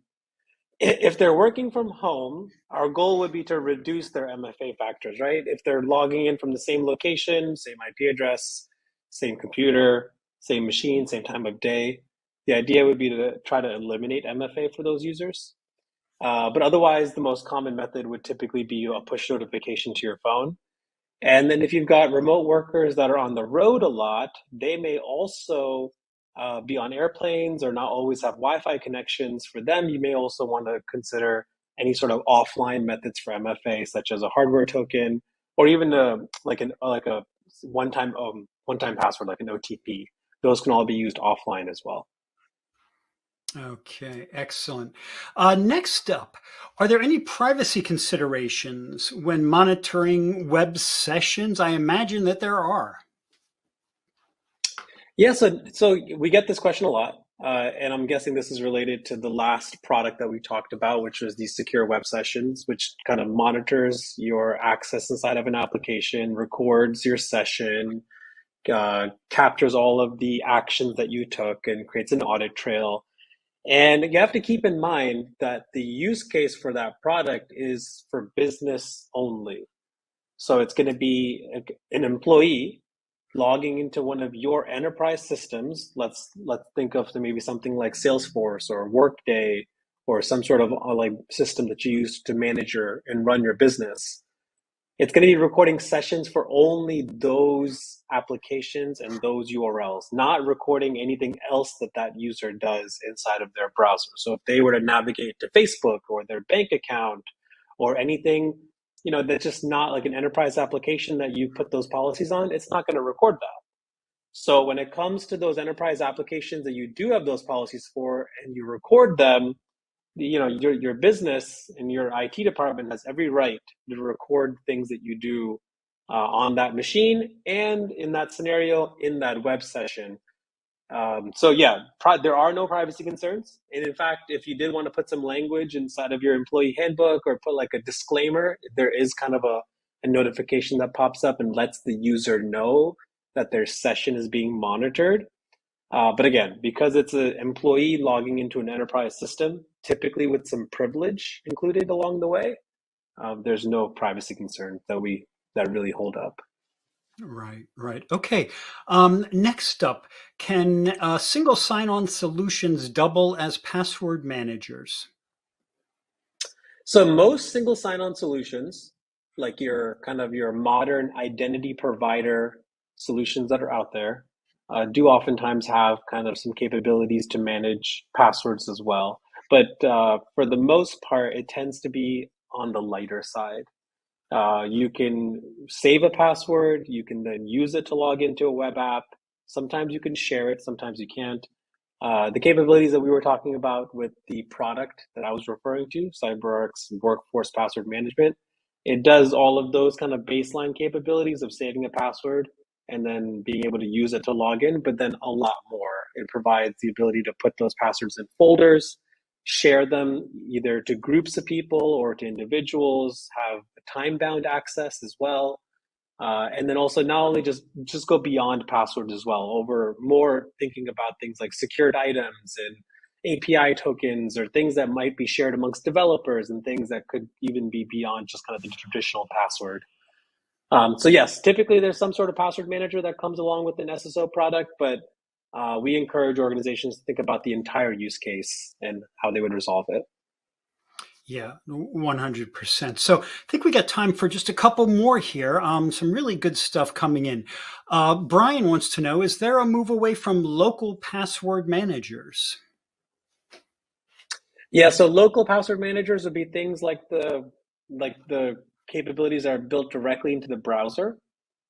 Speaker 7: If they're working from home, our goal would be to reduce their MFA factors, right? If they're logging in from the same location, same IP address, same computer, same machine, same time of day, the idea would be to try to eliminate MFA for those users. But otherwise, the most common method would typically be a push notification to your phone. And then if you've got remote workers that are on the road a lot, they may also be on airplanes or not always have Wi-Fi connections. For them, you may also want to consider any sort of offline methods for MFA, such as a hardware token, or even a one-time password, like an OTP. Those can all be used offline as well.
Speaker 2: Okay, excellent. Next up, are there any privacy considerations when monitoring web sessions? I imagine that there are.
Speaker 7: Yeah, so we get this question a lot. And I'm guessing this is related to the last product that we talked about, which was the secure web sessions, which kind of monitors your access inside of an application, records your session, captures all of the actions that you took, and creates an audit trail. And you have to keep in mind that the use case for that product is for business only. So it's going to be an employee logging into one of your enterprise systems. Let's think of maybe something like Salesforce or Workday or some sort of like system that you use to manage and run your business. It's going to be recording sessions for only those applications and those URLs, not recording anything else that user does inside of their browser. So if they were to navigate to Facebook or their bank account or anything, that's just not like an enterprise application that you put those policies on, it's not going to record that. So when it comes to those enterprise applications that you do have those policies for and you record them, your business and your IT department has every right to record things that you do on that machine and in that scenario in that web session. So yeah, there are no privacy concerns. And in fact, if you did want to put some language inside of your employee handbook or put like a disclaimer, there is kind of a notification that pops up and lets the user know that their session is being monitored. But again, because it's an employee logging into an enterprise system, typically with some privilege included along the way, there's no privacy concerns that really hold up.
Speaker 2: Right. Okay. Next up, can single sign-on solutions double as password managers?
Speaker 7: So most single sign-on solutions, like your modern identity provider solutions that are out there, do oftentimes have kind of some capabilities to manage passwords as well. But for the most part, it tends to be on the lighter side. You can save a password, you can then use it to log into a web app. Sometimes you can share it, sometimes you can't. The capabilities that we were talking about with the product that I was referring to, CyberArk's Workforce Password Management, it does all of those kind of baseline capabilities of saving a password and then being able to use it to log in, but then a lot more. It provides the ability to put those passwords in folders, share them either to groups of people or to individuals, have time-bound access as well. And then also not only just go beyond passwords as well, over more thinking about things like secured items and API tokens or things that might be shared amongst developers and things that could even be beyond just kind of the traditional password. So yes, typically there's some sort of password manager that comes along with an SSO product, but we encourage organizations to think about the entire use case and how they would resolve it.
Speaker 2: Yeah, 100%. So I think we got time for just a couple more here. Some really good stuff coming in. Brian wants to know, is there a move away from local password managers?
Speaker 7: Yeah, so local password managers would be things like the capabilities that are built directly into the browser,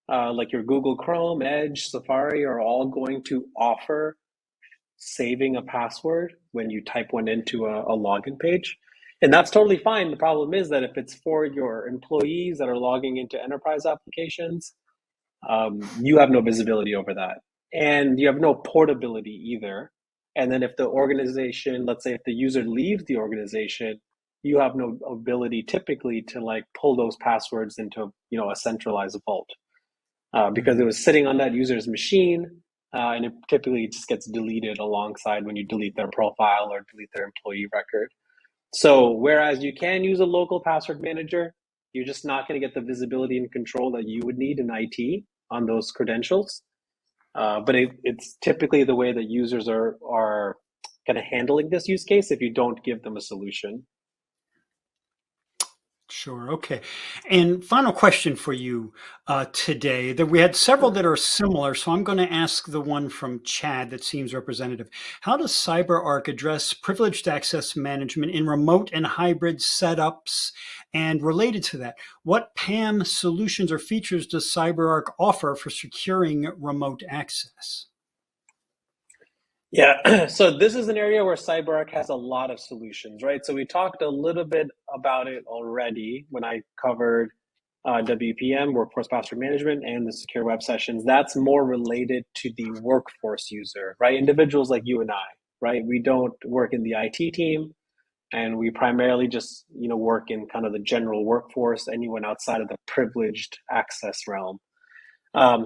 Speaker 7: like your Google Chrome, Edge, Safari are all going to offer saving a password when you type one into a login page. And that's totally fine. The problem is that if it's for your employees that are logging into enterprise applications, you have no visibility over that. And you have no portability either. And then if the organization, let's say if the user leaves the organization, you have no ability typically to like pull those passwords into a centralized vault because it was sitting on that user's machine. And it typically just gets deleted alongside when you delete their profile or delete their employee record. So whereas you can use a local password manager, you're just not going to get the visibility and control that you would need in IT on those credentials. But it's typically the way that users are kind of handling this use case if you don't give them a solution.
Speaker 2: Sure. Okay. And final question for you today. That we had several that are similar, so I'm going to ask the one from Chad that seems representative. How does CyberArk address privileged access management in remote and hybrid setups? And related to that, what PAM solutions or features does CyberArk offer for securing remote access?
Speaker 7: Yeah, so this is an area where CyberArk has a lot of solutions, right? So we talked a little bit about it already when I covered WPM, Workforce Password Management, and the Secure Web Sessions. That's more related to the workforce user, right? Individuals like you and I. right? We don't work in the IT team, and we primarily just work in kind of the general workforce, anyone outside of the privileged access realm.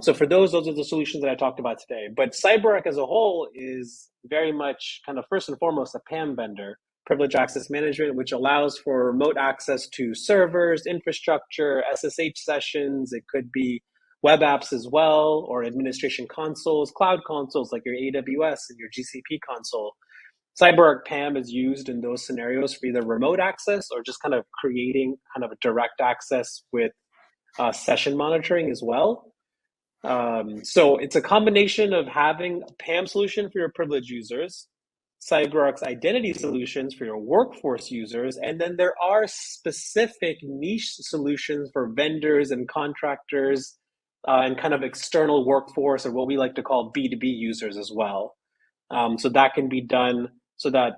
Speaker 7: So for those are the solutions that I talked about today. But CyberArk as a whole is very much kind of first and foremost a PAM vendor, privileged access management, which allows for remote access to servers, infrastructure, SSH sessions. It could be web apps as well, or administration consoles, cloud consoles like your AWS and your GCP console. CyberArk PAM is used in those scenarios for either remote access or just kind of creating kind of a direct access with session monitoring as well. So it's a combination of having a PAM solution for your privileged users, CyberArk's identity solutions for your workforce users, and then there are specific niche solutions for vendors and contractors and kind of external workforce, or what we like to call B2B users as well. So that can be done so that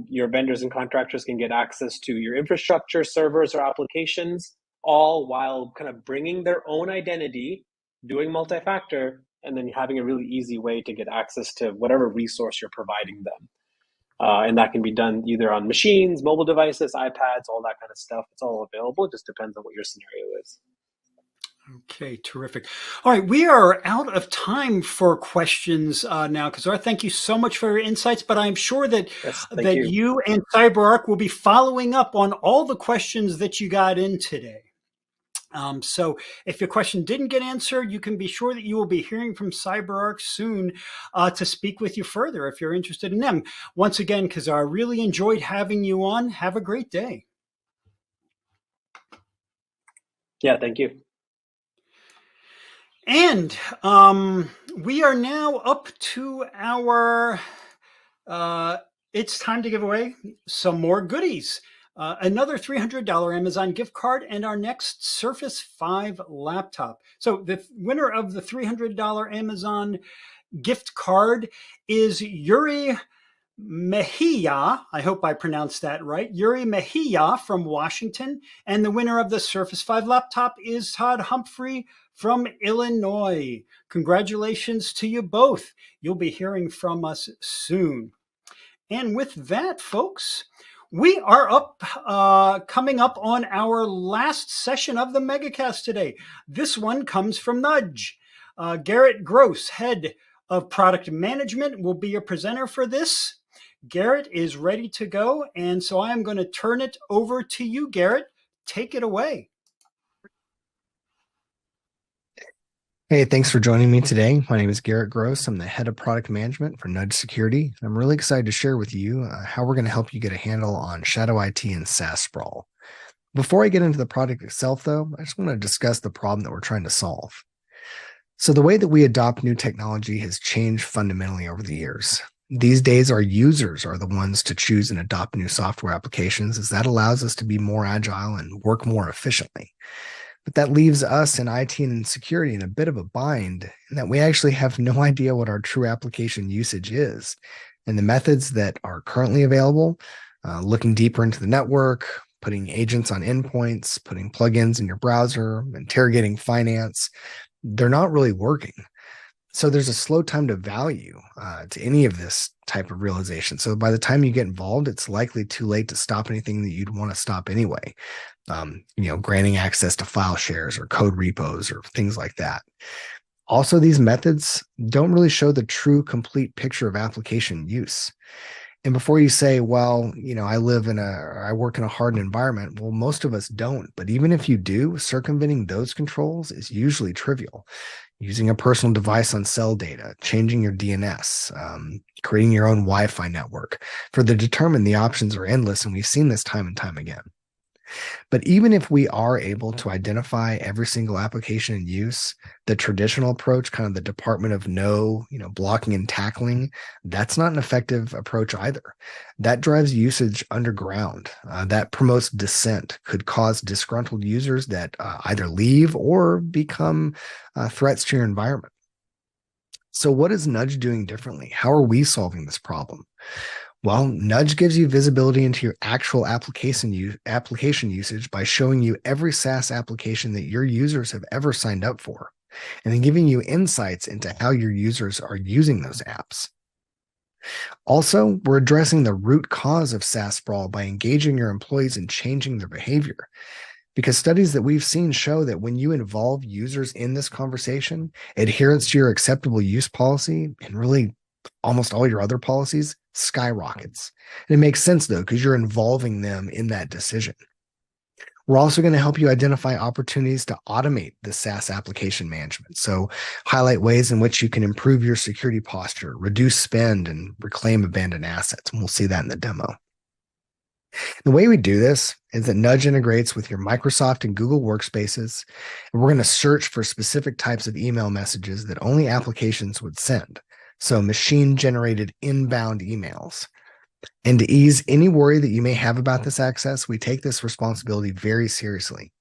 Speaker 7: your vendors and contractors can get access to your infrastructure, servers, or applications, all while kind of bringing their own identity, doing multi-factor, and then having a really easy way to get access to whatever resource you're providing them. And that can be done either on machines, mobile devices, iPads, all that kind of stuff. It's all available. It just depends on what your scenario is.
Speaker 2: Okay, terrific. All right, we are out of time for questions now, Kazar. Thank you so much for your insights, but I'm sure that you and CyberArk will be following up on all the questions that you got in today. So if your question didn't get answered, you can be sure that you will be hearing from CyberArk soon to speak with you further if you're interested in them. Once again, Kazar, I really enjoyed having you on. Have a great day.
Speaker 7: Yeah, thank you.
Speaker 2: And we are now up to our, it's time to give away some more goodies. Another $300 Amazon gift card and our next Surface 5 laptop. So the winner of the $300 Amazon gift card is Yuri Mejia, I hope I pronounced that right, Yuri Mejia from Washington. And the winner of the Surface 5 laptop is Todd Humphrey from Illinois. Congratulations to you both. You'll be hearing from us soon. And with that, folks, we are coming up on our last session of the MegaCast today. This one comes from Nudge. Garrett Gross, head of product management, will be your presenter for this. Garrett is ready to go, and so I am going to turn it over to you, Garrett. Take it away.
Speaker 8: Hey, thanks for joining me today. My name is Garrett Gross. I'm the head of product management for Nudge Security. I'm really excited to share with you how we're going to help you get a handle on shadow IT and SaaS sprawl. Before I get into the product itself, though, I just want to discuss the problem that we're trying to solve. So the way that we adopt new technology has changed fundamentally over the years. These days, our users are the ones to choose and adopt new software applications, as that allows us to be more agile and work more efficiently. But that leaves us in IT and security in a bit of a bind, in that we actually have no idea what our true application usage is. And the methods that are currently available, looking deeper into the network, putting agents on endpoints, putting plugins in your browser, interrogating finance, they're not really working. So there's a slow time to value to any of this type of realization. So by the time you get involved, it's likely too late to stop anything that you'd want to stop anyway. Granting access to file shares or code repos or things like that. Also, these methods don't really show the true complete picture of application use. And before you say, well, I work in a hardened environment. Well, most of us don't. But even if you do, circumventing those controls is usually trivial. Using a personal device on cell data, changing your DNS, creating your own Wi-Fi network. For the determined, the options are endless, and we've seen this time and time again. But even if we are able to identify every single application in use, the traditional approach, kind of the Department of No, blocking and tackling, that's not an effective approach either. That drives usage underground. That promotes dissent, could cause disgruntled users that either leave or become threats to your environment. So what is Nudge doing differently? How are we solving this problem? Well, Nudge gives you visibility into your actual application usage by showing you every SaaS application that your users have ever signed up for, and then giving you insights into how your users are using those apps. Also, we're addressing the root cause of SaaS sprawl by engaging your employees and changing their behavior. Because studies that we've seen show that when you involve users in this conversation, adherence to your acceptable use policy and really almost all your other policies skyrockets. And it makes sense though, because you're involving them in that decision. We're also going to help you identify opportunities to automate the SaaS application management. So highlight ways in which you can improve your security posture, reduce spend, and reclaim abandoned assets. And we'll see that in the demo. The way we do this is that Nudge integrates with your Microsoft and Google workspaces, and we're going to search for specific types of email messages that only applications would send. So machine-generated inbound emails. And to ease any worry that you may have about this access, we take this responsibility very seriously.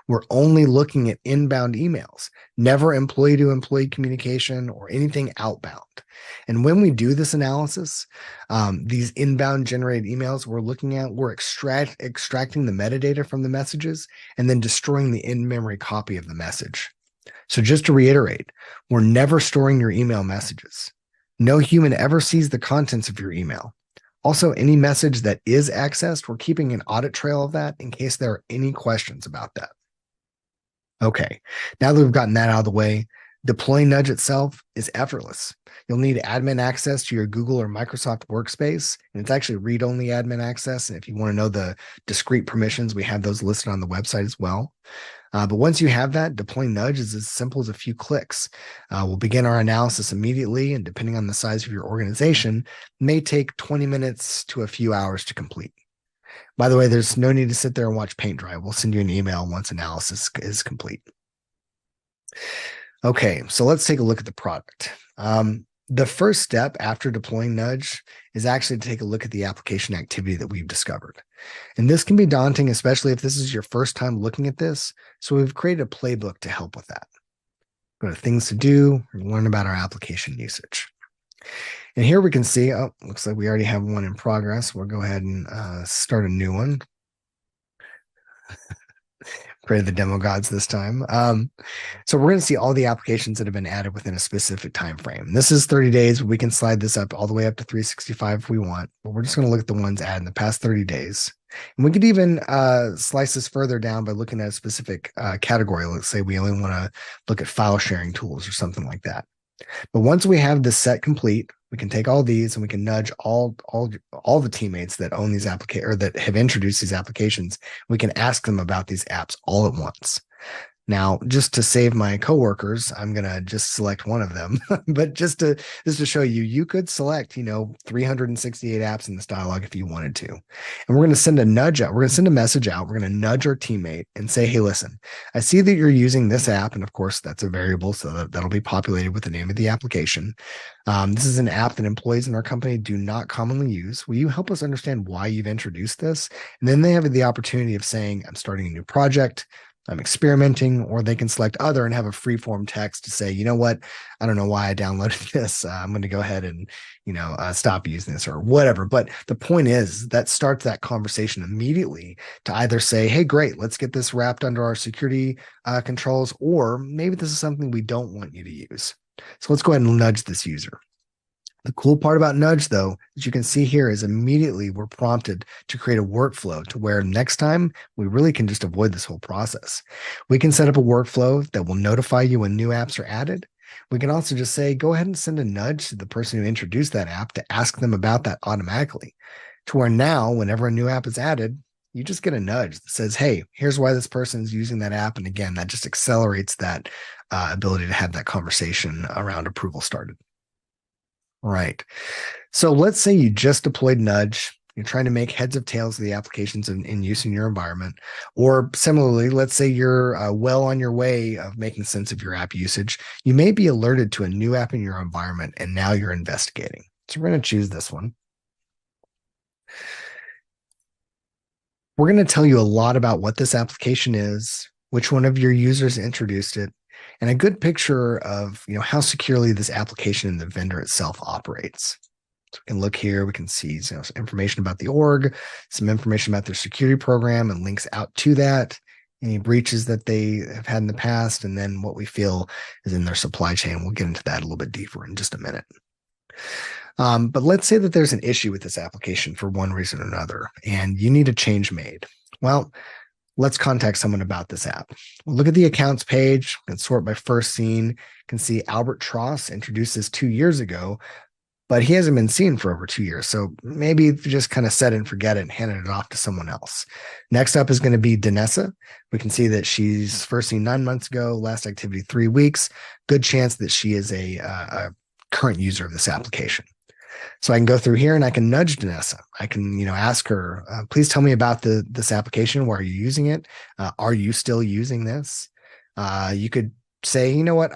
Speaker 8: We're only looking at inbound emails, never employee-to-employee communication or anything outbound. And when we do this analysis, these inbound generated emails we're looking at, we're extracting the metadata from the messages and then destroying the in-memory copy of the message. So just to reiterate, we're never storing your email messages. No human ever sees the contents of your email. Also, any message that is accessed, we're keeping an audit trail of that in case there are any questions about that. Okay, now that we've gotten that out of the way, deploying Nudge itself is effortless. You'll need admin access to your Google or Microsoft workspace, and it's actually read-only admin access. And if you want to know the discrete permissions, we have those listed on the website as well. But once you have that, deploying Nudge is as simple as a few clicks. We'll begin our analysis immediately, and depending on the size of your organization, it may take 20 minutes to a few hours to complete. By the way, there's no need to sit there and watch paint dry. We'll send you an email once analysis is complete. Okay, so let's take a look at the product. The first step after deploying Nudge is actually to take a look at the application activity that we've discovered. And this can be daunting, especially if this is your first time looking at this. So we've created a playbook to help with that. Go to things to do and learn about our application usage. And here we can see, oh, looks like we already have one in progress. We'll go ahead and start a new one. Pray to the demo gods this time. So we're going to see all the applications that have been added within a specific time frame. This is 30 days. We can slide this up all the way up to 365 if we want, but we're just going to look at the ones added in the past 30 days. And we could even slice this further down by looking at a specific category. Let's say we only want to look at file sharing tools or something like that. But once we have this set complete, we can take all these and we can nudge all the teammates that own these applications or that have introduced these applications. We can ask them about these apps all at once. Now, just to save my coworkers, I'm going to just select one of them. But just to show you, you could select, 368 apps in this dialog if you wanted to. And we're going to send a nudge out. We're going to send a message out. We're going to nudge our teammate and say, hey, listen, I see that you're using this app. And of course, that's a variable. So that'll be populated with the name of the application. This is an app that employees in our company do not commonly use. Will you help us understand why you've introduced this? And then they have the opportunity of saying, I'm starting a new project. I'm experimenting, or they can select other and have a free form text to say, you know what, I don't know why I downloaded this. I'm going to go ahead and, stop using this or whatever. But the point is that starts that conversation immediately to either say, hey, great, let's get this wrapped under our security controls, or maybe this is something we don't want you to use. So let's go ahead and nudge this user. The cool part about Nudge, though, as you can see here, is immediately we're prompted to create a workflow to where next time we really can just avoid this whole process. We can set up a workflow that will notify you when new apps are added. We can also just say, go ahead and send a nudge to the person who introduced that app to ask them about that automatically, to where now, whenever a new app is added, you just get a nudge that says, hey, here's why this person is using that app. And again, that just accelerates that ability to have that conversation around approval started. Right. So let's say you just deployed Nudge. You're trying to make heads of tails of the applications in use in your environment. Or similarly, let's say you're well on your way of making sense of your app usage. You may be alerted to a new app in your environment, and now you're investigating. So we're going to choose this one. We're going to tell you a lot about what this application is, which one of your users introduced it, and a good picture of how securely this application and the vendor itself operates. So we can look here, we can see some information about the org, some information about their security program and links out to that, any breaches that they have had in the past, and then what we feel is in their supply chain. We'll get into that a little bit deeper in just a minute. But let's say that there's an issue with this application for one reason or another, and you need a change made. Well, let's contact someone about this app. We'll look at the accounts page and sort by first seen. Can see Albert Tross introduced this 2 years ago, but he hasn't been seen for over 2 years. So maybe you just kind of set it and forget it and handed it off to someone else. Next up is going to be Danessa. We can see that she's first seen 9 months ago, last activity 3 weeks. Good chance that she is a current user of this application. So I can go through here and I can nudge Danessa. I can, ask her, please tell me about this application. Why are you using it? Are you still using this? You could say, you know what,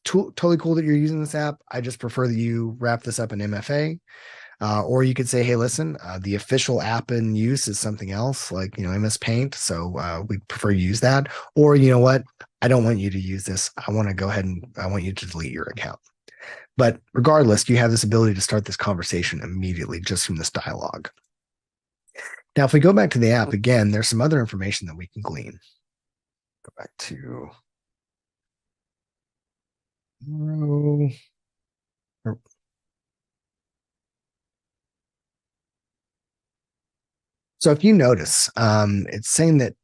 Speaker 8: totally cool that you're using this app. I just prefer that you wrap this up in MFA. Or you could say, hey, listen, the official app in use is something else, like, MS Paint. So we prefer you use that. Or, you know what, I don't want you to use this. I want to go ahead and I want you to delete your account. But regardless, you have this ability to start this conversation immediately just from this dialogue. Now, if we go back to the app again, there's some other information that we can glean. Go back to so if you notice, it's saying that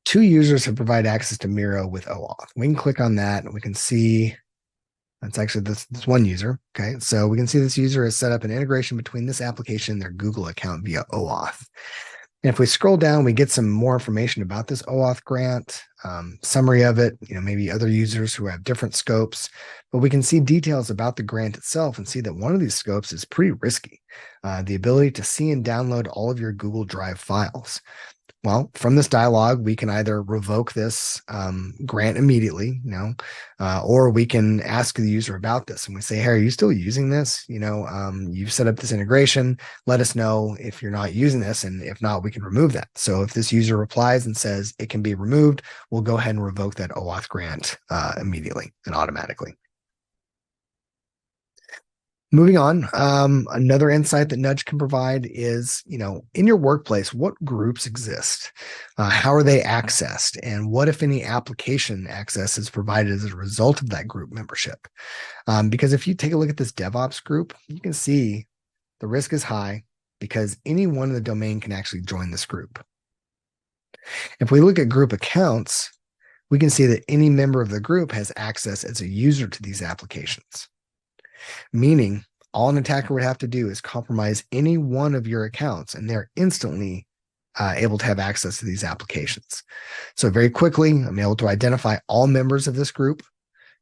Speaker 8: 2 users have provided access to Miro with OAuth. We can click on that and we can see that's actually this one user. Okay, so we can see this user has set up an integration between this application and their Google account via OAuth. And if we scroll down, we get some more information about this OAuth grant, summary of it, maybe other users who have different scopes, but we can see details about the grant itself and see that one of these scopes is pretty risky. The ability to see and download all of your Google Drive files. Well, from this dialogue, we can either revoke this grant immediately, or we can ask the user about this. And we say, hey, are you still using this? You've set up this integration. Let us know if you're not using this. And if not, we can remove that. So if this user replies and says it can be removed, we'll go ahead and revoke that OAuth grant immediately and automatically. Moving on, another insight that Nudge can provide is, in your workplace, what groups exist? How are they accessed? And what, if any, application access is provided as a result of that group membership? Because if you take a look at this DevOps group, you can see the risk is high because anyone in the domain can actually join this group. If we look at group accounts, we can see that any member of the group has access as a user to these applications. Meaning, all an attacker would have to do is compromise any one of your accounts, and they're instantly able to have access to these applications. So very quickly, I'm able to identify all members of this group,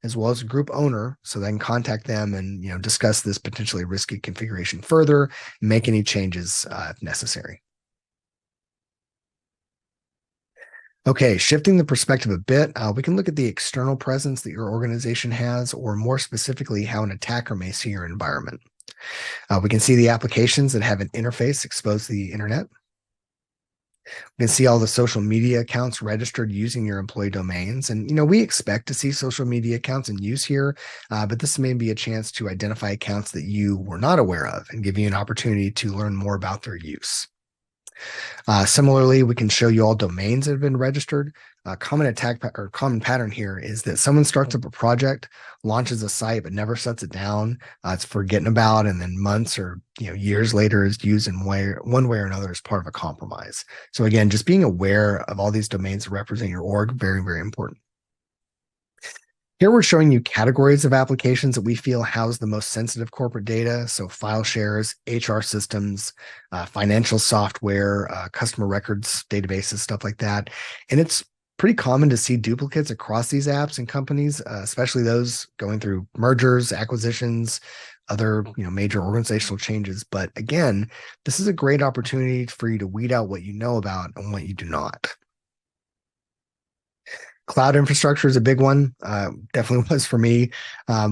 Speaker 8: as well as a group owner, so I can contact them and discuss this potentially risky configuration further, and make any changes if necessary. Okay, shifting the perspective a bit, we can look at the external presence that your organization has, or more specifically, how an attacker may see your environment. We can see the applications that have an interface exposed to the internet. We can see all the social media accounts registered using your employee domains. And, we expect to see social media accounts in use here, but this may be a chance to identify accounts that you were not aware of and give you an opportunity to learn more about their use. Similarly, we can show you all domains that have been registered. A common pattern here is that someone starts up a project, launches a site, but never shuts it down. It's forgotten about, and then months or years later is used in one way or another as part of a compromise. So again, just being aware of all these domains that represent your org, very, very important. Here we're showing you categories of applications that we feel house the most sensitive corporate data. So file shares, HR systems, financial software, customer records, databases, stuff like that. And it's pretty common to see duplicates across these apps and companies, especially those going through mergers, acquisitions, other major organizational changes. But again, this is a great opportunity for you to weed out what you know about and what you do not. Cloud infrastructure is a big one, definitely was for me.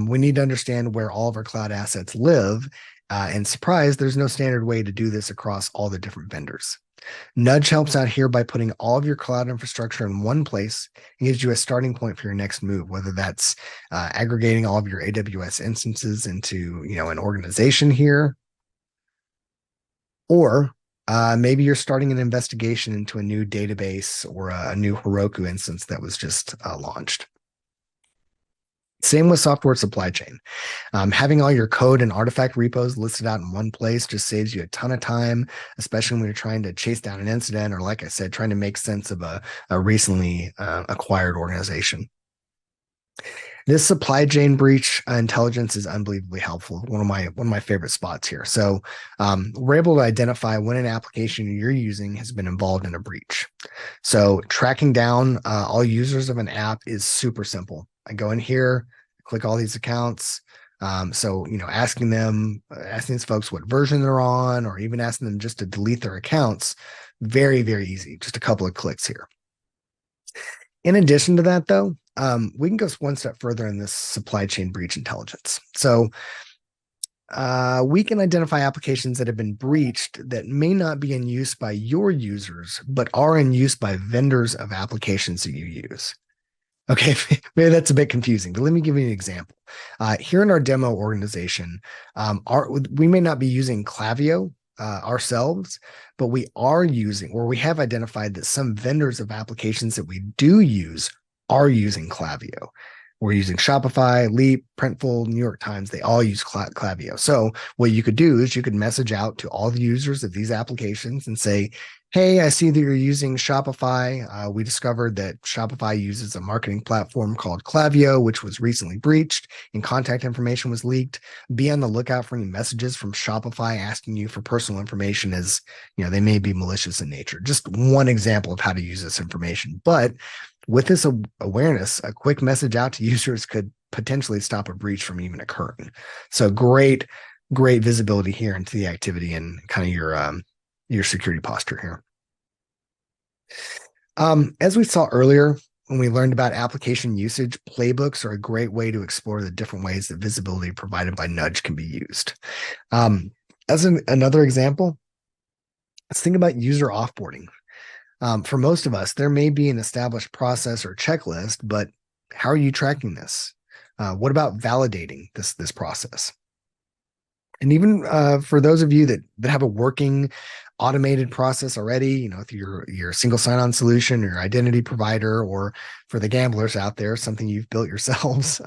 Speaker 8: We need to understand where all of our cloud assets live, and surprise, there's no standard way to do this across all the different vendors. Nudge helps out here by putting all of your cloud infrastructure in one place and gives you a starting point for your next move, whether that's aggregating all of your AWS instances into an organization here, or maybe you're starting an investigation into a new database or a new Heroku instance that was just launched. Same with software supply chain. Having all your code and artifact repos listed out in one place just saves you a ton of time, especially when you're trying to chase down an incident or, like I said, trying to make sense of a recently acquired organization. This supply chain breach intelligence is unbelievably helpful. One of my favorite spots here. So we're able to identify when an application you're using has been involved in a breach. So tracking down all users of an app is super simple. I go in here, click all these accounts. So, asking these folks what version they're on, or even asking them just to delete their accounts, very, very easy. Just a couple of clicks here. In addition to that, though, we can go one step further in this supply chain breach intelligence. So we can identify applications that have been breached that may not be in use by your users, but are in use by vendors of applications that you use. Okay, maybe that's a bit confusing, but let me give you an example. Here in our demo organization, we may not be using Klaviyo ourselves, but we are using, or we have identified that some vendors of applications that we do use are using Klaviyo. We're using Shopify, Leap, Printful, New York Times. They all use Klaviyo. So what you could do is you could message out to all the users of these applications and say, hey, I see that you're using Shopify. We discovered that Shopify uses a marketing platform called Klaviyo, which was recently breached and contact information was leaked. Be on the lookout for any messages from Shopify asking you for personal information, as they may be malicious in nature. Just one example of how to use this information. But with this awareness, a quick message out to users could potentially stop a breach from even occurring. So great visibility here into the activity and kind of your security posture here. As we saw earlier, when we learned about application usage, playbooks are a great way to explore the different ways that visibility provided by Nudge can be used. As another example, let's think about user offboarding. For most of us, there may be an established process or checklist, but how are you tracking this? What about validating this process? And even for those of you that have a working automated process already, with your single sign-on solution or your identity provider, or for the gamblers out there, something you've built yourselves,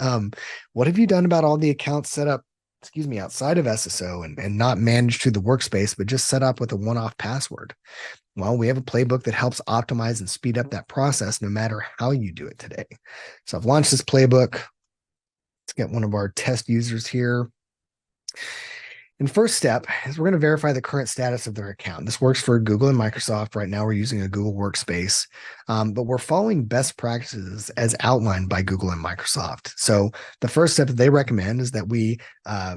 Speaker 8: what have you done about all the accounts set up, outside of SSO and not managed through the workspace, but just set up with a one-off password? Well, we have a playbook that helps optimize and speed up that process no matter how you do it today. So I've launched this playbook. Let's get one of our test users here. And first step is we're going to verify the current status of their account. This works for Google and Microsoft. Right now, we're using a Google Workspace, but we're following best practices as outlined by Google and Microsoft. So the first step that they recommend is that we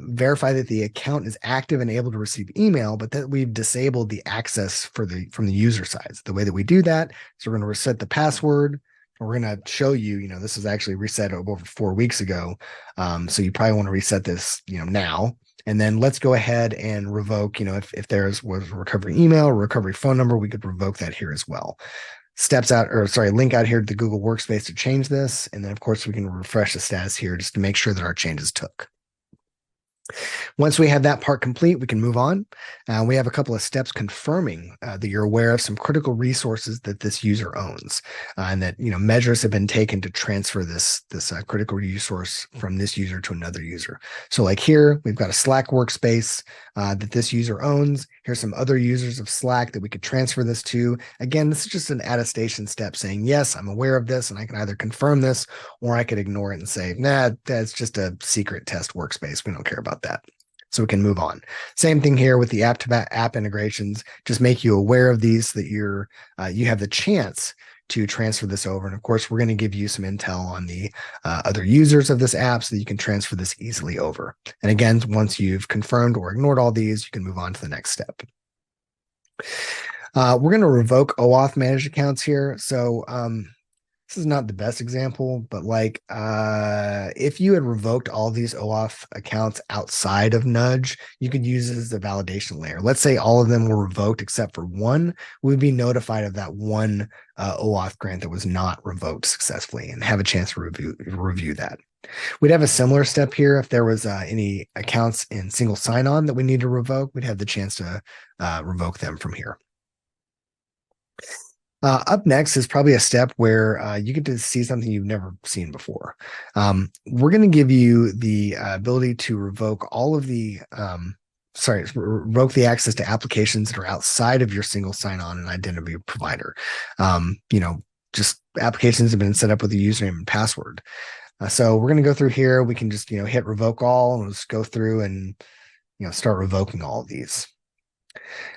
Speaker 8: verify that the account is active and able to receive email, but that we've disabled the access from the user side. So the way that we do that is we're going to reset the password. We're going to show you, this is actually reset over 4 weeks ago. So you probably want to reset this, now. And then let's go ahead and revoke, if there was a recovery email or recovery phone number, we could revoke that here as well. Link out here to the Google Workspace to change this. And then of course we can refresh the status here just to make sure that our changes took. Once we have that part complete, we can move on. We have a couple of steps confirming that you're aware of some critical resources that this user owns, and that measures have been taken to transfer this critical resource from this user to another user. So like here, we've got a Slack workspace that this user owns. Here's some other users of Slack that we could transfer this to. Again, this is just an attestation step saying, yes, I'm aware of this, and I can either confirm this or I could ignore it and say, nah, that's just a secret test workspace. We don't care about that. So we can move on. Same thing here with the app integrations. Just make you aware of these so that you have the chance to transfer this over. And of course, we're going to give you some intel on the other users of this app so that you can transfer this easily over. And again, once you've confirmed or ignored all these, you can move on to the next step. We're going to revoke OAuth managed accounts here. So this is not the best example, but if you had revoked all these OAuth accounts outside of Nudge, you could use it as a validation layer. Let's say all of them were revoked except for one. We'd be notified of that one OAuth grant that was not revoked successfully and have a chance to review that. We'd have a similar step here. If there was any accounts in single sign-on that we need to revoke, we'd have the chance to revoke them from here. Up next is probably a step where you get to see something you've never seen before. We're going to give you the ability to revoke all of the revoke the access to applications that are outside of your single sign-on and identity provider. Just applications have been set up with a username and password. So we're going to go through here. We can just, hit revoke all, and we'll just go through and, start revoking all of these.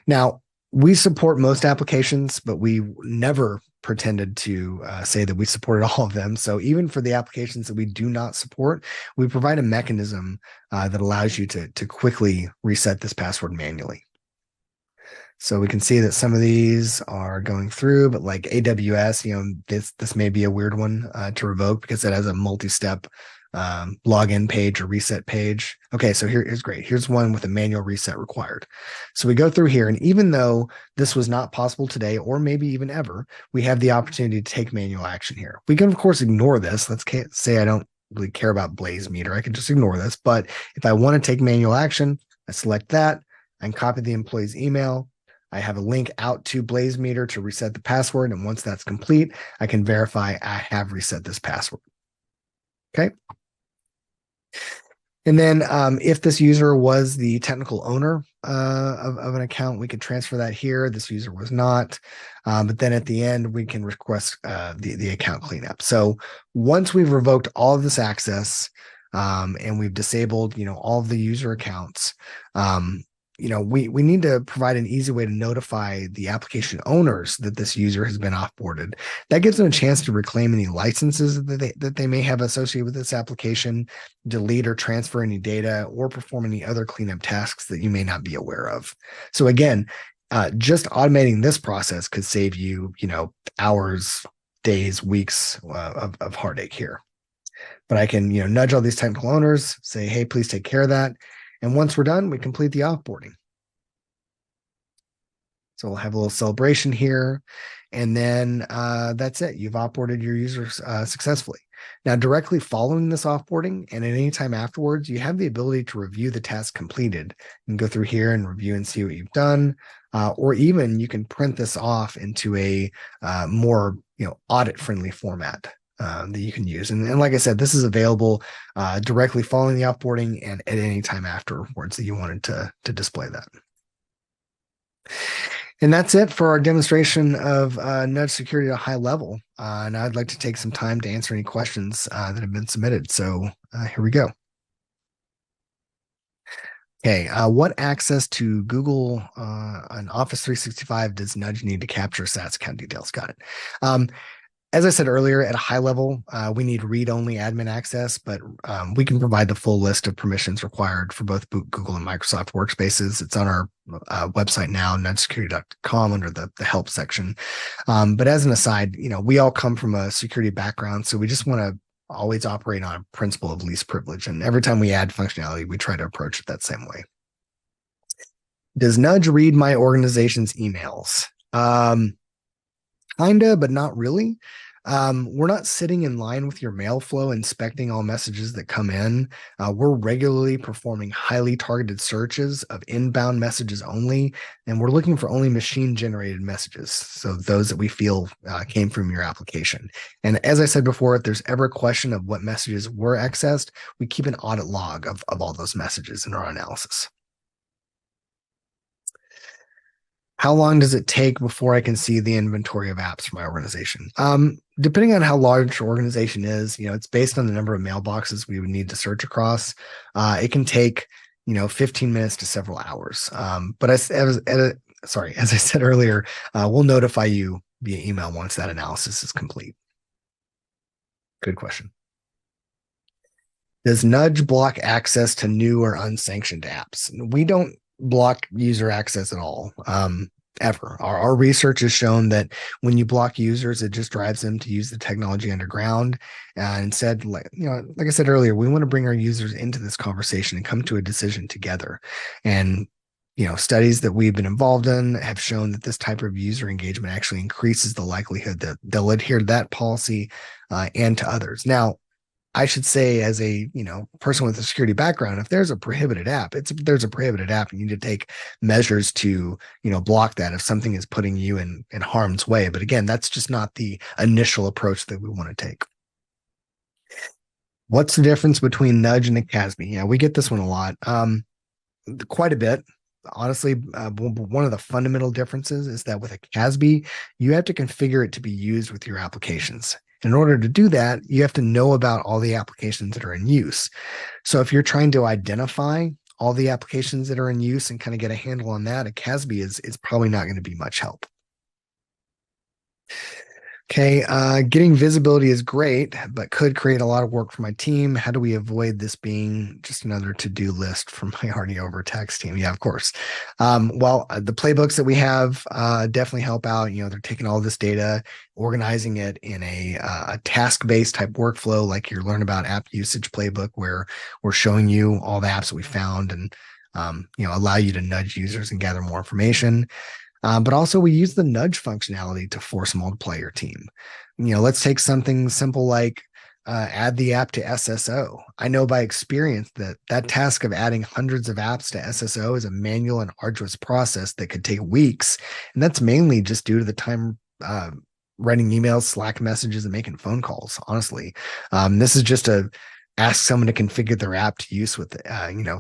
Speaker 8: Now, we support most applications, but we never pretended to say that we supported all of them. So even for the applications that we do not support, we provide a mechanism that allows you to quickly reset this password manually. So we can see that some of these are going through, but like AWS, this may be a weird one to revoke because it has a multi-step login page or reset page. Okay, so here's great. Here's one with a manual reset required. So we go through here, and even though this was not possible today, or maybe even ever, we have the opportunity to take manual action here. We can, of course, ignore this. Let's say I don't really care about BlazeMeter. I can just ignore this. But if I want to take manual action, I select that and copy the employee's email. I have a link out to BlazeMeter to reset the password. And once that's complete, I can verify I have reset this password. Okay. And then if this user was the technical owner of an account, we could transfer that here. This user was not. But then at the end, we can request the account cleanup. So once we've revoked all of this access and we've disabled, all of the user accounts, we need to provide an easy way to notify the application owners that this user has been offboarded. That gives them a chance to reclaim any licenses that they may have associated with this application, delete or transfer any data, or perform any other cleanup tasks that you may not be aware of. So again, just automating this process could save you, hours, days, weeks of heartache here. But I can, nudge all these technical owners, say, hey, please take care of that. And once we're done, we complete the offboarding. So we'll have a little celebration here. And then that's it. You've offboarded your users successfully. Now, directly following this offboarding and at any time afterwards, you have the ability to review the task completed and go through here and review and see what you've done. Or even you can print this off into a more audit-friendly format. That you can use. And like I said, this is available directly following the offboarding and at any time afterwards that you wanted to display that. And that's it for our demonstration of nudge security at a high level. And I'd like to take some time to answer any questions that have been submitted. So here we go. Okay, what access to Google on Office 365 does Nudge need to capture SaaS account details? Got it. As I said earlier, at a high level, we need read-only admin access, but we can provide the full list of permissions required for both Google and Microsoft workspaces. It's on our website now, nudgesecurity.com, under the help section. But as an aside, we all come from a security background, so we just want to always operate on a principle of least privilege. And every time we add functionality, we try to approach it that same way. Does Nudge read my organization's emails? Kinda, but not really. We're not sitting in line with your mail flow, inspecting all messages that come in. We're regularly performing highly targeted searches of inbound messages only, and we're looking for only machine-generated messages, so those that we feel came from your application. And as I said before, if there's ever a question of what messages were accessed, we keep an audit log of all those messages in our analysis. How long does it take before I can see the inventory of apps for my organization? Depending on how large your organization is, it's based on the number of mailboxes we would need to search across. It can take, 15 minutes to several hours. But as I said earlier, we'll notify you via email once that analysis is complete. Good question. Does Nudge block access to new or unsanctioned apps? We don't block user access at all, ever. Our research has shown that when you block users, it just drives them to use the technology underground. And instead, like I said earlier, we want to bring our users into this conversation and come to a decision together. And studies that we've been involved in have shown that this type of user engagement actually increases the likelihood that they'll adhere to that policy and to others. Now, I should say, as a person with a security background, if there's a prohibited app, there's a prohibited app. You need to take measures to block that if something is putting you in harm's way. But again, that's just not the initial approach that we want to take. What's the difference between nudge and a CASB? Yeah, we get this one a lot, quite a bit. Honestly, one of the fundamental differences is that with a CASB, you have to configure it to be used with your applications. In order to do that, you have to know about all the applications that are in use. So if you're trying to identify all the applications that are in use and kind of get a handle on that, a CASB is probably not going to be much help. Okay, getting visibility is great, but could create a lot of work for my team. How do we avoid this being just another to-do list for my already overtaxed team? Yeah, of course. The playbooks that we have definitely help out. They're taking all this data, organizing it in a task-based type workflow, like you learn about app usage playbook, where we're showing you all the apps that we found and allow you to nudge users and gather more information. But also we use the nudge functionality to force multiply your team. Let's take something simple like add the app to SSO. I know by experience that task of adding hundreds of apps to SSO is a manual and arduous process that could take weeks. And that's mainly just due to the time writing emails, Slack messages, and making phone calls, honestly. This is just ask someone to configure their app to use with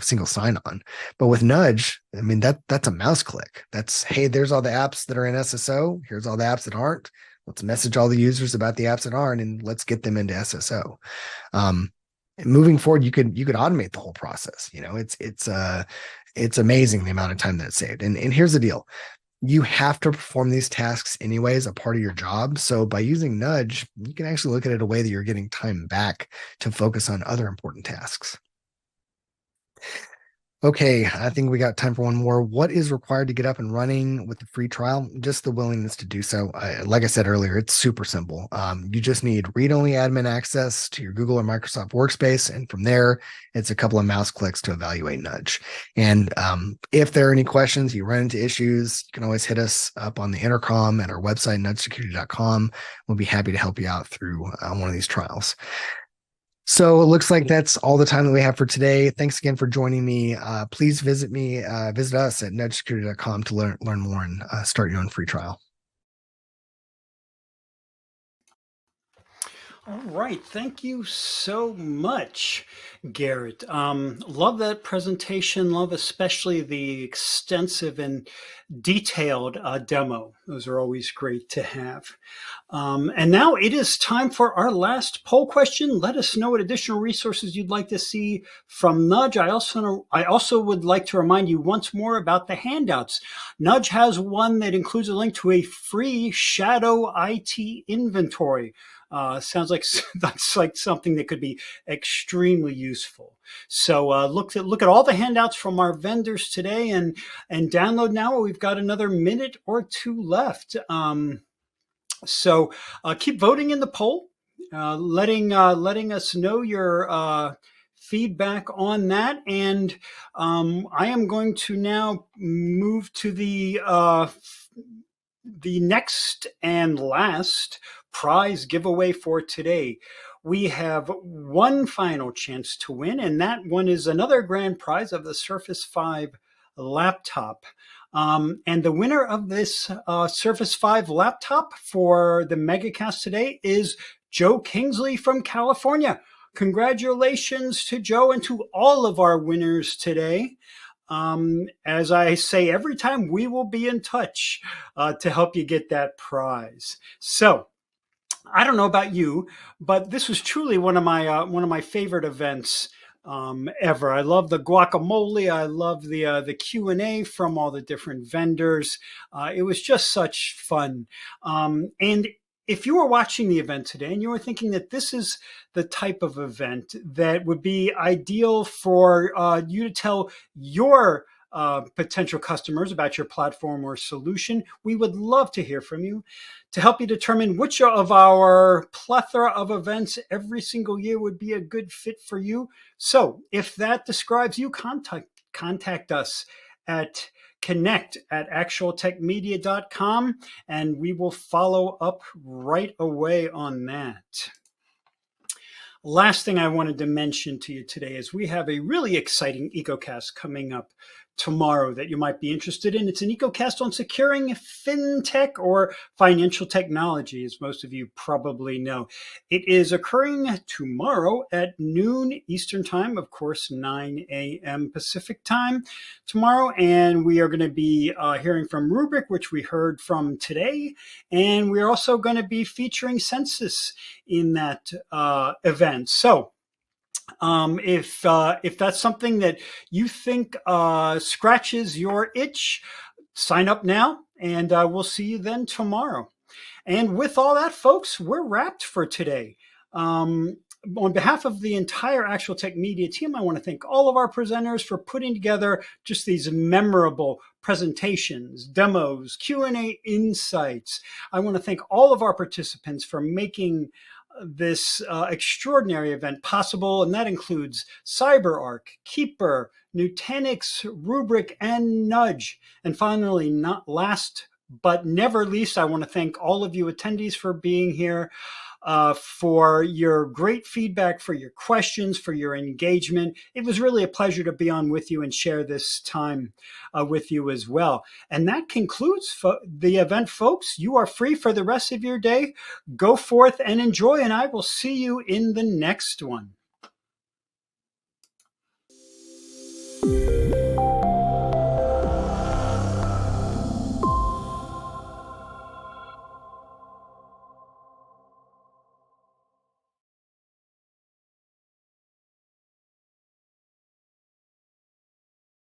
Speaker 8: single sign-on. But with Nudge, I mean, that's a mouse click. That's, hey, there's all the apps that are in SSO. Here's all the apps that aren't. Let's message all the users about the apps that aren't, and let's get them into SSO. Moving forward, you could automate the whole process. It's amazing the amount of time that it's saved. And here's the deal. You have to perform these tasks anyway as a part of your job. So by using Nudge, you can actually look at it a way that you're getting time back to focus on other important tasks. Okay, I think we got time for one more. What is required to get up and running with the free trial? Just the willingness to do so. Like I said earlier, it's super simple. You just need read-only admin access to your Google or Microsoft workspace. And from there, it's a couple of mouse clicks to evaluate Nudge. And if there are any questions, you run into issues, you can always hit us up on the intercom at our website, nudgesecurity.com. We'll be happy to help you out through one of these trials. So it looks like that's all the time that we have for today. Thanks again for joining me. Please visit us at nudgesecurity.com to learn more and start your own free trial.
Speaker 2: All right. Thank you so much, Garrett. Love that presentation. Love especially the extensive and detailed demo. Those are always great to have. And now it is time for our last poll question. Let us know what additional resources you'd like to see from Nudge. I also would like to remind you once more about the handouts. Nudge has one that includes a link to a free Shadow IT inventory. Sounds like that's like something that could be extremely useful. So look at all the handouts from our vendors today and download now. We've got another minute or two left. So keep voting in the poll, letting us know your feedback on that. And I am going to now move to the next and last prize giveaway for today. We have one final chance to win, and that one is another grand prize of the Surface 5 laptop. And the winner of this Surface 5 laptop for the MegaCast today is Joe Kingsley from California. Congratulations to Joe and to all of our winners today. As I say every time, we will be in touch to help you get that prize. So I don't know about you, but this was truly one of my favorite events ever. I love the guacamole. I love the Q&A from all the different vendors. It was just such fun. And if you were watching the event today and you were thinking that this is the type of event that would be ideal for you to tell your potential customers about your platform or solution, we would love to hear from you to help you determine which of our plethora of events every single year would be a good fit for you. So if that describes you, contact us at connect@actualtechmedia.com, and we will follow up right away on that. last thing I wanted to mention to you today is we have a really exciting EcoCast coming up tomorrow that you might be interested in. It's an EcoCast on securing fintech or financial technology, as most of you probably know. It is occurring tomorrow at noon Eastern Time, of course, 9 a.m. Pacific Time tomorrow. And we are going to be hearing from Rubrik, which we heard from today. And we're also going to be featuring Census in that event. So if that's something that you think scratches your itch, sign up now, and we'll see you then tomorrow. And with all that, folks, we're wrapped for today. On behalf of the entire Actual Tech Media team, I want to thank all of our presenters for putting together just these memorable presentations, demos, Q&A insights. I want to thank all of our participants for making this extraordinary event possible, and that includes CyberArk, Keeper, Nutanix, Rubrik, and Nudge. And finally, not last but never least, I want to thank all of you attendees for being here, for your great feedback, for your questions, for your engagement. It was really a pleasure to be on with you and share this time with you as well. And that concludes the event, folks. You are free for the rest of your day. Go forth and enjoy, and I will see you in the next one.